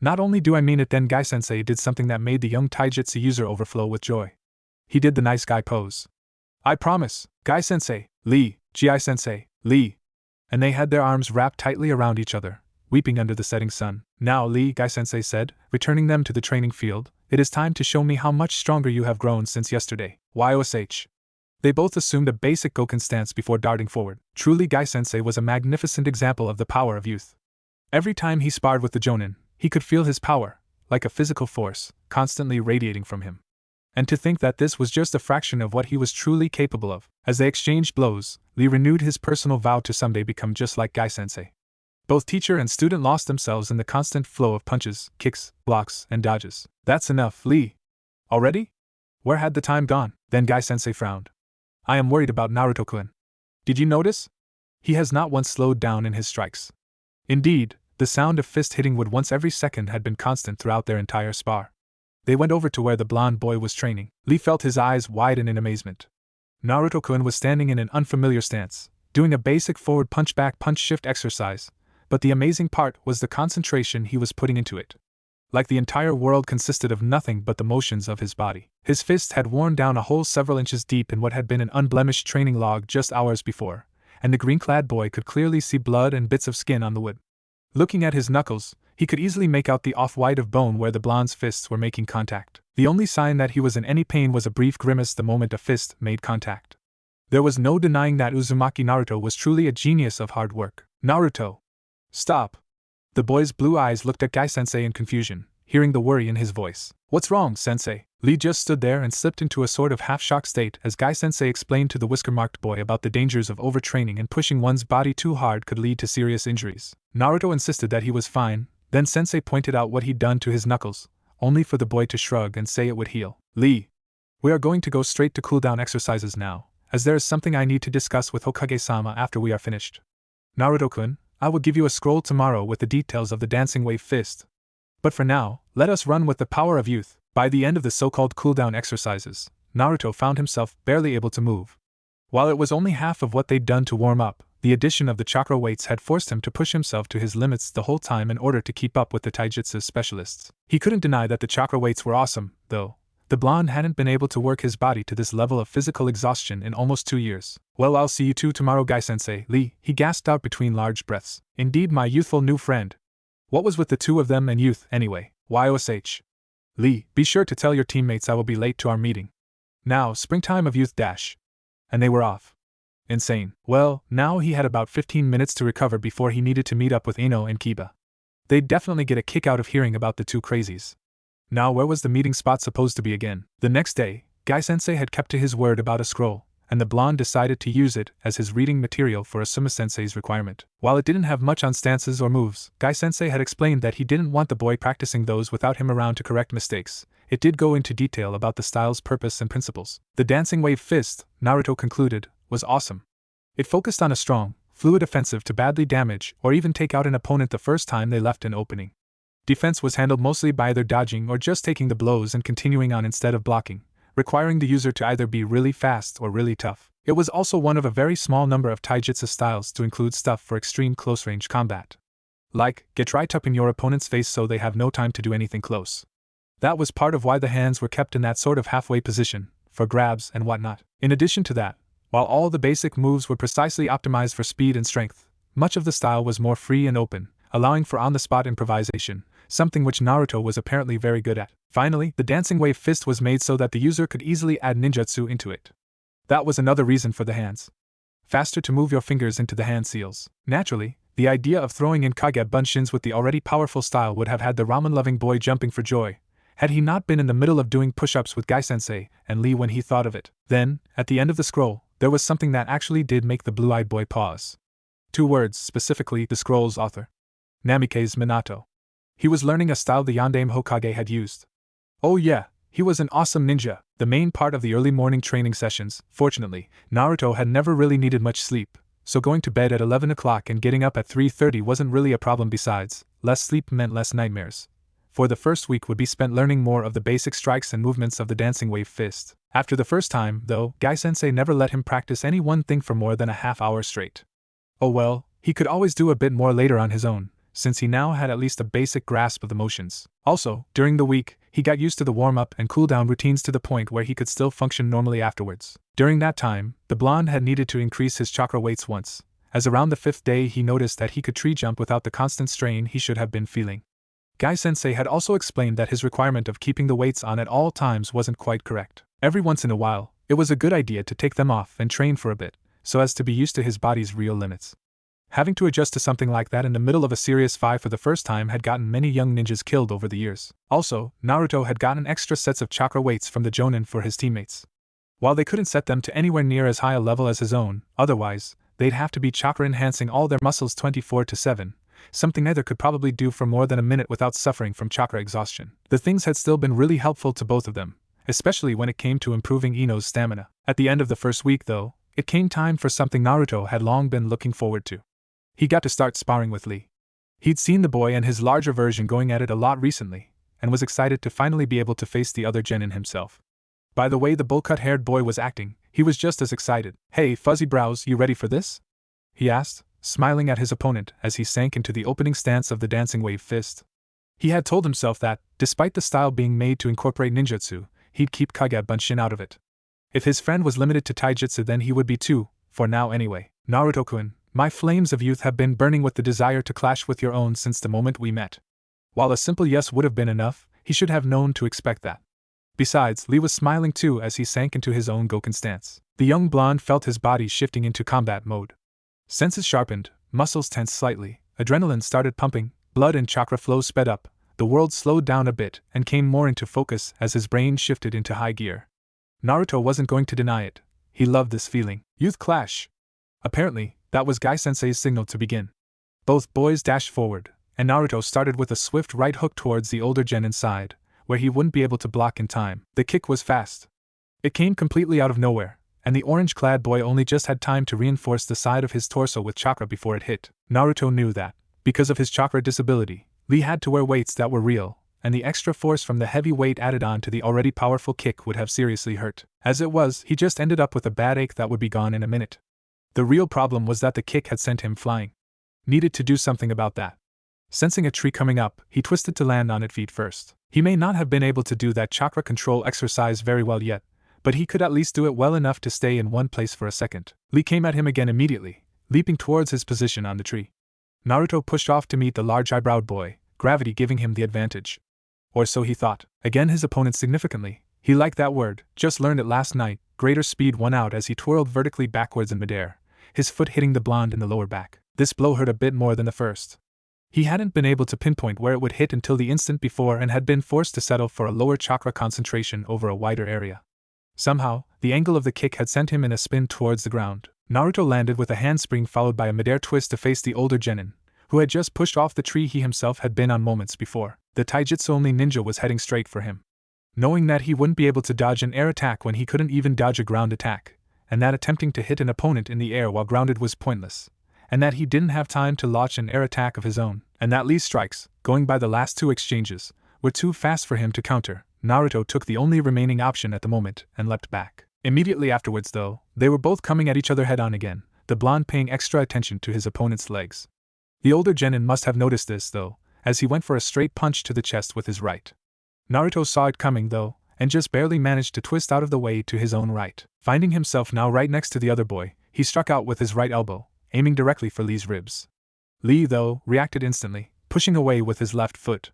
Not only do I mean it, then Guy-sensei did something that made the young taijutsu user overflow with joy. He did the nice guy pose. I promise, Guy-sensei, Lee, Gi-sensei, Lee. And they had their arms wrapped tightly around each other, weeping under the setting sun. Now, Lee, Guy-sensei said, returning them to the training field, it is time to show me how much stronger you have grown since yesterday. YOSH. They both assumed a basic Goken stance before darting forward. Truly, Guy-sensei was a magnificent example of the power of youth. Every time he sparred with the Jonin, he could feel his power, like a physical force, constantly radiating from him. And to think that this was just a fraction of what he was truly capable of. As they exchanged blows, Lee renewed his personal vow to someday become just like Guy-sensei. Both teacher and student lost themselves in the constant flow of punches, kicks, blocks, and dodges. That's enough, Lee. Already? Where had the time gone? Then Guy-sensei frowned. I am worried about Naruto-kun. Did you notice? He has not once slowed down in his strikes. Indeed, the sound of fist hitting would once every second had been constant throughout their entire spar. They went over to where the blonde boy was training. Lee felt his eyes widen in amazement. Naruto-kun was standing in an unfamiliar stance, doing a basic forward punch-back punch-shift exercise, but the amazing part was the concentration he was putting into it. Like the entire world consisted of nothing but the motions of his body. His fist had worn down a hole several inches deep in what had been an unblemished training log just hours before, and the green-clad boy could clearly see blood and bits of skin on the wood. Looking at his knuckles, he could easily make out the off-white of bone where the blonde's fists were making contact. The only sign that he was in any pain was a brief grimace the moment a fist made contact. There was no denying that Uzumaki Naruto was truly a genius of hard work. Naruto! Stop! The boy's blue eyes looked at Guy-sensei in confusion, hearing the worry in his voice. What's wrong, sensei? Lee just stood there and slipped into a sort of half-shocked state as Guy-sensei explained to the whisker-marked boy about the dangers of overtraining and pushing one's body too hard could lead to serious injuries. Naruto insisted that he was fine, then sensei pointed out what he'd done to his knuckles, only for the boy to shrug and say it would heal. Lee, we are going to go straight to cool-down exercises now, as there is something I need to discuss with Hokage-sama after we are finished. Naruto-kun, I will give you a scroll tomorrow with the details of the dancing wave fist. But for now, let us run with the power of youth. By the end of the so-called cool-down exercises, Naruto found himself barely able to move. While it was only half of what they'd done to warm up, the addition of the chakra weights had forced him to push himself to his limits the whole time in order to keep up with the taijutsu specialists. He couldn't deny that the chakra weights were awesome, though. The blonde hadn't been able to work his body to this level of physical exhaustion in almost 2 years. Well, I'll see you two tomorrow, Guy-sensei. Lee, he gasped out between large breaths. Indeed, my youthful new friend. What was with the two of them and youth, anyway? YOSH. Lee, be sure to tell your teammates I will be late to our meeting. Now, springtime of youth dash. And they were off. Insane. Well, now he had about 15 minutes to recover before he needed to meet up with Ino and Kiba. They'd definitely get a kick out of hearing about the two crazies. Now where was the meeting spot supposed to be again? The next day, Guy-sensei had kept to his word about a scroll, and the blonde decided to use it as his reading material for Asuma-sensei's requirement. While it didn't have much on stances or moves, Guy-sensei had explained that he didn't want the boy practicing those without him around to correct mistakes. It did go into detail about the style's purpose and principles. The dancing wave fist, Naruto concluded, was awesome. It focused on a strong, fluid offensive to badly damage or even take out an opponent the first time they left an opening. Defense was handled mostly by either dodging or just taking the blows and continuing on instead of blocking, requiring the user to either be really fast or really tough. It was also one of a very small number of taijutsu styles to include stuff for extreme close-range combat. Like, get right up in your opponent's face so they have no time to do anything close. That was part of why the hands were kept in that sort of halfway position, for grabs and whatnot. In addition to that, while all the basic moves were precisely optimized for speed and strength, much of the style was more free and open, allowing for on-the-spot improvisation, something which Naruto was apparently very good at. Finally, the dancing wave fist was made so that the user could easily add ninjutsu into it. That was another reason for the hands. Faster to move your fingers into the hand seals. Naturally, the idea of throwing in Kage Bunshins with the already powerful style would have had the ramen-loving boy jumping for joy, had he not been in the middle of doing push-ups with Gai-sensei and Lee when he thought of it. Then, at the end of the scroll, there was something that actually did make the blue-eyed boy pause. 2 words, specifically the scroll's author. Namikaze Minato. He was learning a style the Yondaime Hokage had used. Oh yeah, he was an awesome ninja. The main part of the early morning training sessions, fortunately, Naruto had never really needed much sleep, so going to bed at 11 o'clock and getting up at 3:30 wasn't really a problem. Besides, less sleep meant less nightmares. For the first week would be spent learning more of the basic strikes and movements of the dancing wave fist. After the first time, though, Gai-sensei never let him practice any one thing for more than a half hour straight. Oh well, he could always do a bit more later on his own, since he now had at least a basic grasp of the motions. Also, during the week, he got used to the warm-up and cool-down routines to the point where he could still function normally afterwards. During that time, the blonde had needed to increase his chakra weights once, as around the 5th day he noticed that he could tree jump without the constant strain he should have been feeling. Gai-sensei had also explained that his requirement of keeping the weights on at all times wasn't quite correct. Every once in a while, it was a good idea to take them off and train for a bit, so as to be used to his body's real limits. Having to adjust to something like that in the middle of a serious fight for the first time had gotten many young ninjas killed over the years. Also, Naruto had gotten extra sets of chakra weights from the Jonin for his teammates. While they couldn't set them to anywhere near as high a level as his own, otherwise, they'd have to be chakra enhancing all their muscles 24/7, something neither could probably do for more than a minute without suffering from chakra exhaustion. The things had still been really helpful to both of them, especially when it came to improving Ino's stamina. At the end of the first week, though, it came time for something Naruto had long been looking forward to. He got to start sparring with Lee. He'd seen the boy and his larger version going at it a lot recently, and was excited to finally be able to face the other genin himself. By the way the bowl-cut-haired boy was acting, he was just as excited. "Hey, Fuzzy Brows, you ready for this?" he asked, smiling at his opponent as he sank into the opening stance of the dancing wave fist. He had told himself that, despite the style being made to incorporate ninjutsu, he'd keep Kage Bunshin out of it. If his friend was limited to taijutsu, then he would be too, for now anyway. "Naruto-kun, my flames of youth have been burning with the desire to clash with your own since the moment we met." While a simple yes would have been enough, he should have known to expect that. Besides, Lee was smiling too as he sank into his own Goken stance. The young blonde felt his body shifting into combat mode. Senses sharpened, muscles tensed slightly, adrenaline started pumping, blood and chakra flow sped up, the world slowed down a bit and came more into focus as his brain shifted into high gear. Naruto wasn't going to deny it. He loved this feeling. Youth clash! Apparently, that was Gai-sensei's signal to begin. Both boys dashed forward, and Naruto started with a swift right hook towards the older genin's side, where he wouldn't be able to block in time. The kick was fast. It came completely out of nowhere, and the orange-clad boy only just had time to reinforce the side of his torso with chakra before it hit. Naruto knew that, because of his chakra disability, Lee had to wear weights that were real, and the extra force from the heavy weight added on to the already powerful kick would have seriously hurt. As it was, he just ended up with a bad ache that would be gone in a minute. The real problem was that the kick had sent him flying. Needed to do something about that. Sensing a tree coming up, he twisted to land on it feet first. He may not have been able to do that chakra control exercise very well yet, but he could at least do it well enough to stay in one place for a second. Lee came at him again immediately, leaping towards his position on the tree. Naruto pushed off to meet the large eyebrow boy, gravity giving him the advantage. Or so he thought. Again his opponent significantly, he liked that word, just learned it last night, greater speed won out as he twirled vertically backwards in midair, his foot hitting the blonde in the lower back. This blow hurt a bit more than the first. He hadn't been able to pinpoint where it would hit until the instant before and had been forced to settle for a lower chakra concentration over a wider area. Somehow, the angle of the kick had sent him in a spin towards the ground. Naruto landed with a handspring followed by a midair twist to face the older genin, who had just pushed off the tree he himself had been on moments before. The taijutsu-only ninja was heading straight for him. Knowing that he wouldn't be able to dodge an air attack when he couldn't even dodge a ground attack, and that attempting to hit an opponent in the air while grounded was pointless, and that he didn't have time to launch an air attack of his own, and that Lee's strikes, going by the last two exchanges, were too fast for him to counter, Naruto took the only remaining option at the moment and leapt back. Immediately afterwards, though, they were both coming at each other head-on again, the blonde paying extra attention to his opponent's legs. The older genin must have noticed this, though, as he went for a straight punch to the chest with his right. Naruto saw it coming, though, and just barely managed to twist out of the way to his own right. Finding himself now right next to the other boy, he struck out with his right elbow, aiming directly for Lee's ribs. Lee, though, reacted instantly, pushing away with his left foot.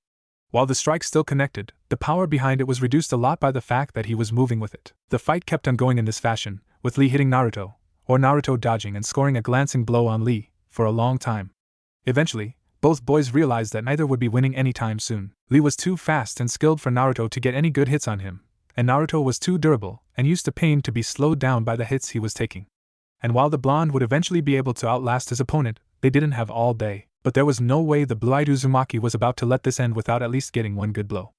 While the strike still connected, the power behind it was reduced a lot by the fact that he was moving with it. The fight kept on going in this fashion, with Lee hitting Naruto, or Naruto dodging and scoring a glancing blow on Lee, for a long time. Eventually, both boys realized that neither would be winning anytime soon. Lee was too fast and skilled for Naruto to get any good hits on him, and Naruto was too durable and used to pain to be slowed down by the hits he was taking. And while the blonde would eventually be able to outlast his opponent, they didn't have all day. But there was no way the blue-eyed Uzumaki was about to let this end without at least getting one good blow.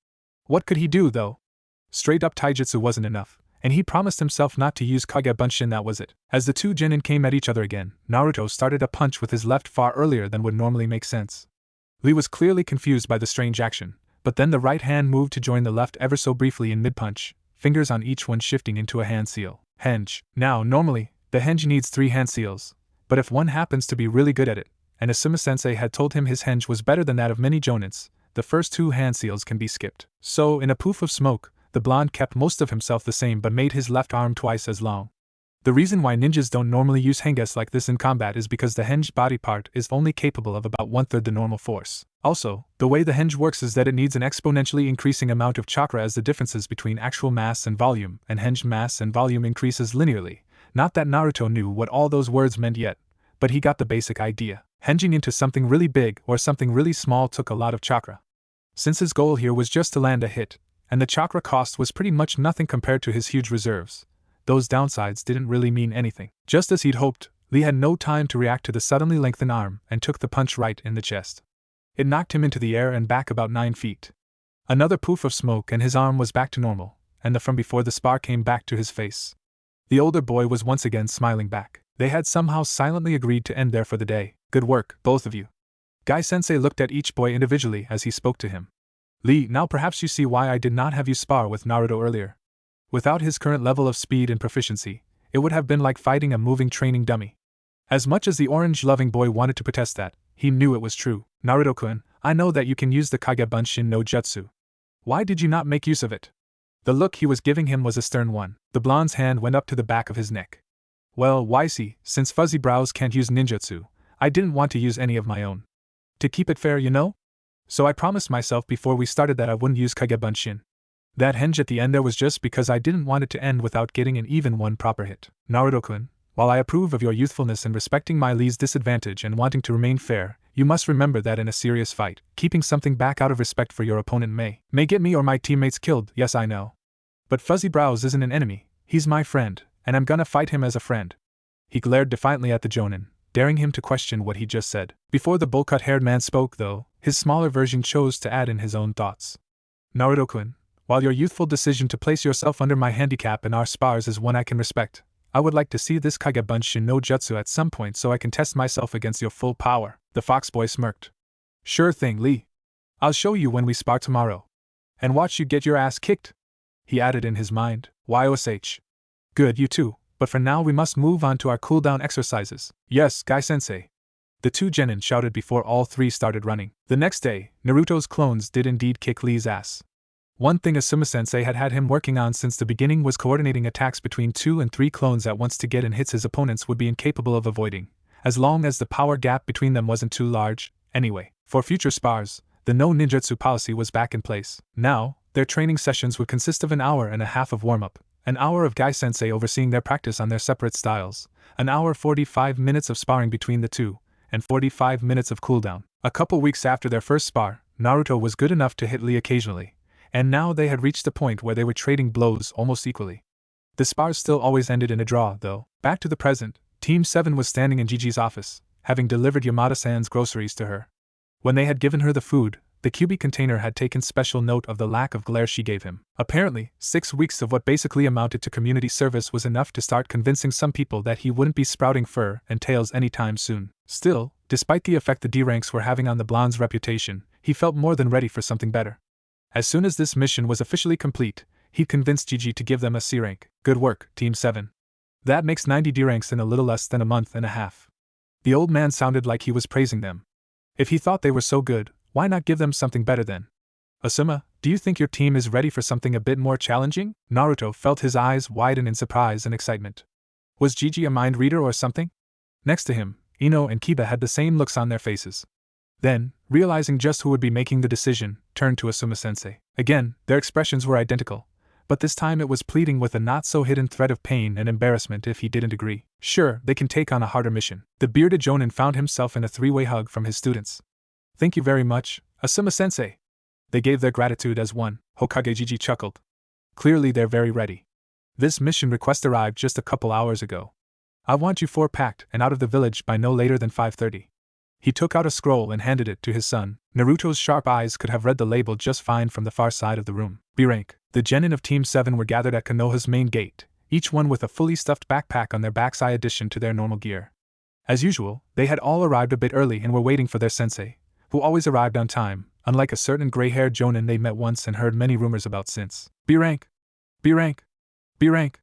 What could he do, though? Straight-up taijutsu wasn't enough, and he promised himself not to use Kage Bunshin. That was it. As the two genin came at each other again, Naruto started a punch with his left far earlier than would normally make sense. Lee was clearly confused by the strange action, but then the right hand moved to join the left ever so briefly in mid-punch, fingers on each one shifting into a hand seal. Henge. Now, normally, the henge needs 3 hand seals, but if one happens to be really good at it, and Asuma-sensei had told him his henge was better than that of many jonins, the first 2 hand seals can be skipped. So, in a poof of smoke, the blonde kept most of himself the same but made his left arm twice as long. The reason why ninjas don't normally use henges like this in combat is because the henge body part is only capable of about 1/3 the normal force. Also, the way the henge works is that it needs an exponentially increasing amount of chakra as the differences between actual mass and volume and henge mass and volume increases linearly. Not that Naruto knew what all those words meant yet, but he got the basic idea. Henging into something really big or something really small took a lot of chakra. Since his goal here was just to land a hit, and the chakra cost was pretty much nothing compared to his huge reserves, those downsides didn't really mean anything. Just as he'd hoped, Lee had no time to react to the suddenly lengthened arm and took the punch right in the chest. It knocked him into the air and back about 9 feet. Another poof of smoke and his arm was back to normal, and the from before the spar came back to his face. The older boy was once again smiling back. They had somehow silently agreed to end there for the day. Good work, both of you. Guy-sensei looked at each boy individually as he spoke to him. Lee, now perhaps you see why I did not have you spar with Naruto earlier. Without his current level of speed and proficiency, it would have been like fighting a moving training dummy. As much as the orange-loving boy wanted to protest that, he knew it was true. Naruto-kun, I know that you can use the Kage Bunshin no Jutsu. Why did you not make use of it? The look he was giving him was a stern one. The blonde's hand went up to the back of his neck. Well, why see, since Fuzzy Brows can't use ninjutsu, I didn't want to use any of my own. To keep it fair, you know? So I promised myself before we started that I wouldn't use Kage Bunshin. That henge at the end there was just because I didn't want it to end without getting an even one proper hit. Naruto-kun, while I approve of your youthfulness and respecting my Lee's disadvantage and wanting to remain fair, you must remember that in a serious fight, keeping something back out of respect for your opponent may get me or my teammates killed. Yes, I know. But Fuzzy Brows isn't an enemy, he's my friend, and I'm gonna fight him as a friend. He glared defiantly at the jonin, daring him to question what he just said. Before the bowl-cut-haired man spoke, though, his smaller version chose to add in his own thoughts. Naruto-kun, while your youthful decision to place yourself under my handicap in our spars is one I can respect, I would like to see this Kage Bunshin no Jutsu at some point so I can test myself against your full power. The fox boy smirked. Sure thing, Lee. I'll show you when we spar tomorrow. And watch you get your ass kicked. He added in his mind. YOSH. Good, you too, but for now we must move on to our cooldown exercises. Yes, Guy-sensei. The two genin shouted before all three started running. The next day, Naruto's clones did indeed kick Lee's ass. One thing Asuma-sensei had him working on since the beginning was coordinating attacks between 2 and 3 clones at once to get in hits his opponents would be incapable of avoiding, as long as the power gap between them wasn't too large. Anyway, for future spars, the no ninjutsu policy was back in place. Now, their training sessions would consist of an hour and a half of warm-up, an hour of Guy-sensei overseeing their practice on their separate styles, an hour 45 minutes of sparring between the two, and 45 minutes of cooldown. A couple weeks after their first spar, Naruto was good enough to hit Lee occasionally, and now they had reached the point where they were trading blows almost equally. The spars still always ended in a draw, though. Back to the present, Team 7 was standing in Gigi's office, having delivered Yamada-san's groceries to her. When they had given her the food, the QB container had taken special note of the lack of glare she gave him. Apparently, 6 weeks of what basically amounted to community service was enough to start convincing some people that he wouldn't be sprouting fur and tails anytime soon. Still, despite the effect the D ranks were having on the blonde's reputation, he felt more than ready for something better. As soon as this mission was officially complete, he convinced Gigi to give them a C rank. Good work, Team 7. That makes 90 D ranks in a little less than a month and a half. The old man sounded like he was praising them. If he thought they were so good, why not give them something better then? Asuma, do you think your team is ready for something a bit more challenging? Naruto felt his eyes widen in surprise and excitement. Was Gigi a mind reader or something? Next to him, Ino and Kiba had the same looks on their faces. Then, realizing just who would be making the decision, turned to Asuma-sensei. Again, their expressions were identical, but this time it was pleading with a not-so-hidden threat of pain and embarrassment if he didn't agree. Sure, they can take on a harder mission. The bearded jonin found himself in a three-way hug from his students. Thank you very much, Asuma-sensei. They gave their gratitude as one. Hokage Gigi chuckled. Clearly they're very ready. This mission request arrived just a couple hours ago. I want you four packed and out of the village by no later than 5:30. He took out a scroll and handed it to his son. Naruto's sharp eyes could have read the label just fine from the far side of the room. B rank. The genin of Team 7 were gathered at Konoha's main gate, each one with a fully stuffed backpack on their backs in addition to their normal gear. As usual, they had all arrived a bit early and were waiting for their sensei, who always arrived on time, unlike a certain gray-haired jonin they met once and heard many rumors about since. B rank. B rank. B rank.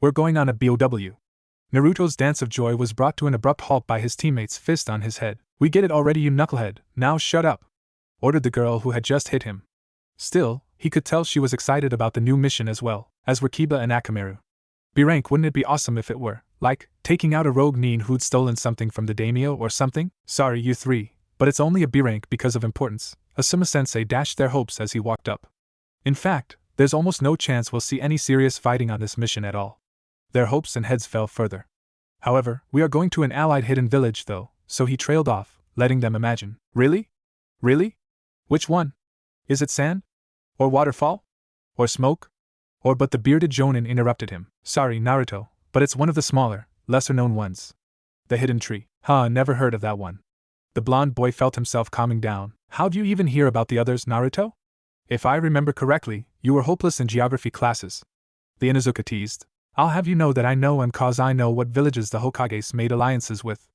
We're going on a BOW. Naruto's dance of joy was brought to an abrupt halt by his teammate's fist on his head. We get it already, you knucklehead, now shut up, ordered the girl who had just hit him. Still, he could tell she was excited about the new mission as well, as were Kiba and Akamaru. B rank, wouldn't it be awesome if it were, like, taking out a rogue nin who'd stolen something from the daimyo or something? Sorry, you three, but it's only a B rank because of importance. Asuma-sensei dashed their hopes as he walked up. In fact, there's almost no chance we'll see any serious fighting on this mission at all. Their hopes and heads fell further. However, we are going to an allied hidden village though, so he trailed off, letting them imagine. Really? Really? Which one? Is it sand? Or waterfall? Or smoke? Or but the bearded jonin interrupted him. Sorry, Naruto, but it's one of the smaller, lesser-known ones. The hidden tree. Huh, never heard of that one. The blonde boy felt himself calming down. How'd you even hear about the others, Naruto? If I remember correctly, you were hopeless in geography classes. The Inuzuka teased. I'll have you know that I know and cause I know what villages the Hokages made alliances with.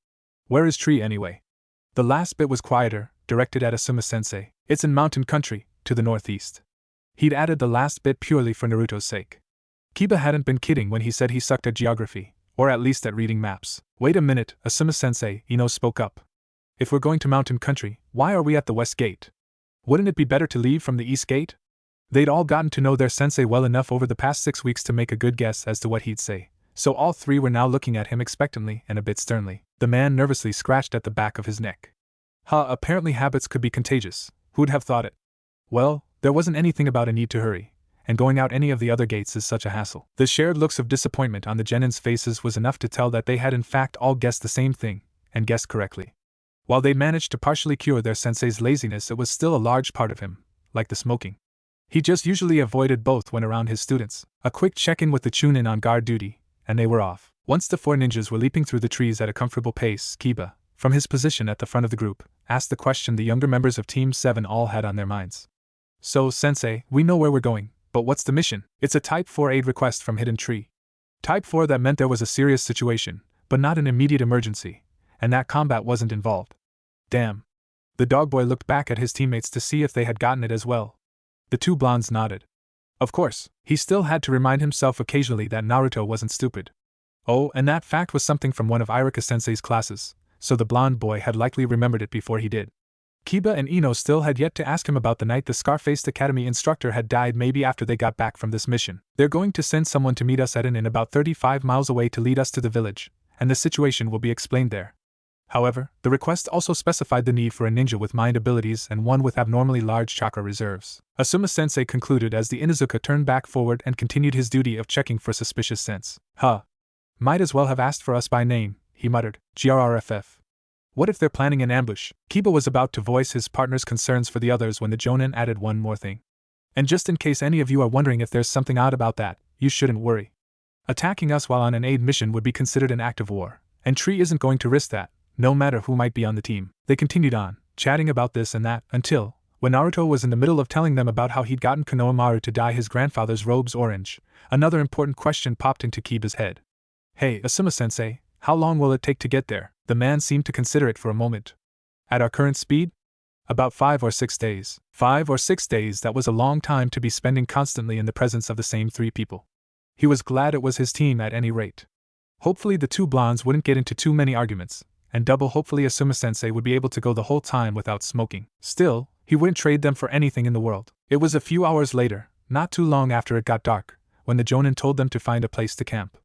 Where is tree anyway? The last bit was quieter, directed at Asuma-sensei. It's in mountain country, to the northeast. He'd added the last bit purely for Naruto's sake. Kiba hadn't been kidding when he said he sucked at geography, or at least at reading maps. Wait a minute, Asuma-sensei, Ino spoke up. If we're going to mountain country, why are we at the west gate? Wouldn't it be better to leave from the east gate? They'd all gotten to know their sensei well enough over the past 6 weeks to make a good guess as to what he'd say, so all three were now looking at him expectantly and a bit sternly. The man nervously scratched at the back of his neck. Apparently habits could be contagious. Who'd have thought it? Well, there wasn't anything about a need to hurry, and going out any of the other gates is such a hassle. The shared looks of disappointment on the genins' faces was enough to tell that they had in fact all guessed the same thing, and guessed correctly. While they managed to partially cure their sensei's laziness, it was still a large part of him, like the smoking. He just usually avoided both when around his students. A quick check-in with the chunin on guard duty, and they were off. Once the four ninjas were leaping through the trees at a comfortable pace, Kiba, from his position at the front of the group, asked the question the younger members of Team 7 all had on their minds. So, Sensei, we know where we're going, but what's the mission? It's a Type 4 aid request from Hidden Tree. Type 4 that meant there was a serious situation, but not an immediate emergency, and that combat wasn't involved. Damn. The dog boy looked back at his teammates to see if they had gotten it as well. The two blondes nodded. Of course, he still had to remind himself occasionally that Naruto wasn't stupid. Oh, and that fact was something from one of Iruka-sensei's classes, so the blonde boy had likely remembered it before he did. Kiba and Ino still had yet to ask him about the night the Scar-faced Academy instructor had died, maybe after they got back from this mission. They're going to send someone to meet us at an inn about 35 miles away to lead us to the village, and the situation will be explained there. However, the request also specified the need for a ninja with mind abilities and one with abnormally large chakra reserves. Asuma-sensei concluded as the Inuzuka turned back forward and continued his duty of checking for suspicious scents. Might as well have asked for us by name, he muttered. GRRFF. What if they're planning an ambush? Kiba was about to voice his partner's concerns for the others when the jonin added one more thing. And just in case any of you are wondering if there's something odd about that, you shouldn't worry. Attacking us while on an aid mission would be considered an act of war, and Tree isn't going to risk that, no matter who might be on the team. They continued on, chatting about this and that, until, when Naruto was in the middle of telling them about how he'd gotten Konohamaru to dye his grandfather's robes orange, another important question popped into Kiba's head. Hey, Asuma-sensei, how long will it take to get there? The man seemed to consider it for a moment. At our current speed? About 5 or 6 days. 5 or 6 days, that was a long time to be spending constantly in the presence of the same 3 people. He was glad it was his team at any rate. Hopefully the two blondes wouldn't get into too many arguments, and double hopefully Asuma-sensei would be able to go the whole time without smoking. Still, he wouldn't trade them for anything in the world. It was a few hours later, not too long after it got dark, when the jonin told them to find a place to camp.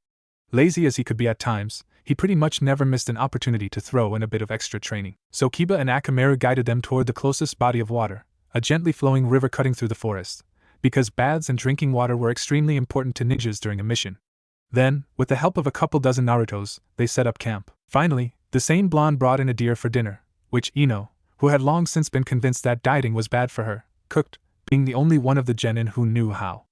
Lazy as he could be at times, he pretty much never missed an opportunity to throw in a bit of extra training. So Kiba and Akamaru guided them toward the closest body of water, a gently flowing river cutting through the forest, because baths and drinking water were extremely important to ninjas during a mission. Then, with the help of a couple dozen Narutos, they set up camp. Finally, the same blonde brought in a deer for dinner, which Ino, who had long since been convinced that dieting was bad for her, cooked, being the only one of the genin who knew how.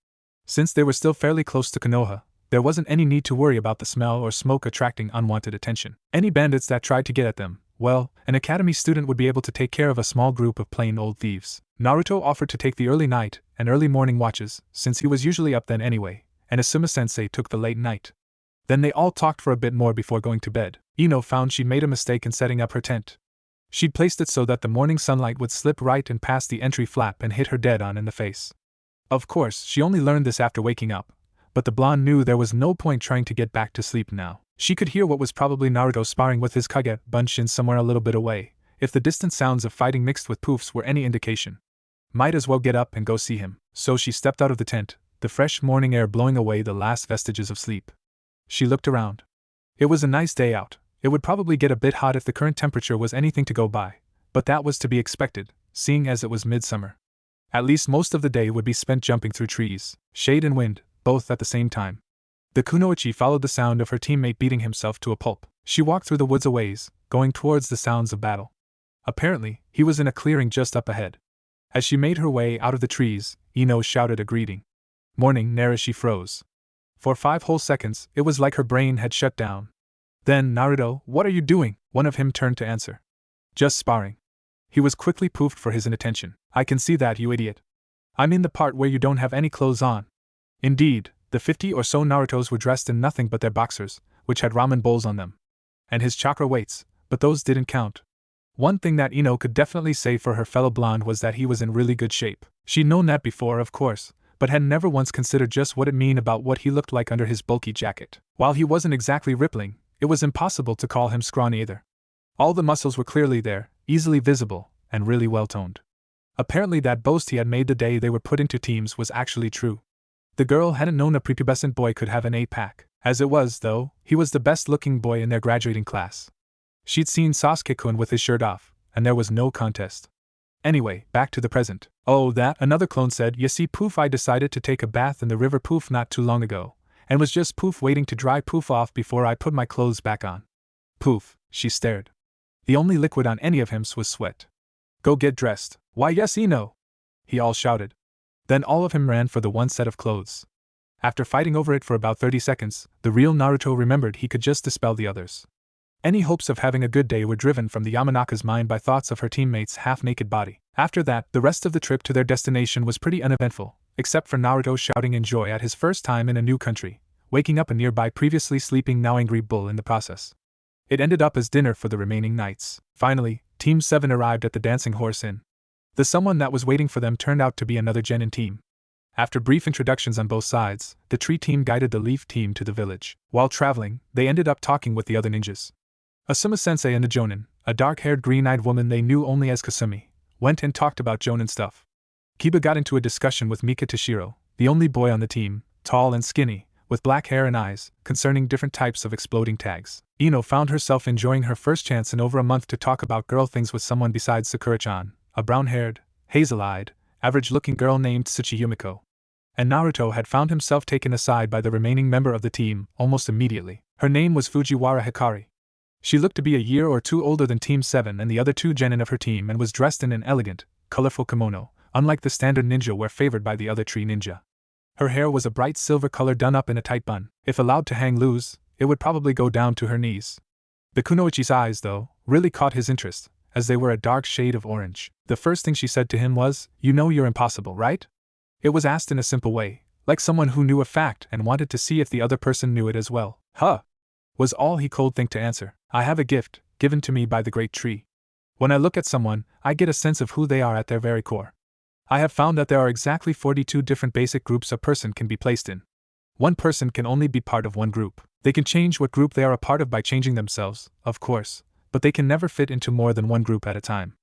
Since they were still fairly close to Konoha, there wasn't any need to worry about the smell or smoke attracting unwanted attention. Any bandits that tried to get at them, well, an academy student would be able to take care of a small group of plain old thieves. Naruto offered to take the early night and early morning watches, since he was usually up then anyway, and Asuma-sensei took the late night. Then they all talked for a bit more before going to bed. Ino found she'd made a mistake in setting up her tent. She'd placed it so that the morning sunlight would slip right and past the entry flap and hit her dead on in the face. Of course, she only learned this after waking up, but the blonde knew there was no point trying to get back to sleep now. She could hear what was probably Naruto sparring with his Hokage bunched in somewhere a little bit away, if the distant sounds of fighting mixed with poofs were any indication. Might as well get up and go see him. So she stepped out of the tent, the fresh morning air blowing away the last vestiges of sleep. She looked around. It was a nice day out. It would probably get a bit hot if the current temperature was anything to go by, but that was to be expected, seeing as it was midsummer. At least most of the day would be spent jumping through trees, shade and wind, both at the same time. The kunoichi followed the sound of her teammate beating himself to a pulp. She walked through the woods a ways, going towards the sounds of battle. Apparently, he was in a clearing just up ahead. As she made her way out of the trees, Ino shouted a greeting. Morning, Nara. She froze. For 5 whole seconds, it was like her brain had shut down. Then, Naruto, what are you doing? One of him turned to answer. Just sparring. He was quickly poofed for his inattention. I can see that, you idiot. I'm in the part where you don't have any clothes on. Indeed, the 50 or so Narutos were dressed in nothing but their boxers, which had ramen bowls on them. And his chakra weights, but those didn't count. One thing that Ino could definitely say for her fellow blonde was that he was in really good shape. She'd known that before, of course, but had never once considered just what it meant about what he looked like under his bulky jacket. While he wasn't exactly rippling, it was impossible to call him scrawny either. All the muscles were clearly there, easily visible, and really well-toned. Apparently that boast he had made the day they were put into teams was actually true. The girl hadn't known a prepubescent boy could have an 8-pack. As it was, though, he was the best-looking boy in their graduating class. She'd seen Sasuke-kun with his shirt off, and there was no contest. Anyway, back to the present. Oh, that, another clone said. You see, Poof, I decided to take a bath in the river Poof not too long ago, and was just Poof waiting to dry Poof off before I put my clothes back on. Poof, she stared. The only liquid on any of him was sweat. Go get dressed. Why yes, Ino! He all shouted. Then all of him ran for the one set of clothes. After fighting over it for about 30 seconds, the real Naruto remembered he could just dispel the others. Any hopes of having a good day were driven from the Yamanaka's mind by thoughts of her teammate's half-naked body. After that, the rest of the trip to their destination was pretty uneventful, except for Naruto shouting in joy at his first time in a new country, waking up a nearby previously sleeping now angry bull in the process. It ended up as dinner for the remaining nights. Finally, Team 7 arrived at the Dancing Horse Inn. The someone that was waiting for them turned out to be another genin team. After brief introductions on both sides, the Tree team guided the Leaf team to the village. While traveling, they ended up talking with the other ninjas. Asuma-sensei and the Jonin, a dark-haired green-eyed woman they knew only as Kasumi, went and talked about Jonin stuff. Kiba got into a discussion with Mika Toshiro, the only boy on the team, tall and skinny, with black hair and eyes, concerning different types of exploding tags. Ino found herself enjoying her first chance in over a month to talk about girl things with someone besides Sakura-chan, a brown-haired, hazel-eyed, average-looking girl named Tsuchi Yumiko. And Naruto had found himself taken aside by the remaining member of the team almost immediately. Her name was Fujiwara Hikari. She looked to be a year or two older than Team 7 and the other 2 genin of her team and was dressed in an elegant, colorful kimono, unlike the standard ninja wear favored by the other Tree ninja. Her hair was a bright silver color done up in a tight bun. If allowed to hang loose, it would probably go down to her knees. The kunoichi's eyes, though, really caught his interest, as they were a dark shade of orange. The first thing she said to him was, "You know you're impossible, right?" It was asked in a simple way, like someone who knew a fact and wanted to see if the other person knew it as well. "Huh," was all he could think to answer. "I have a gift, given to me by the great tree. When I look at someone, I get a sense of who they are at their very core. I have found that there are exactly 42 different basic groups a person can be placed in. One person can only be part of one group. They can change what group they are a part of by changing themselves, of course, but they can never fit into more than one group at a time.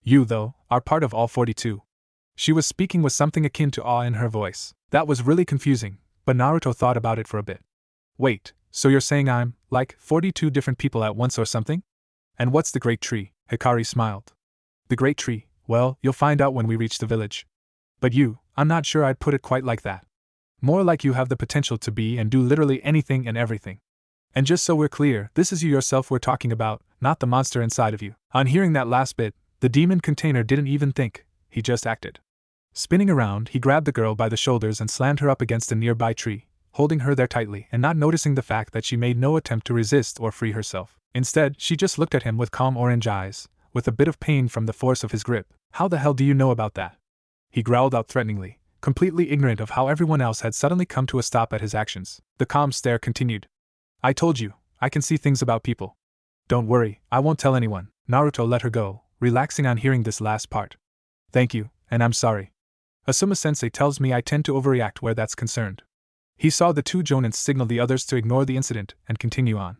You, though, are part of all 42. She was speaking with something akin to awe in her voice. That was really confusing, but Naruto thought about it for a bit. Wait, So you're saying I'm, like, 42 different people at once or something? And what's the Great Tree? Hikari smiled. The Great Tree, well, you'll find out when we reach the village. But you, I'm not sure I'd put it quite like that. More like you have the potential to be and do literally anything and everything. And just so we're clear, this is you yourself we're talking about, not the monster inside of you. On hearing that last bit, the demon container didn't even think, he just acted. Spinning around, he grabbed the girl by the shoulders and slammed her up against a nearby tree, holding her there tightly and not noticing the fact that she made no attempt to resist or free herself. Instead, she just looked at him with calm orange eyes, with a bit of pain from the force of his grip. How the hell do you know about that? He growled out threateningly, completely ignorant of how everyone else had suddenly come to a stop at his actions. The calm stare continued. I told you, I can see things about people. Don't worry, I won't tell anyone. Naruto let her go, relaxing on hearing this last part. Thank you, and I'm sorry. Asuma-sensei tells me I tend to overreact where that's concerned. He saw the two jonins signal the others to ignore the incident and continue on.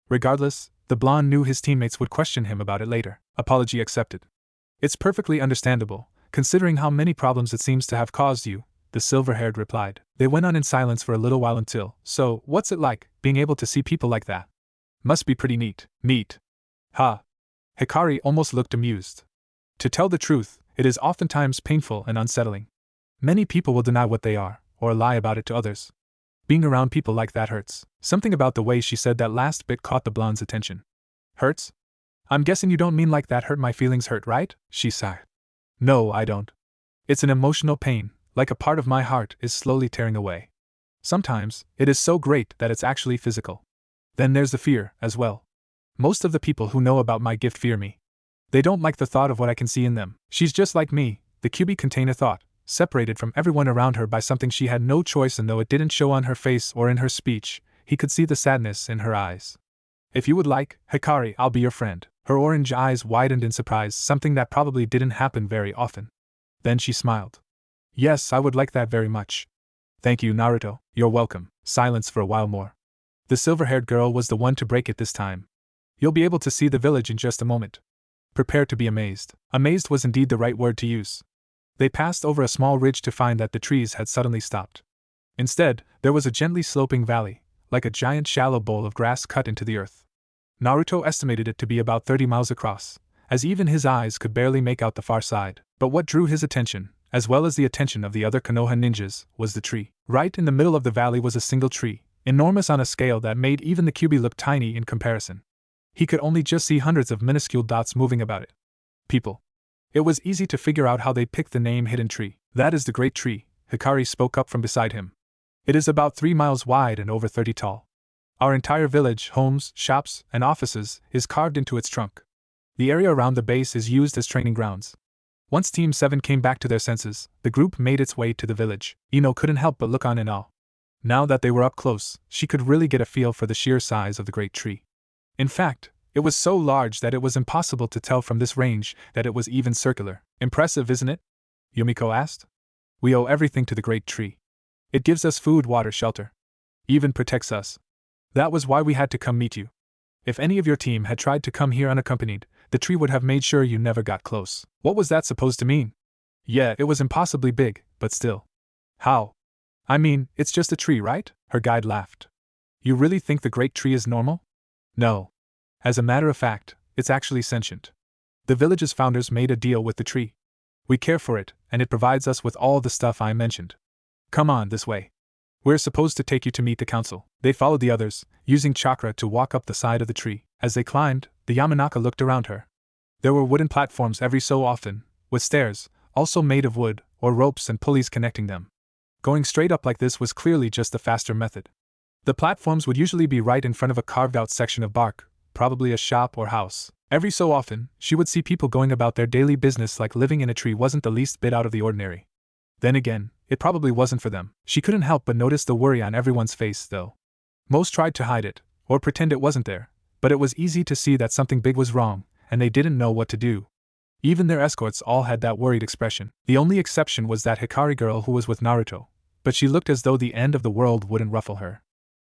Regardless, the blonde knew his teammates would question him about it later. Apology accepted. It's perfectly understandable, considering how many problems it seems to have caused you, the silver-haired replied. They went on in silence for a little while until, so, what's it like, being able to see people like that? Must be pretty neat. Neat. Ha. Hikari almost looked amused. To tell the truth, it is oftentimes painful and unsettling. Many people will deny what they are, or lie about it to others. Being around people like that hurts. Something about the way she said that last bit caught the blonde's attention. Hurts? I'm guessing you don't mean like that hurt my feelings hurt, right? She sighed. No, I don't. It's an emotional pain, like a part of my heart is slowly tearing away. Sometimes, it is so great that it's actually physical. Then there's the fear, as well. Most of the people who know about my gift fear me. They don't like the thought of what I can see in them. She's just like me, the QB container thought, separated from everyone around her by something she had no choice in, though it didn't show on her face or in her speech, he could see the sadness in her eyes. If you would like, Hikari, I'll be your friend. Her orange eyes widened in surprise, something that probably didn't happen very often. Then she smiled. Yes, I would like that very much. Thank you, Naruto, you're welcome. Silence for a while more. The silver-haired girl was the one to break it this time. You'll be able to see the village in just a moment. Prepare to be amazed. Amazed was indeed the right word to use. They passed over a small ridge to find that the trees had suddenly stopped. Instead, there was a gently sloping valley, like a giant shallow bowl of grass cut into the earth. Naruto estimated it to be about 30 miles across, as even his eyes could barely make out the far side. But what drew his attention, as well as the attention of the other Konoha ninjas, was the tree. Right in the middle of the valley was a single tree, enormous on a scale that made even the QB look tiny in comparison. He could only just see hundreds of minuscule dots moving about it. People. It was easy to figure out how they picked the name Hidden Tree. That is the Great Tree, Hikari spoke up from beside him. It is about 3 miles wide and over 30 tall. Our entire village, homes, shops, and offices, is carved into its trunk. The area around the base is used as training grounds. Once Team 7 came back to their senses, the group made its way to the village. Ino couldn't help but look on in awe. Now that they were up close, she could really get a feel for the sheer size of the Great Tree. In fact, it was so large that it was impossible to tell from this range that it was even circular. Impressive, isn't it? Yumiko asked. We owe everything to the Great Tree. It gives us food, water, shelter. Even protects us. That was why we had to come meet you. If any of your team had tried to come here unaccompanied, the tree would have made sure you never got close. What was that supposed to mean? Yeah, it was impossibly big, but still. How? I mean, it's just a tree, right? Her guide laughed. You really think the Great Tree is normal? No. As a matter of fact, it's actually sentient. The village's founders made a deal with the tree. We care for it, and it provides us with all the stuff I mentioned. Come on, this way. We're supposed to take you to meet the council. They followed the others, using chakra to walk up the side of the tree. As they climbed, the Yamanaka looked around her. There were wooden platforms every so often, with stairs, also made of wood, or ropes and pulleys connecting them. Going straight up like this was clearly just the faster method. The platforms would usually be right in front of a carved-out section of bark, probably a shop or house. Every so often, she would see people going about their daily business like living in a tree wasn't the least bit out of the ordinary. Then again, it probably wasn't for them. She couldn't help but notice the worry on everyone's face, though. Most tried to hide it, or pretend it wasn't there, but it was easy to see that something big was wrong, and they didn't know what to do. Even their escorts all had that worried expression. The only exception was that Hikari girl who was with Naruto, but she looked as though the end of the world wouldn't ruffle her.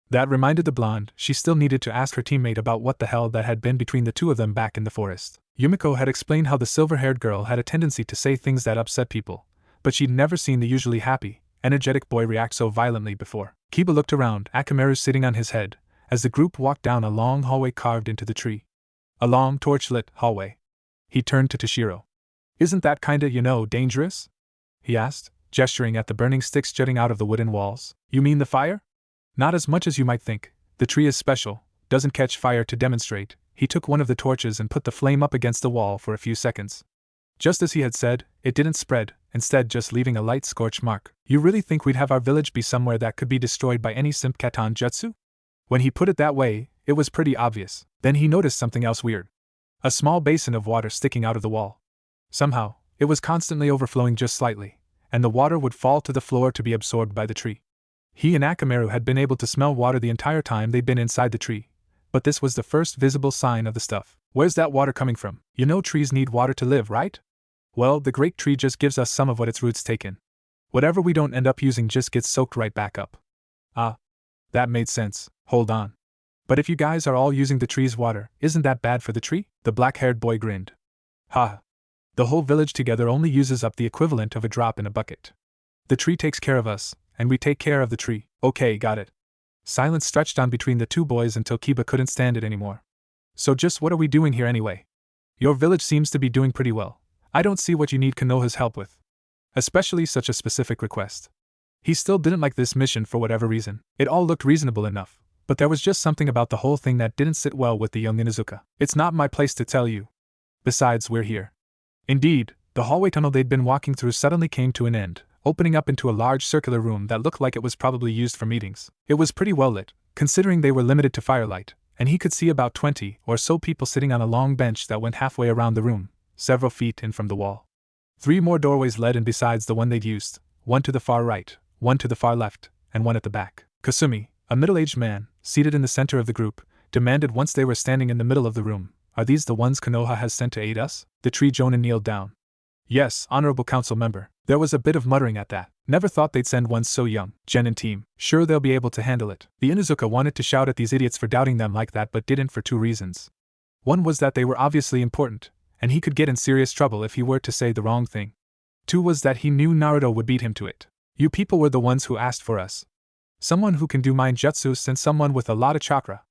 That reminded the blonde she still needed to ask her teammate about what the hell that had been between the two of them back in the forest. Yumiko had explained how the silver-haired girl had a tendency to say things that upset people, but she'd never seen the usually happy, energetic boy react so violently before. Kiba looked around, Akamaru sitting on his head, as the group walked down a long hallway carved into the tree. A long, torch-lit hallway. He turned to Toshiro. "Isn't that kinda, dangerous?" he asked, gesturing at the burning sticks jutting out of the wooden walls. "You mean the fire?" "Not as much as you might think. The tree is special, doesn't catch fire to demonstrate." He took one of the torches and put the flame up against the wall for a few seconds. Just as he had said, it didn't spread, instead just leaving a light scorch mark. "You really think we'd have our village be somewhere that could be destroyed by any Simpkatan jutsu?" When he put it that way, it was pretty obvious. Then he noticed something else weird. A small basin of water sticking out of the wall. Somehow, it was constantly overflowing just slightly, and the water would fall to the floor to be absorbed by the tree. He and Akamaru had been able to smell water the entire time they'd been inside the tree, but this was the first visible sign of the stuff. "Where's that water coming from? You know trees need water to live, right?" "Well, the great tree just gives us some of what its roots take in. Whatever we don't end up using just gets soaked right back up." "Ah. That made sense. Hold on. But if you guys are all using the tree's water, isn't that bad for the tree?" The black-haired boy grinned. "Ha. The whole village together only uses up the equivalent of a drop in a bucket. The tree takes care of us, and we take care of the tree." "Okay, got it." Silence stretched on between the two boys until Kiba couldn't stand it anymore. "So just what are we doing here anyway? Your village seems to be doing pretty well. I don't see what you need Konoha's help with. Especially such a specific request." He still didn't like this mission for whatever reason. It all looked reasonable enough, but there was just something about the whole thing that didn't sit well with the young Inuzuka. "It's not my place to tell you. Besides, we're here." Indeed, the hallway tunnel they'd been walking through suddenly came to an end, opening up into a large circular room that looked like it was probably used for meetings. It was pretty well lit, considering they were limited to firelight, and he could see about 20 or so people sitting on a long bench that went halfway around the room, several feet in from the wall. 3 more doorways led in besides the one they'd used, one to the far right, one to the far left, and one at the back. Kasumi, a middle-aged man, seated in the center of the group, demanded once they were standing in the middle of the room, "Are these the ones Konoha has sent to aid us?" The tree Jonin kneeled down. "Yes, honorable council member." There was a bit of muttering at that. "Never thought they'd send one so young." "Gen and team, sure they'll be able to handle it." The Inuzuka wanted to shout at these idiots for doubting them like that but didn't for 2 reasons. One was that they were obviously important, and he could get in serious trouble if he were to say the wrong thing. 2 was that he knew Naruto would beat him to it. "You people were the ones who asked for us. Someone who can do mind jutsu and someone with a lot of chakra.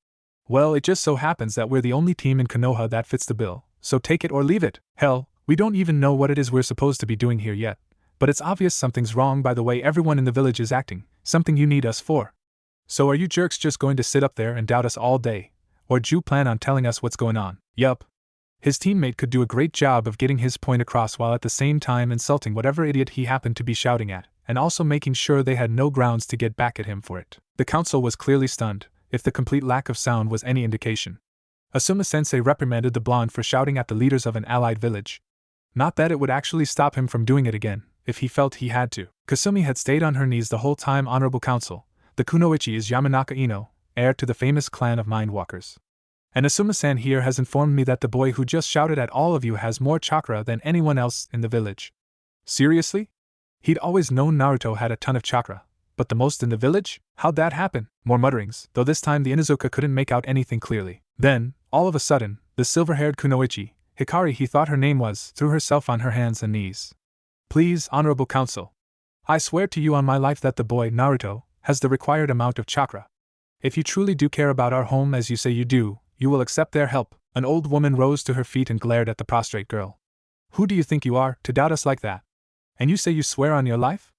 Well, it just so happens that we're the only team in Konoha that fits the bill, so take it or leave it. Hell, we don't even know what it is we're supposed to be doing here yet, but it's obvious something's wrong by the way everyone in the village is acting, something you need us for. So are you jerks just going to sit up there and doubt us all day, or do you plan on telling us what's going on?" Yup. His teammate could do a great job of getting his point across while at the same time insulting whatever idiot he happened to be shouting at, and also making sure they had no grounds to get back at him for it. The council was clearly stunned, if the complete lack of sound was any indication. Asuma-sensei reprimanded the blonde for shouting at the leaders of an allied village. Not that it would actually stop him from doing it again, if he felt he had to. Kasumi had stayed on her knees the whole time. "Honorable Council, the Kunoichi is Yamanaka Ino, heir to the famous clan of Mindwalkers. And Asuma-san here has informed me that the boy who just shouted at all of you has more chakra than anyone else in the village." Seriously? He'd always known Naruto had a ton of chakra, but the most in the village? How'd that happen? More mutterings, though this time the Inuzuka couldn't make out anything clearly. Then, all of a sudden, the silver-haired Kunoichi, Hikari he thought her name was, threw herself on her hands and knees. "Please, honorable council. I swear to you on my life that the boy, Naruto, has the required amount of chakra. If you truly do care about our home as you say you do, you will accept their help." An old woman rose to her feet and glared at the prostrate girl. "Who do you think you are, to doubt us like that? And you say you swear on your life?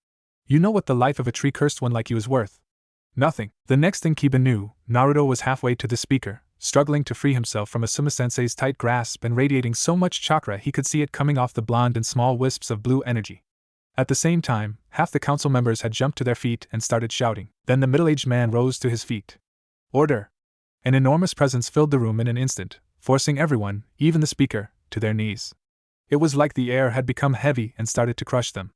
You know what the life of a tree-cursed one like you is worth. Nothing." The next thing Kiba knew, Naruto was halfway to the speaker, struggling to free himself from Asuma-sensei's tight grasp and radiating so much chakra he could see it coming off the blonde in small wisps of blue energy. At the same time, half the council members had jumped to their feet and started shouting. Then the middle-aged man rose to his feet. "Order!" An enormous presence filled the room in an instant, forcing everyone, even the speaker, to their knees. It was like the air had become heavy and started to crush them.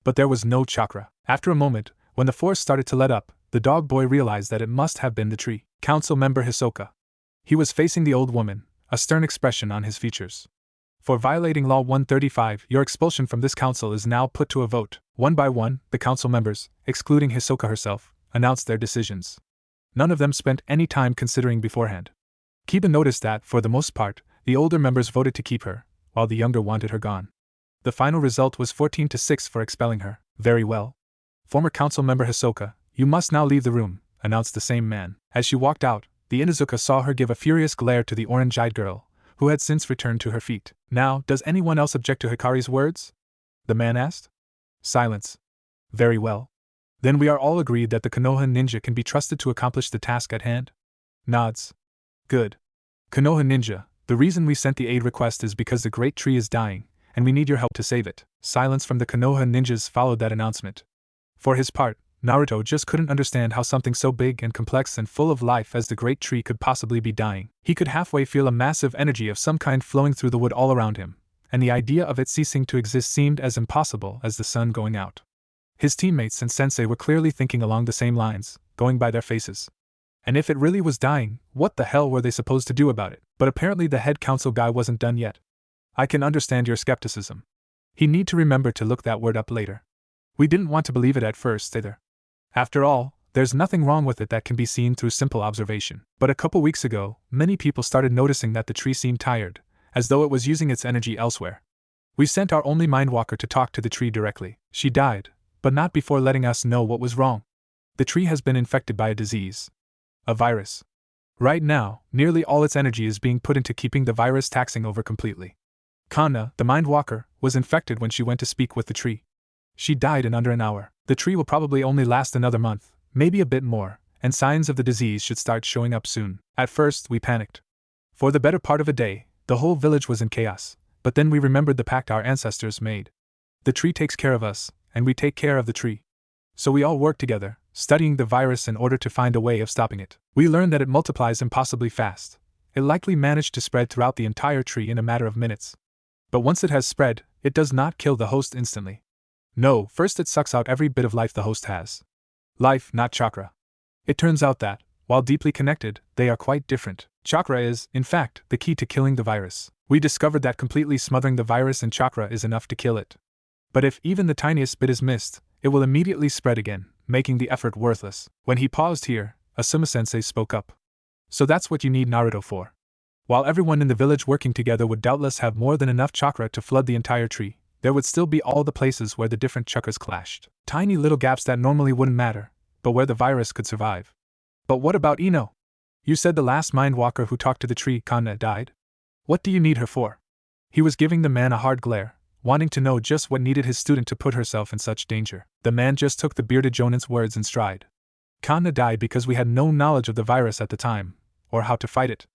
But there was no chakra. After a moment, when the force started to let up, the dog boy realized that it must have been the tree. Council member Hisoka. He was facing the old woman, a stern expression on his features. "For violating Law 135, your expulsion from this council is now put to a vote." One by one, the council members, excluding Hisoka herself, announced their decisions. None of them spent any time considering beforehand. Kiba noticed that, for the most part, the older members voted to keep her, while the younger wanted her gone. The final result was 14-6 for expelling her. "Very well. Former council member Hisoka, you must now leave the room," announced the same man. As she walked out, The Inuzuka saw her give a furious glare to the orange-eyed girl, who had since returned to her feet. Now, does anyone else object to Hikari's words? The man asked. Silence. Very well. Then we are all agreed that the Konoha ninja can be trusted to accomplish the task at hand? Nods. Good. Konoha ninja, the reason we sent the aid request is because the great tree is dying, and we need your help to save it. Silence from the Konoha ninjas followed that announcement. For his part, Naruto just couldn't understand how something so big and complex and full of life as the great tree could possibly be dying. He could halfway feel a massive energy of some kind flowing through the wood all around him, and the idea of it ceasing to exist seemed as impossible as the sun going out. His teammates and sensei were clearly thinking along the same lines, going by their faces. And if it really was dying, what the hell were they supposed to do about it? But apparently the head council guy wasn't done yet. I can understand your skepticism. He need to remember to look that word up later. We didn't want to believe it at first either. After all, there's nothing wrong with it that can be seen through simple observation. But a couple weeks ago, many people started noticing that the tree seemed tired, as though it was using its energy elsewhere. We sent our only mindwalker to talk to the tree directly. She died, but not before letting us know what was wrong. The tree has been infected by a disease. A virus. Right now, nearly all its energy is being put into keeping the virus taxing over completely. Kanna, the mindwalker, was infected when she went to speak with the tree. She died in under an hour. The tree will probably only last another month, maybe a bit more, and signs of the disease should start showing up soon. At first, we panicked. For the better part of a day, the whole village was in chaos, but then we remembered the pact our ancestors made. The tree takes care of us, and we take care of the tree. So we all worked together, studying the virus in order to find a way of stopping it. We learned that it multiplies impossibly fast. It likely managed to spread throughout the entire tree in a matter of minutes. But once it has spread, it does not kill the host instantly. No, first it sucks out every bit of life the host has. Life, not chakra. It turns out that, while deeply connected, they are quite different. Chakra is, in fact, the key to killing the virus. We discovered that completely smothering the virus in chakra is enough to kill it. But if even the tiniest bit is missed, it will immediately spread again, making the effort worthless. When he paused here, Asuma-sensei spoke up. So that's what you need Naruto for. While everyone in the village working together would doubtless have more than enough chakra to flood the entire tree, there would still be all the places where the different chakras clashed. Tiny little gaps that normally wouldn't matter, but where the virus could survive. But what about Ino? You said the last mindwalker who talked to the tree, Kanna, died? What do you need her for? He was giving the man a hard glare, wanting to know just what needed his student to put herself in such danger. The man just took the bearded Jonin's words in stride. Kanna died because we had no knowledge of the virus at the time, or how to fight it.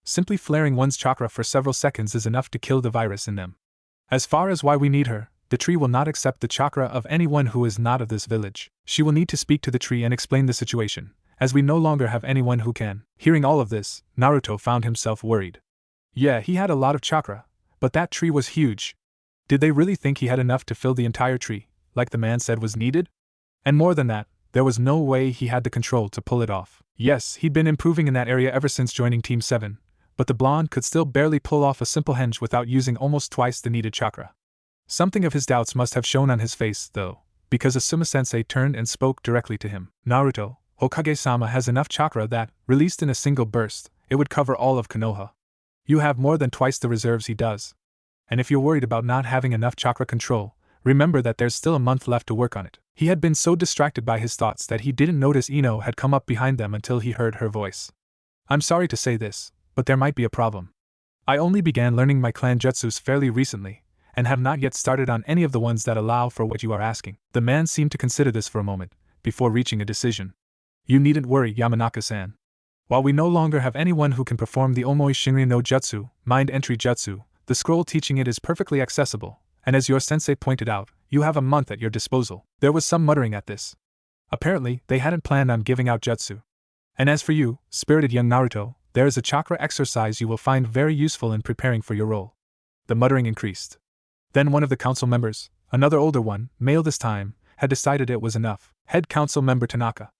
Simply flaring one's chakra for several seconds is enough to kill the virus in them. As far as why we need her, the tree will not accept the chakra of anyone who is not of this village. She will need to speak to the tree and explain the situation, as we no longer have anyone who can. Hearing all of this, Naruto found himself worried. Yeah, he had a lot of chakra, but that tree was huge. Did they really think he had enough to fill the entire tree, like the man said was needed? And more than that, there was no way he had the control to pull it off. Yes, he'd been improving in that area ever since joining Team 7, but the blonde could still barely pull off a simple henge without using almost twice the needed chakra. Something of his doubts must have shown on his face, though, because Asuma-sensei turned and spoke directly to him. Naruto, Hokage-sama has enough chakra that, released in a single burst, it would cover all of Konoha. You have more than twice the reserves he does. And if you're worried about not having enough chakra control, remember that there's still a month left to work on it. He had been so distracted by his thoughts that he didn't notice Ino had come up behind them until he heard her voice. I'm sorry to say this, but there might be a problem. I only began learning my clan jutsus fairly recently, and have not yet started on any of the ones that allow for what you are asking. The man seemed to consider this for a moment, before reaching a decision. You needn't worry, Yamanaka-san. While we no longer have anyone who can perform the Omoi Shinrin no Jutsu, mind entry jutsu, the scroll teaching it is perfectly accessible, and as your sensei pointed out, you have a month at your disposal. There was some muttering at this. Apparently, they hadn't planned on giving out jutsu. And as for you, spirited young Naruto, there is a chakra exercise you will find very useful in preparing for your role. The muttering increased. Then one of the council members, another older one, male this time, had decided it was enough. Head council member Tanaka.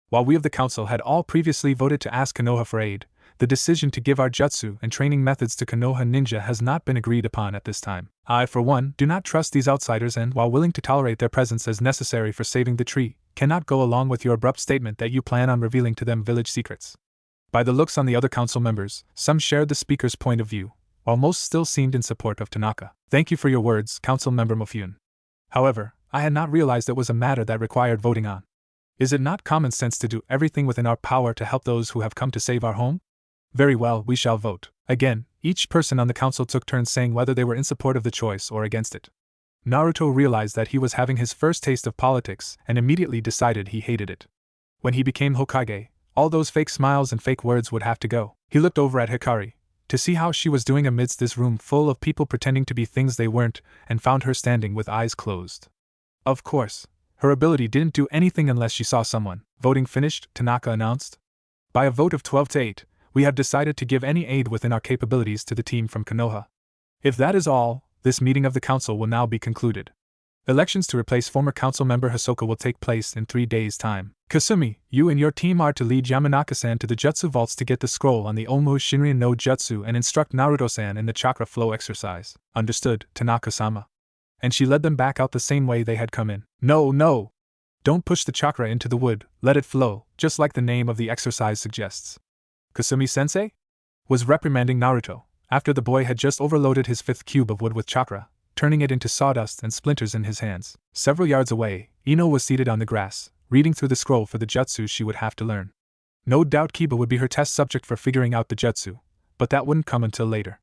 While we of the council had all previously voted to ask Konoha for aid, the decision to give our jutsu and training methods to Konoha ninja has not been agreed upon at this time. I, for one, do not trust these outsiders and, while willing to tolerate their presence as necessary for saving the tree, cannot go along with your abrupt statement that you plan on revealing to them village secrets. By the looks on the other council members, some shared the speaker's point of view, while most still seemed in support of Tanaka. Thank you for your words, council member Mofune. However, I had not realized it was a matter that required voting on. Is it not common sense to do everything within our power to help those who have come to save our home? Very well, we shall vote. Again, each person on the council took turns saying whether they were in support of the choice or against it. Naruto realized that he was having his first taste of politics and immediately decided he hated it. When he became Hokage, all those fake smiles and fake words would have to go. He looked over at Hikari to see how she was doing amidst this room full of people pretending to be things they weren't, and found her standing with eyes closed. Of course, her ability didn't do anything unless she saw someone. Voting finished, Tanaka announced. By a vote of 12 to 8, we have decided to give any aid within our capabilities to the team from Konoha. If that is all, this meeting of the council will now be concluded. Elections to replace former council member Hisoka will take place in 3 days' time. Kasumi, you and your team are to lead Yamanaka-san to the Jutsu Vaults to get the scroll on the Omu Shinrin no Jutsu and instruct Naruto-san in the chakra flow exercise. Understood, Tanaka-sama. And she led them back out the same way they had come in. No! Don't push the chakra into the wood, let it flow, just like the name of the exercise suggests. Kasumi-sensei? Was reprimanding Naruto, after the boy had just overloaded his 5th cube of wood with chakra, turning it into sawdust and splinters in his hands. Several yards away, Ino was seated on the grass, reading through the scroll for the jutsu she would have to learn. No doubt Kiba would be her test subject for figuring out the jutsu, but that wouldn't come until later.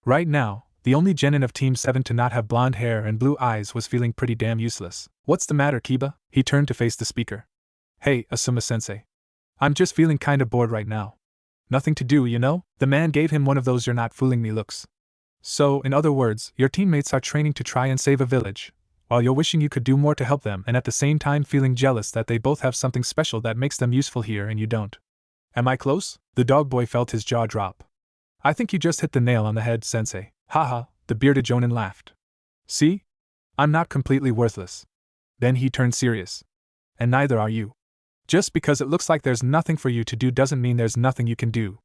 Right now, the only genin of Team 7 to not have blonde hair and blue eyes was feeling pretty damn useless. What's the matter, Kiba? He turned to face the speaker. Hey, Asuma-sensei. I'm just feeling kinda bored right now. Nothing to do, you know? The man gave him one of those you're not fooling me looks. So, in other words, your teammates are training to try and save a village, while you're wishing you could do more to help them and at the same time feeling jealous that they both have something special that makes them useful here and you don't. Am I close? The dog boy felt his jaw drop. I think you just hit the nail on the head, sensei. Haha, the bearded jonin laughed. See? I'm not completely worthless. Then he turned serious. And neither are you. Just because it looks like there's nothing for you to do doesn't mean there's nothing you can do.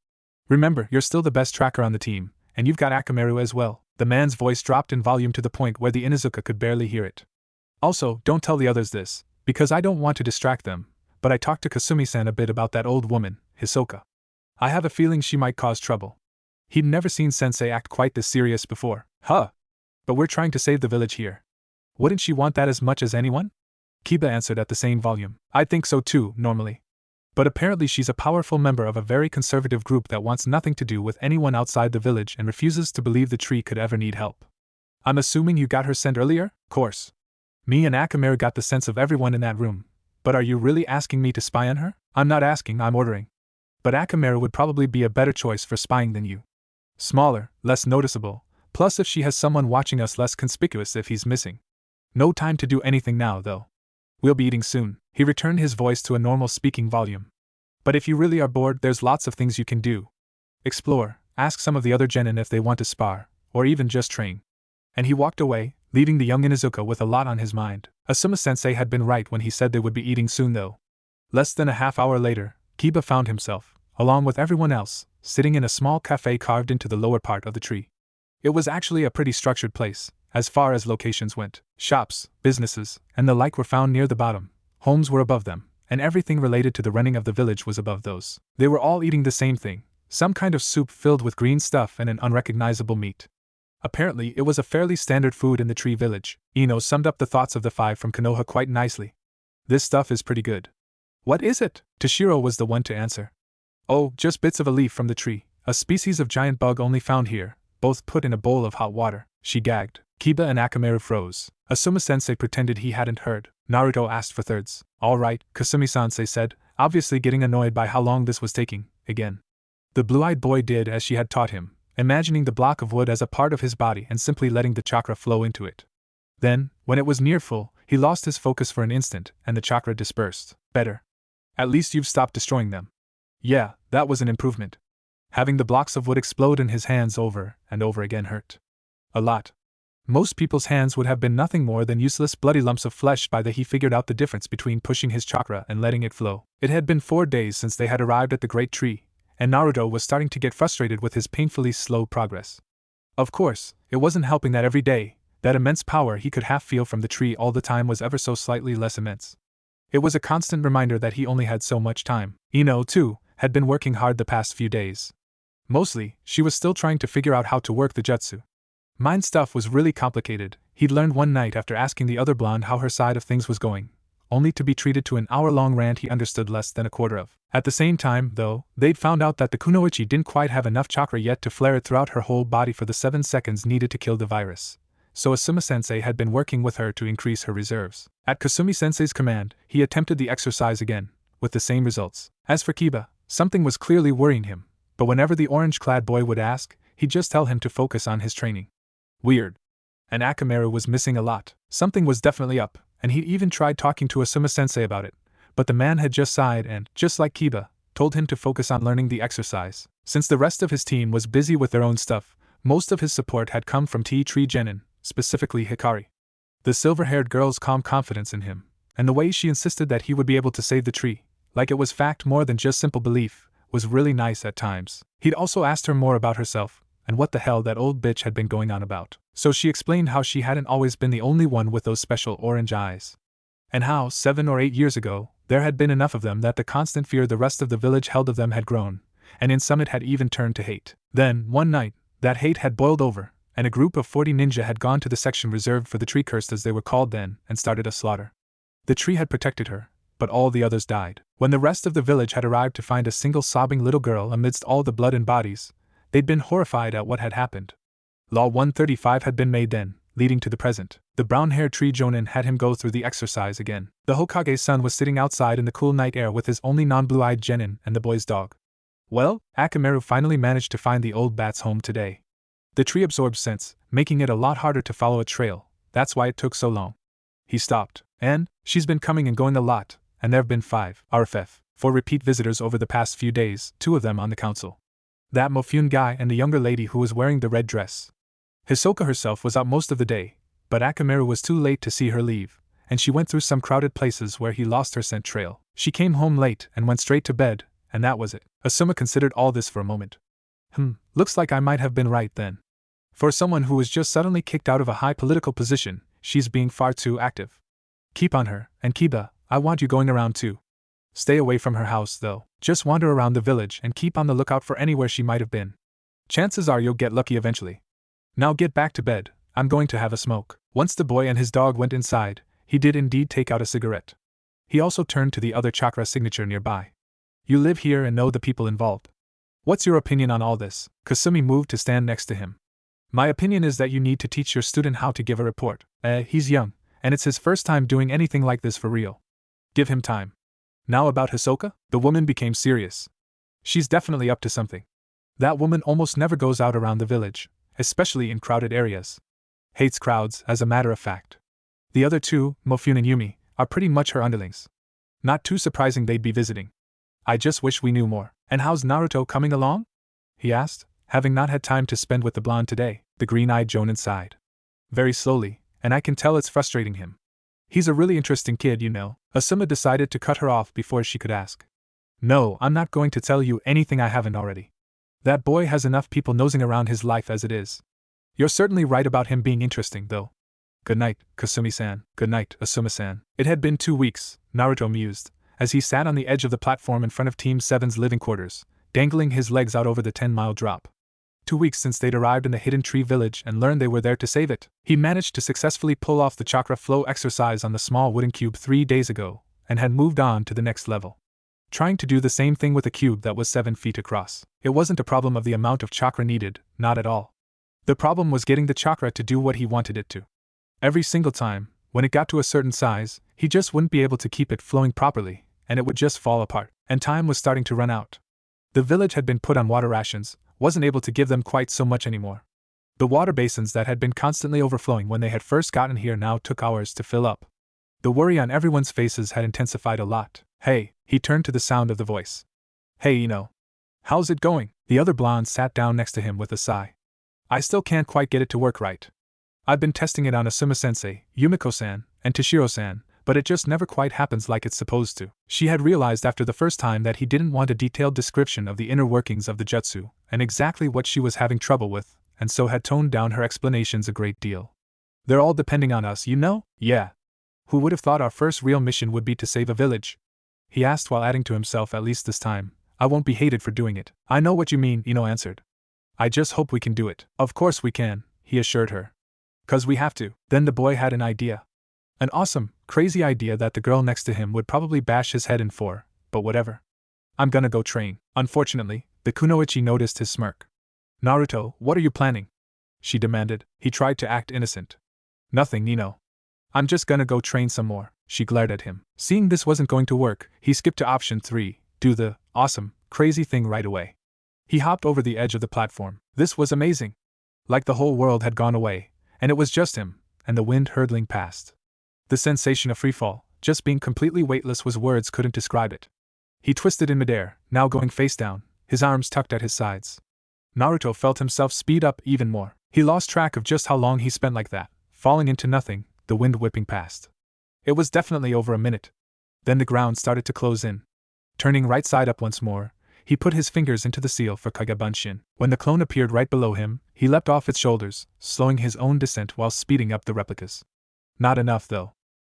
Remember, you're still the best tracker on the team, and you've got Akamaru as well. The man's voice dropped in volume to the point where the Inuzuka could barely hear it. Also, don't tell the others this, because I don't want to distract them, but I talked to Kasumi-san a bit about that old woman, Hisoka. I have a feeling she might cause trouble. He'd never seen Sensei act quite this serious before. Huh? But we're trying to save the village here. Wouldn't she want that as much as anyone? Kiba answered at the same volume. I'd think so too, normally. But apparently she's a powerful member of a very conservative group that wants nothing to do with anyone outside the village and refuses to believe the tree could ever need help. I'm assuming you got her sent earlier? Course. Me and Akamaru got the sense of everyone in that room. But are you really asking me to spy on her? I'm not asking, I'm ordering. But Akamaru would probably be a better choice for spying than you. Smaller, less noticeable, plus if she has someone watching us, less conspicuous if he's missing. No time to do anything now, though. We'll be eating soon. He returned his voice to a normal speaking volume. But if you really are bored, there's lots of things you can do. Explore, ask some of the other genin if they want to spar, or even just train. And he walked away, leaving the young Inuzuka with a lot on his mind. Asuma-sensei had been right when he said they would be eating soon though. Less than a half hour later, Kiba found himself, along with everyone else, sitting in a small cafe carved into the lower part of the tree. It was actually a pretty structured place, as far as locations went. Shops, businesses, and the like were found near the bottom, homes were above them, and everything related to the running of the village was above those. They were all eating the same thing, some kind of soup filled with green stuff and an unrecognizable meat. Apparently it was a fairly standard food in the tree village. Ino summed up the thoughts of the 5 from Konoha quite nicely. This stuff is pretty good. What is it? Toshiro was the one to answer. Oh, just bits of a leaf from the tree, a species of giant bug only found here, both put in a bowl of hot water, she gagged. Kiba and Akamaru froze. Asuma-sensei pretended he hadn't heard. Naruto asked for thirds. All right, Kasumi-sensei said, obviously getting annoyed by how long this was taking, again. The blue-eyed boy did as she had taught him, imagining the block of wood as a part of his body and simply letting the chakra flow into it. Then, when it was near full, he lost his focus for an instant and the chakra dispersed. Better. At least you've stopped destroying them. Yeah, that was an improvement. Having the blocks of wood explode in his hands over and over again hurt. A lot. Most people's hands would have been nothing more than useless bloody lumps of flesh by the he figured out the difference between pushing his chakra and letting it flow. It had been 4 days since they had arrived at the great tree, and Naruto was starting to get frustrated with his painfully slow progress. Of course, it wasn't helping that every day, that immense power he could half feel from the tree all the time was ever so slightly less immense. It was a constant reminder that he only had so much time. Ino, too, had been working hard the past few days. Mostly, she was still trying to figure out how to work the jutsu. Mind stuff was really complicated, he'd learned one night after asking the other blonde how her side of things was going, only to be treated to an hour-long rant he understood less than a quarter of. At the same time, though, they'd found out that the kunoichi didn't quite have enough chakra yet to flare it throughout her whole body for the 7 seconds needed to kill the virus. So Asuma-sensei had been working with her to increase her reserves. At Kasumi-sensei's command, he attempted the exercise again, with the same results. As for Kiba, something was clearly worrying him, but whenever the orange-clad boy would ask, he'd just tell him to focus on his training. Weird. And Akamaru was missing a lot. Something was definitely up, and he'd even tried talking to Asuma-sensei about it, but the man had just sighed and, just like Kiba, told him to focus on learning the exercise. Since the rest of his team was busy with their own stuff, most of his support had come from Tea Tree Genin, specifically Hikari. The silver-haired girl's calm confidence in him, and the way she insisted that he would be able to save the tree, like it was fact more than just simple belief, was really nice at times. He'd also asked her more about herself, and what the hell that old bitch had been going on about. So she explained how she hadn't always been the only one with those special orange eyes. And how, 7 or 8 years ago, there had been enough of them that the constant fear the rest of the village held of them had grown, and in some it had even turned to hate. Then, one night, that hate had boiled over, and a group of 40 ninja had gone to the section reserved for the tree cursed as they were called then, and started a slaughter. The tree had protected her, but all the others died. When the rest of the village had arrived to find a single sobbing little girl amidst all the blood and bodies, they'd been horrified at what had happened. Law 135 had been made then, leading to the present. The brown-haired tree jonin had him go through the exercise again. The Hokage's son was sitting outside in the cool night air with his only non-blue-eyed genin and the boy's dog. Well, Akamaru finally managed to find the old bat's home today. The tree absorbs sense, making it a lot harder to follow a trail. That's why it took so long. He stopped. And, she's been coming and going a lot, and there've been 5 RFF, 4 repeat visitors over the past few days, 2 of them on the council. That Mofune guy and the younger lady who was wearing the red dress. Hisoka herself was out most of the day, but Akamaru was too late to see her leave, and she went through some crowded places where he lost her scent trail. She came home late and went straight to bed, and that was it. Asuma considered all this for a moment. Looks like I might have been right then. For someone who was just suddenly kicked out of a high political position, she's being far too active. Keep on her, and Kiba, I want you going around too. Stay away from her house, though. Just wander around the village and keep on the lookout for anywhere she might have been. Chances are you'll get lucky eventually. Now get back to bed, I'm going to have a smoke. Once the boy and his dog went inside, he did indeed take out a cigarette. He also turned to the other chakra signature nearby. You live here and know the people involved. What's your opinion on all this? Kasumi moved to stand next to him. My opinion is that you need to teach your student how to give a report. He's young, and it's his first time doing anything like this for real. Give him time. Now about Hisoka? The woman became serious. She's definitely up to something. That woman almost never goes out around the village, especially in crowded areas. Hates crowds, as a matter of fact. The other 2, Mofune and Yumi, are pretty much her underlings. Not too surprising they'd be visiting. I just wish we knew more. And how's Naruto coming along? He asked, having not had time to spend with the blonde today. The green-eyed jonin sighed. Very slowly, and I can tell it's frustrating him. He's a really interesting kid, you know. Asuma decided to cut her off before she could ask. No, I'm not going to tell you anything I haven't already. That boy has enough people nosing around his life as it is. You're certainly right about him being interesting, though. Good night, Kasumi-san. Good night, Asuma-san. It had been 2 weeks, Naruto mused, as he sat on the edge of the platform in front of Team 7's living quarters, dangling his legs out over the 10-mile drop. 2 weeks since they'd arrived in the Hidden Tree Village and learned they were there to save it. He managed to successfully pull off the chakra flow exercise on the small wooden cube 3 days ago, and had moved on to the next level. Trying to do the same thing with a cube that was 7 feet across. It wasn't a problem of the amount of chakra needed, not at all. The problem was getting the chakra to do what he wanted it to. Every single time, when it got to a certain size, he just wouldn't be able to keep it flowing properly, and it would just fall apart, and time was starting to run out. The village had been put on water rations, wasn't able to give them quite so much anymore. The water basins that had been constantly overflowing when they had first gotten here now took hours to fill up. The worry on everyone's faces had intensified a lot. Hey, he turned to the sound of the voice. Hey, Ino. How's it going? The other blonde sat down next to him with a sigh. I still can't quite get it to work right. I've been testing it on Asuma-sensei, Yumiko-san, and Toshiro-san, but it just never quite happens like it's supposed to. She had realized after the first time that he didn't want a detailed description of the inner workings of the jutsu, and exactly what she was having trouble with, and so had toned down her explanations a great deal. They're all depending on us, you know? Yeah. Who would have thought our first real mission would be to save a village? He asked while adding to himself, at least this time, I won't be hated for doing it. I know what you mean, Ino answered. I just hope we can do it. Of course we can, he assured her. 'Cause we have to. Then the boy had an idea. An awesome, Crazy idea that the girl next to him would probably bash his head in for, but whatever. I'm gonna go train. Unfortunately, the kunoichi noticed his smirk. Naruto, what are you planning? She demanded. He tried to act innocent. Nothing, Nino. I'm just gonna go train some more. She glared at him. Seeing this wasn't going to work, he skipped to option 3, do the awesome, crazy thing right away. He hopped over the edge of the platform. This was amazing. Like the whole world had gone away, and it was just him, and the wind hurtling past. The sensation of freefall, just being completely weightless, was words couldn't describe it. He twisted in midair, now going face down, his arms tucked at his sides. Naruto felt himself speed up even more. He lost track of just how long he spent like that, falling into nothing, the wind whipping past. It was definitely over a minute. Then the ground started to close in. Turning right side up once more, he put his fingers into the seal for Kagebunshin. When the clone appeared right below him, he leapt off its shoulders, slowing his own descent while speeding up the replicas. Not enough, though.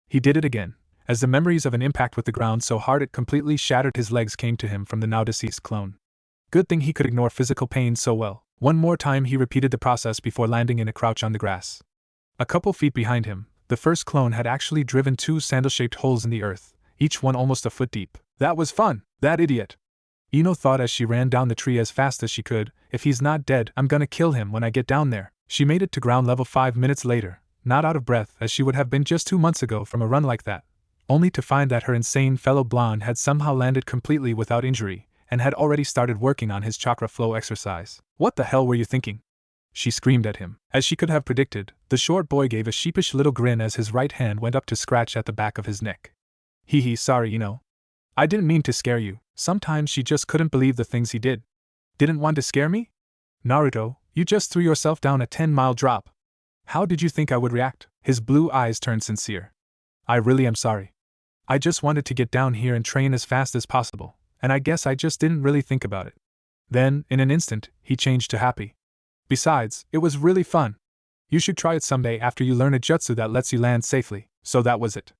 He did it again, as the memories of an impact with the ground so hard it completely shattered his legs came to him from the now deceased clone. Good thing he could ignore physical pain so well. One more time he repeated the process before landing in a crouch on the grass. A couple feet behind him, the first clone had actually driven 2 sandal-shaped holes in the earth, each one almost a foot deep. That was fun, that idiot! Ino thought as she ran down the tree as fast as she could. If he's not dead, I'm gonna kill him when I get down there. She made it to ground level 5 minutes later, not out of breath as she would have been just 2 months ago from a run like that, only to find that her insane fellow blonde had somehow landed completely without injury, and had already started working on his chakra flow exercise. What the hell were you thinking? She screamed at him. As she could have predicted, the short boy gave a sheepish little grin as his right hand went up to scratch at the back of his neck. Hee, sorry, I didn't mean to scare you. Sometimes she just couldn't believe the things he did. Didn't want to scare me? Naruto, you just threw yourself down a 10-mile drop. How did you think I would react? His blue eyes turned sincere. I really am sorry. I just wanted to get down here and train as fast as possible, and I guess I just didn't really think about it. Then, in an instant, he changed to happy. Besides, it was really fun. You should try it someday after you learn a jutsu that lets you land safely. So that was it.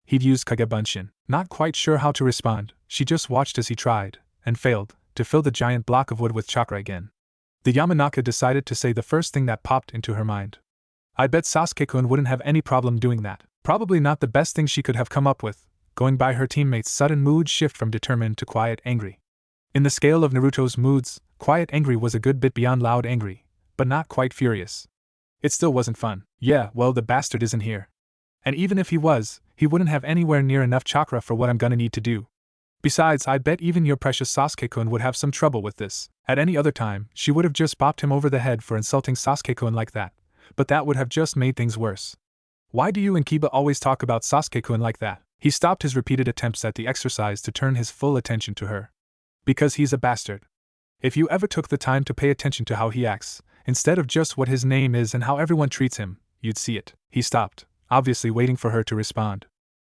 He'd used Kagebunshin. Not quite sure how to respond, she just watched as he tried, and failed, to fill the giant block of wood with chakra again. The Yamanaka decided to say the first thing that popped into her mind. I bet Sasuke-kun wouldn't have any problem doing that. Probably not the best thing she could have come up with, going by her teammate's sudden mood shift from determined to quiet angry. In the scale of Naruto's moods, quiet angry was a good bit beyond loud angry, but not quite furious. It still wasn't fun. Yeah, well, the bastard isn't here. And even if he was, he wouldn't have anywhere near enough chakra for what I'm gonna need to do. Besides, I bet even your precious Sasuke-kun would have some trouble with this. At any other time, she would have just bopped him over the head for insulting Sasuke-kun like that, but that would have just made things worse. Why do you and Kiba always talk about Sasuke-kun like that? He stopped his repeated attempts at the exercise to turn his full attention to her. Because he's a bastard. If you ever took the time to pay attention to how he acts, instead of just what his name is and how everyone treats him, you'd see it. He stopped, obviously waiting for her to respond.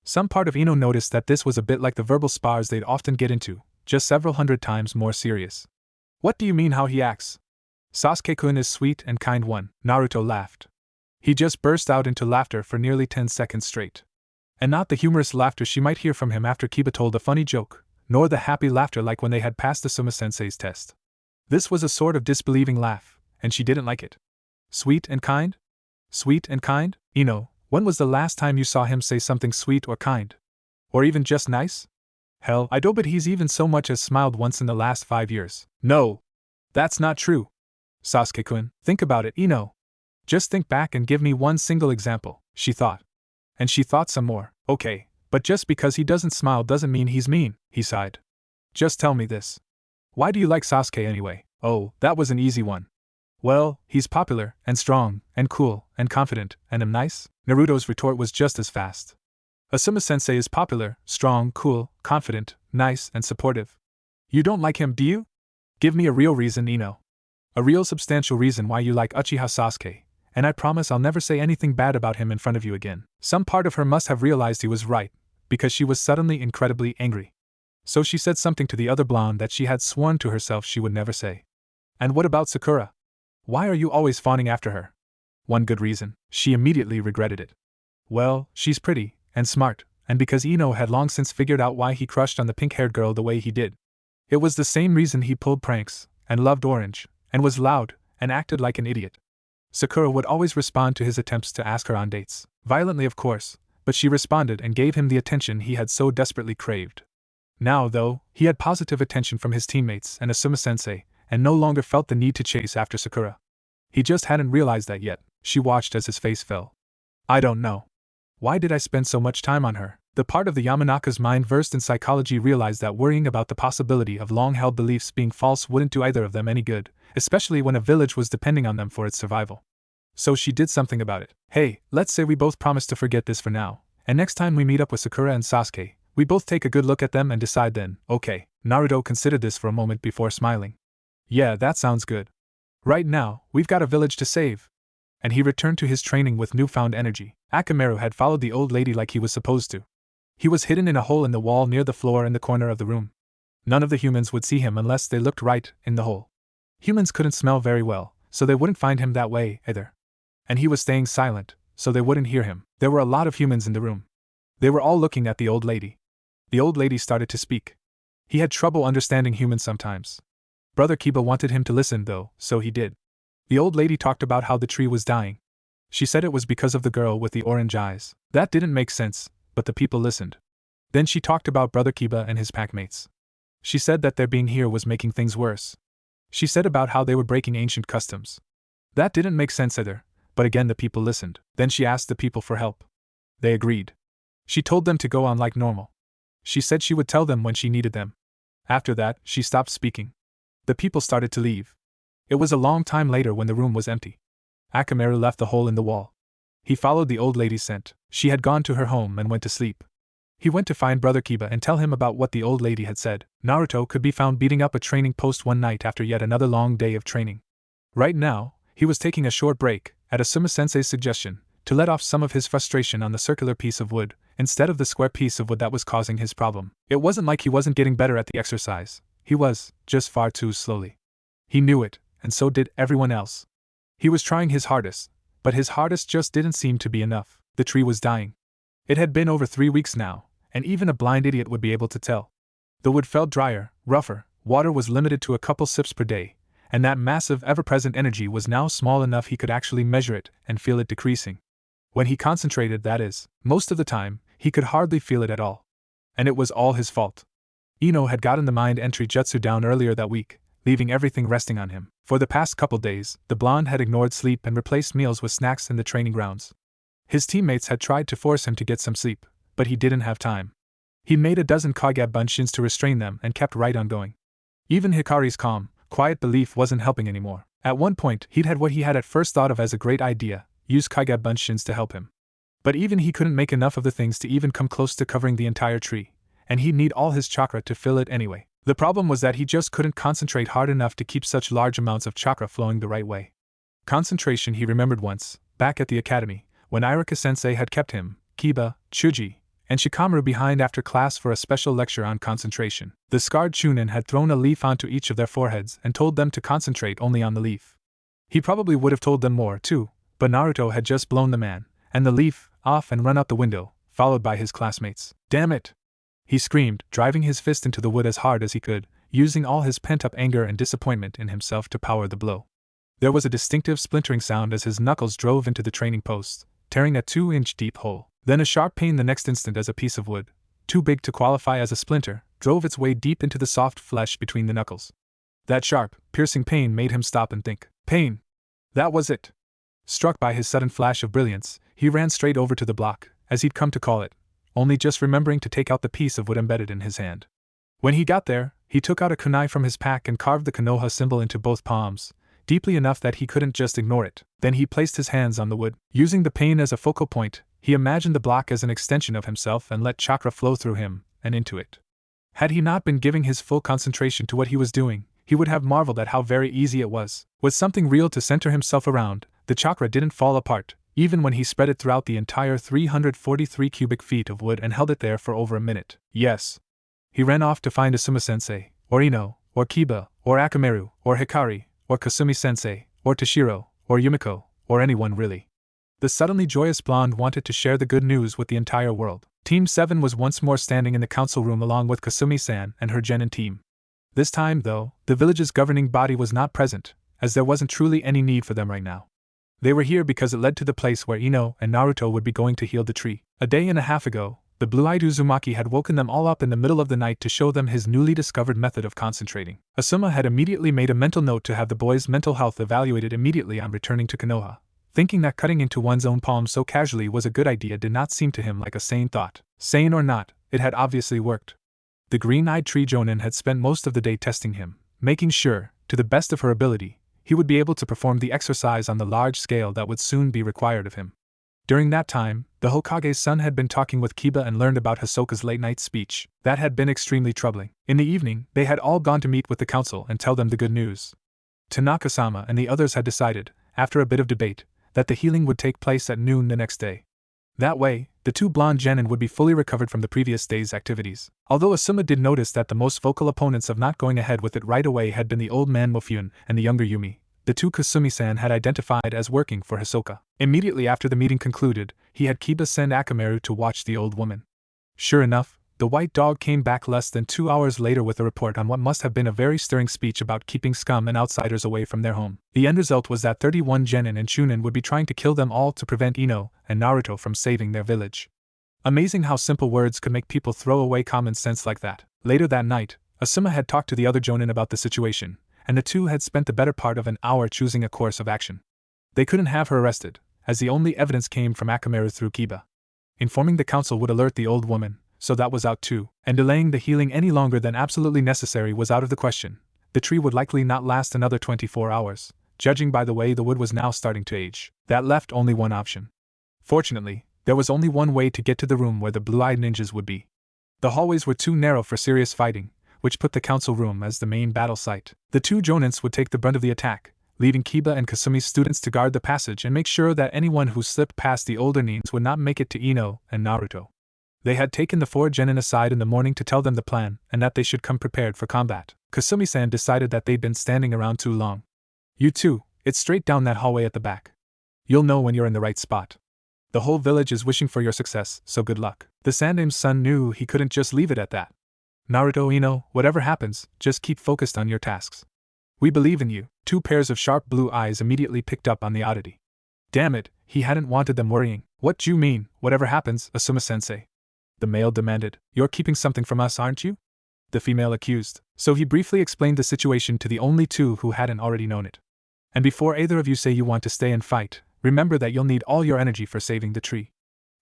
Some part of Ino noticed that this was a bit like the verbal spars they'd often get into, just several hundred times more serious. What do you mean how he acts? Sasuke-kun is sweet and kind one. Naruto laughed. He just burst out into laughter for nearly 10 seconds straight. And not the humorous laughter she might hear from him after Kiba told a funny joke, nor the happy laughter like when they had passed the Suma-sensei's test. This was a sort of disbelieving laugh, and she didn't like it. Sweet and kind? Sweet and kind? Ino, when was the last time you saw him say something sweet or kind? Or even just nice? Hell, I don't bet he's even so much as smiled once in the last 5 years. No! That's not true. Sasuke-kun, think about it, Ino. Just think back and give me one single example, she thought. And she thought some more. Okay, but just because he doesn't smile doesn't mean he's mean, he sighed. Just tell me this. Why do you like Sasuke anyway? Oh, that was an easy one. Well, he's popular, and strong, and cool, and confident, and I'm nice? Naruto's retort was just as fast. Asuma-sensei is popular, strong, cool, confident, nice, and supportive. You don't like him, do you? Give me a real reason, Ino. A real substantial reason why you like Uchiha Sasuke, and I promise I'll never say anything bad about him in front of you again. Some part of her must have realized he was right, because she was suddenly incredibly angry. So she said something to the other blonde that she had sworn to herself she would never say. And what about Sakura? Why are you always fawning after her? One good reason. She immediately regretted it. Well, she's pretty, and smart, and because Ino had long since figured out why he crushed on the pink-haired girl the way he did. It was the same reason he pulled pranks, and loved orange, and was loud, and acted like an idiot. Sakura would always respond to his attempts to ask her on dates. Violently, of course, but she responded and gave him the attention he had so desperately craved. Now, though, he had positive attention from his teammates and Asuma-sensei, and no longer felt the need to chase after Sakura. He just hadn't realized that yet. She watched as his face fell. I don't know. Why did I spend so much time on her? The part of the Yamanaka's mind versed in psychology realized that worrying about the possibility of long-held beliefs being false wouldn't do either of them any good, especially when a village was depending on them for its survival. So she did something about it. Hey, let's say we both promise to forget this for now, and next time we meet up with Sakura and Sasuke, we both take a good look at them and decide then. Okay. Naruto considered this for a moment before smiling. Yeah, that sounds good. Right now, we've got a village to save. And he returned to his training with newfound energy. Akamaru had followed the old lady like he was supposed to. He was hidden in a hole in the wall near the floor in the corner of the room. None of the humans would see him unless they looked right in the hole. Humans couldn't smell very well, so they wouldn't find him that way either. And he was staying silent, so they wouldn't hear him. There were a lot of humans in the room. They were all looking at the old lady. The old lady started to speak. He had trouble understanding humans sometimes. Brother Kiba wanted him to listen though, so he did. The old lady talked about how the tree was dying. She said it was because of the girl with the orange eyes. That didn't make sense, but the people listened. Then she talked about Brother Kiba and his packmates. She said that their being here was making things worse. She said about how they were breaking ancient customs. That didn't make sense either, but again the people listened. Then she asked the people for help. They agreed. She told them to go on like normal. She said she would tell them when she needed them. After that, she stopped speaking. The people started to leave. It was a long time later when the room was empty. Akamaru left the hole in the wall. He followed the old lady's scent. She had gone to her home and went to sleep. He went to find Brother Kiba and tell him about what the old lady had said. Naruto could be found beating up a training post one night after yet another long day of training. Right now, he was taking a short break, at Asuma-sensei's suggestion, to let off some of his frustration on the circular piece of wood, instead of the square piece of wood that was causing his problem. It wasn't like he wasn't getting better at the exercise. He was, just far too slowly. He knew it, and so did everyone else. He was trying his hardest, but his hardest just didn't seem to be enough. The tree was dying. It had been over 3 weeks now, and even a blind idiot would be able to tell. The wood felt drier, rougher, water was limited to a couple sips per day, and that massive ever-present energy was now small enough he could actually measure it and feel it decreasing. When he concentrated, that is, most of the time, he could hardly feel it at all. And it was all his fault. Ino had gotten the mind entry jutsu down earlier that week, leaving everything resting on him. For the past couple days, the blonde had ignored sleep and replaced meals with snacks in the training grounds. His teammates had tried to force him to get some sleep, but he didn't have time. He made a dozen Kage bunshins to restrain them and kept right on going. Even Hikari's calm, quiet belief wasn't helping anymore. At one point, he'd had what he had at first thought of as a great idea, use Kage bunshins to help him. But even he couldn't make enough of the things to even come close to covering the entire tree, and he'd need all his chakra to fill it anyway. The problem was that he just couldn't concentrate hard enough to keep such large amounts of chakra flowing the right way. Concentration he remembered once, back at the academy, when Iruka-sensei had kept him, Kiba, Chuji, and Shikamaru behind after class for a special lecture on concentration. The scarred Chunin had thrown a leaf onto each of their foreheads and told them to concentrate only on the leaf. He probably would have told them more, too, but Naruto had just blown the man, and the leaf, off and run out the window, followed by his classmates. Damn it! He screamed, driving his fist into the wood as hard as he could, using all his pent-up anger and disappointment in himself to power the blow. There was a distinctive splintering sound as his knuckles drove into the training post, tearing a 2-inch deep hole. Then a sharp pain the next instant as a piece of wood, too big to qualify as a splinter, drove its way deep into the soft flesh between the knuckles. That sharp, piercing pain made him stop and think. Pain! That was it! Struck by his sudden flash of brilliance, he ran straight over to the block, as he'd come to call it, only just remembering to take out the piece of wood embedded in his hand. When he got there, he took out a kunai from his pack and carved the Konoha symbol into both palms, deeply enough that he couldn't just ignore it. Then he placed his hands on the wood. Using the pain as a focal point, he imagined the block as an extension of himself and let chakra flow through him and into it. Had he not been giving his full concentration to what he was doing, he would have marveled at how very easy it was. With something real to center himself around, the chakra didn't fall apart, even when he spread it throughout the entire 343 cubic feet of wood and held it there for over a minute. Yes. He ran off to find Asuma-sensei, or Ino, or Kiba, or Akamaru, or Hikari, or Kasumi-sensei, or Toshiro, or Yumiko, or anyone really. The suddenly joyous blonde wanted to share the good news with the entire world. Team 7 was once more standing in the council room along with Kasumi-san and her genin team. This time, though, the village's governing body was not present, as there wasn't truly any need for them right now. They were here because it led to the place where Ino and Naruto would be going to heal the tree. A day and a half ago, the blue-eyed Uzumaki had woken them all up in the middle of the night to show them his newly discovered method of concentrating. Asuma had immediately made a mental note to have the boy's mental health evaluated immediately on returning to Konoha. Thinking that cutting into one's own palm so casually was a good idea did not seem to him like a sane thought. Sane or not, it had obviously worked. The green-eyed tree jonin had spent most of the day testing him, making sure, to the best of her ability, he would be able to perform the exercise on the large scale that would soon be required of him. During that time, the Hokage's son had been talking with Kiba and learned about Hisoka's late-night speech. That had been extremely troubling. In the evening, they had all gone to meet with the council and tell them the good news. Tanaka-sama and the others had decided, after a bit of debate, that the healing would take place at noon the next day. That way, the two blonde genin would be fully recovered from the previous day's activities. Although Asuma did notice that the most vocal opponents of not going ahead with it right away had been the old man Mofune and the younger Yumi, the two Kasumi-san had identified as working for Hisoka. Immediately after the meeting concluded, he had Kiba send Akamaru to watch the old woman. Sure enough, the white dog came back less than 2 hours later with a report on what must have been a very stirring speech about keeping scum and outsiders away from their home. The end result was that 31 genin and Chunin would be trying to kill them all to prevent Ino and Naruto from saving their village. Amazing how simple words could make people throw away common sense like that. Later that night, Asuma had talked to the other jonin about the situation, and the two had spent the better part of an hour choosing a course of action. They couldn't have her arrested, as the only evidence came from Akamaru through Kiba. Informing the council would alert the old woman, so that was out too, and delaying the healing any longer than absolutely necessary was out of the question. The tree would likely not last another 24 hours, judging by the way the wood was now starting to age. That left only one option. Fortunately, there was only one way to get to the room where the blue-eyed ninjas would be. The hallways were too narrow for serious fighting, which put the council room as the main battle site. The two jonins would take the brunt of the attack, leaving Kiba and Kasumi's students to guard the passage and make sure that anyone who slipped past the older nins would not make it to Ino and Naruto. They had taken the 4 genin aside in the morning to tell them the plan and that they should come prepared for combat. Kasumi-san decided that they'd been standing around too long. You two, it's straight down that hallway at the back. You'll know when you're in the right spot. The whole village is wishing for your success, so good luck. The Sandame's son knew he couldn't just leave it at that. Naruto, Ino, whatever happens, just keep focused on your tasks. We believe in you. 2 pairs of sharp blue eyes immediately picked up on the oddity. Damn it, he hadn't wanted them worrying. What do you mean, whatever happens, Asuma-sensei? The male demanded. You're keeping something from us, aren't you? The female accused. So he briefly explained the situation to the only two who hadn't already known it. And before either of you say you want to stay and fight, remember that you'll need all your energy for saving the tree.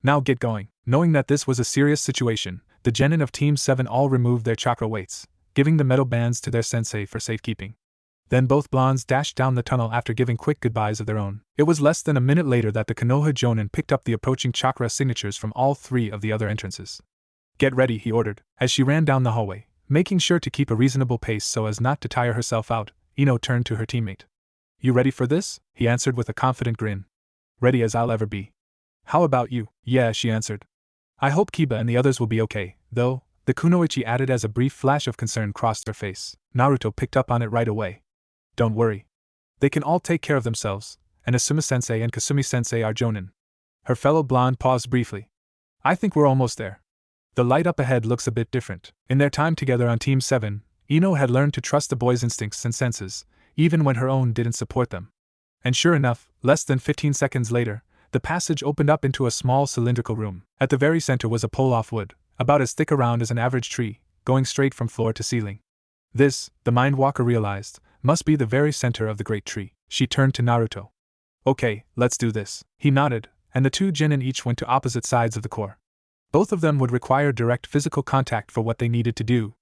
Now get going. Knowing that this was a serious situation, the genin of Team 7 all removed their chakra weights, giving the metal bands to their sensei for safekeeping. Then both blondes dashed down the tunnel after giving quick goodbyes of their own. It was less than a minute later that the Konoha jonin picked up the approaching chakra signatures from all 3 of the other entrances. Get ready, he ordered, as she ran down the hallway, making sure to keep a reasonable pace so as not to tire herself out. Ino turned to her teammate. You ready for this? He answered with a confident grin. Ready as I'll ever be. How about you? Yeah, she answered. I hope Kiba and the others will be okay, though, the kunoichi added as a brief flash of concern crossed her face. Naruto picked up on it right away. Don't worry. They can all take care of themselves, and Asuma-sensei and Kasumi-sensei are jonin. Her fellow blonde paused briefly. I think we're almost there. The light up ahead looks a bit different. In their time together on Team 7, Ino had learned to trust the boy's instincts and senses, even when her own didn't support them. And sure enough, less than 15 seconds later, the passage opened up into a small cylindrical room. At the very center was a pole of wood, about as thick around as an average tree, going straight from floor to ceiling. This, the Mindwalker realized, must be the very center of the great tree. She turned to Naruto. Okay, let's do this. He nodded, and the 2 genin each went to opposite sides of the core. Both of them would require direct physical contact for what they needed to do.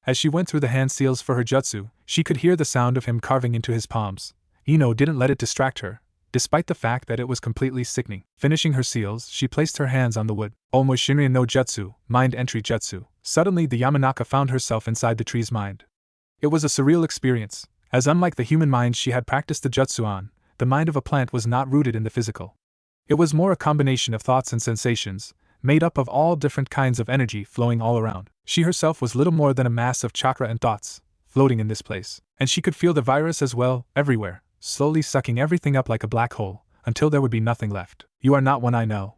As she went through the hand seals for her jutsu, she could hear the sound of him carving into his palms. Ino didn't let it distract her, despite the fact that it was completely sickening. Finishing her seals, she placed her hands on the wood. Omo Shinrin no Jutsu, Mind Entry Jutsu. Suddenly the Yamanaka found herself inside the tree's mind. It was a surreal experience, as unlike the human mind she had practiced the jutsu on, the mind of a plant was not rooted in the physical. It was more a combination of thoughts and sensations, made up of all different kinds of energy flowing all around. She herself was little more than a mass of chakra and thoughts, floating in this place. And she could feel the virus as well, everywhere, slowly sucking everything up like a black hole, until there would be nothing left. You are not one I know.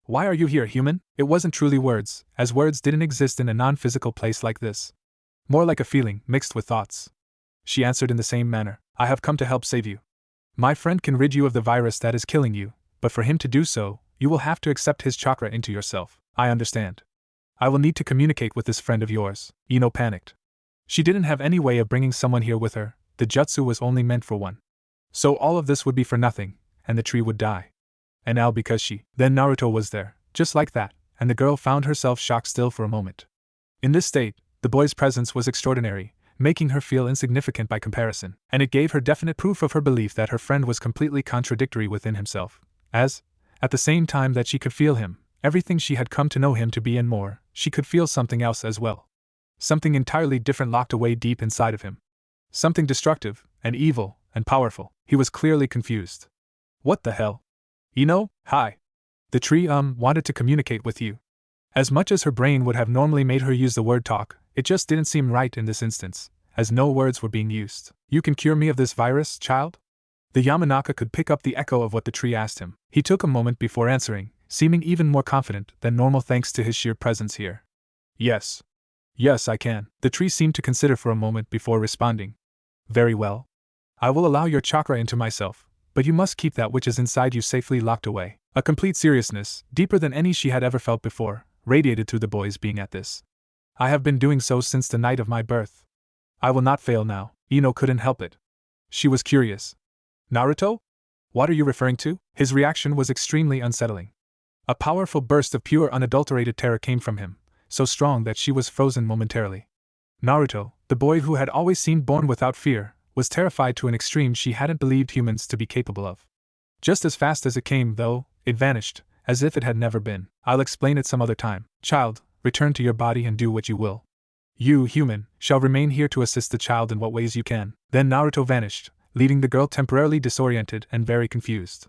Why are you here, human? It wasn't truly words, as words didn't exist in a non-physical place like this. More like a feeling, mixed with thoughts. She answered in the same manner. I have come to help save you. My friend can rid you of the virus that is killing you, but for him to do so, You will have to accept his chakra into yourself. I understand. I will need to communicate with this friend of yours. Ino panicked. She didn't have any way of bringing someone here with her, the jutsu was only meant for one. So all of this would be for nothing, and the tree would die. And now because she. Then Naruto was there, just like that, and the girl found herself shocked still for a moment. In this state, the boy's presence was extraordinary, making her feel insignificant by comparison, and it gave her definite proof of her belief that her friend was completely contradictory within himself, as, at the same time that she could feel him, everything she had come to know him to be and more, she could feel something else as well. Something entirely different locked away deep inside of him. Something destructive, and evil, and powerful. He was clearly confused. What the hell? Ino, hi. The tree, wanted to communicate with you. As much as her brain would have normally made her use the word talk, it just didn't seem right in this instance, as no words were being used. You can cure me of this virus, child? The Yamanaka could pick up the echo of what the tree asked him. He took a moment before answering, seeming even more confident than normal thanks to his sheer presence here. Yes. Yes, I can. The tree seemed to consider for a moment before responding. Very well. I will allow your chakra into myself, but you must keep that which is inside you safely locked away. A complete seriousness, deeper than any she had ever felt before, radiated through the boy's being at this. I have been doing so since the night of my birth. I will not fail now. Ino couldn't help it. She was curious. Naruto? What are you referring to? His reaction was extremely unsettling. A powerful burst of pure unadulterated terror came from him, so strong that she was frozen momentarily. Naruto, the boy who had always seemed born without fear, was terrified to an extreme she hadn't believed humans to be capable of. Just as fast as it came, though, it vanished, as if it had never been. I'll explain it some other time. Child, return to your body and do what you will. You, human, shall remain here to assist the child in what ways you can. Then Naruto vanished, leaving the girl temporarily disoriented and very confused.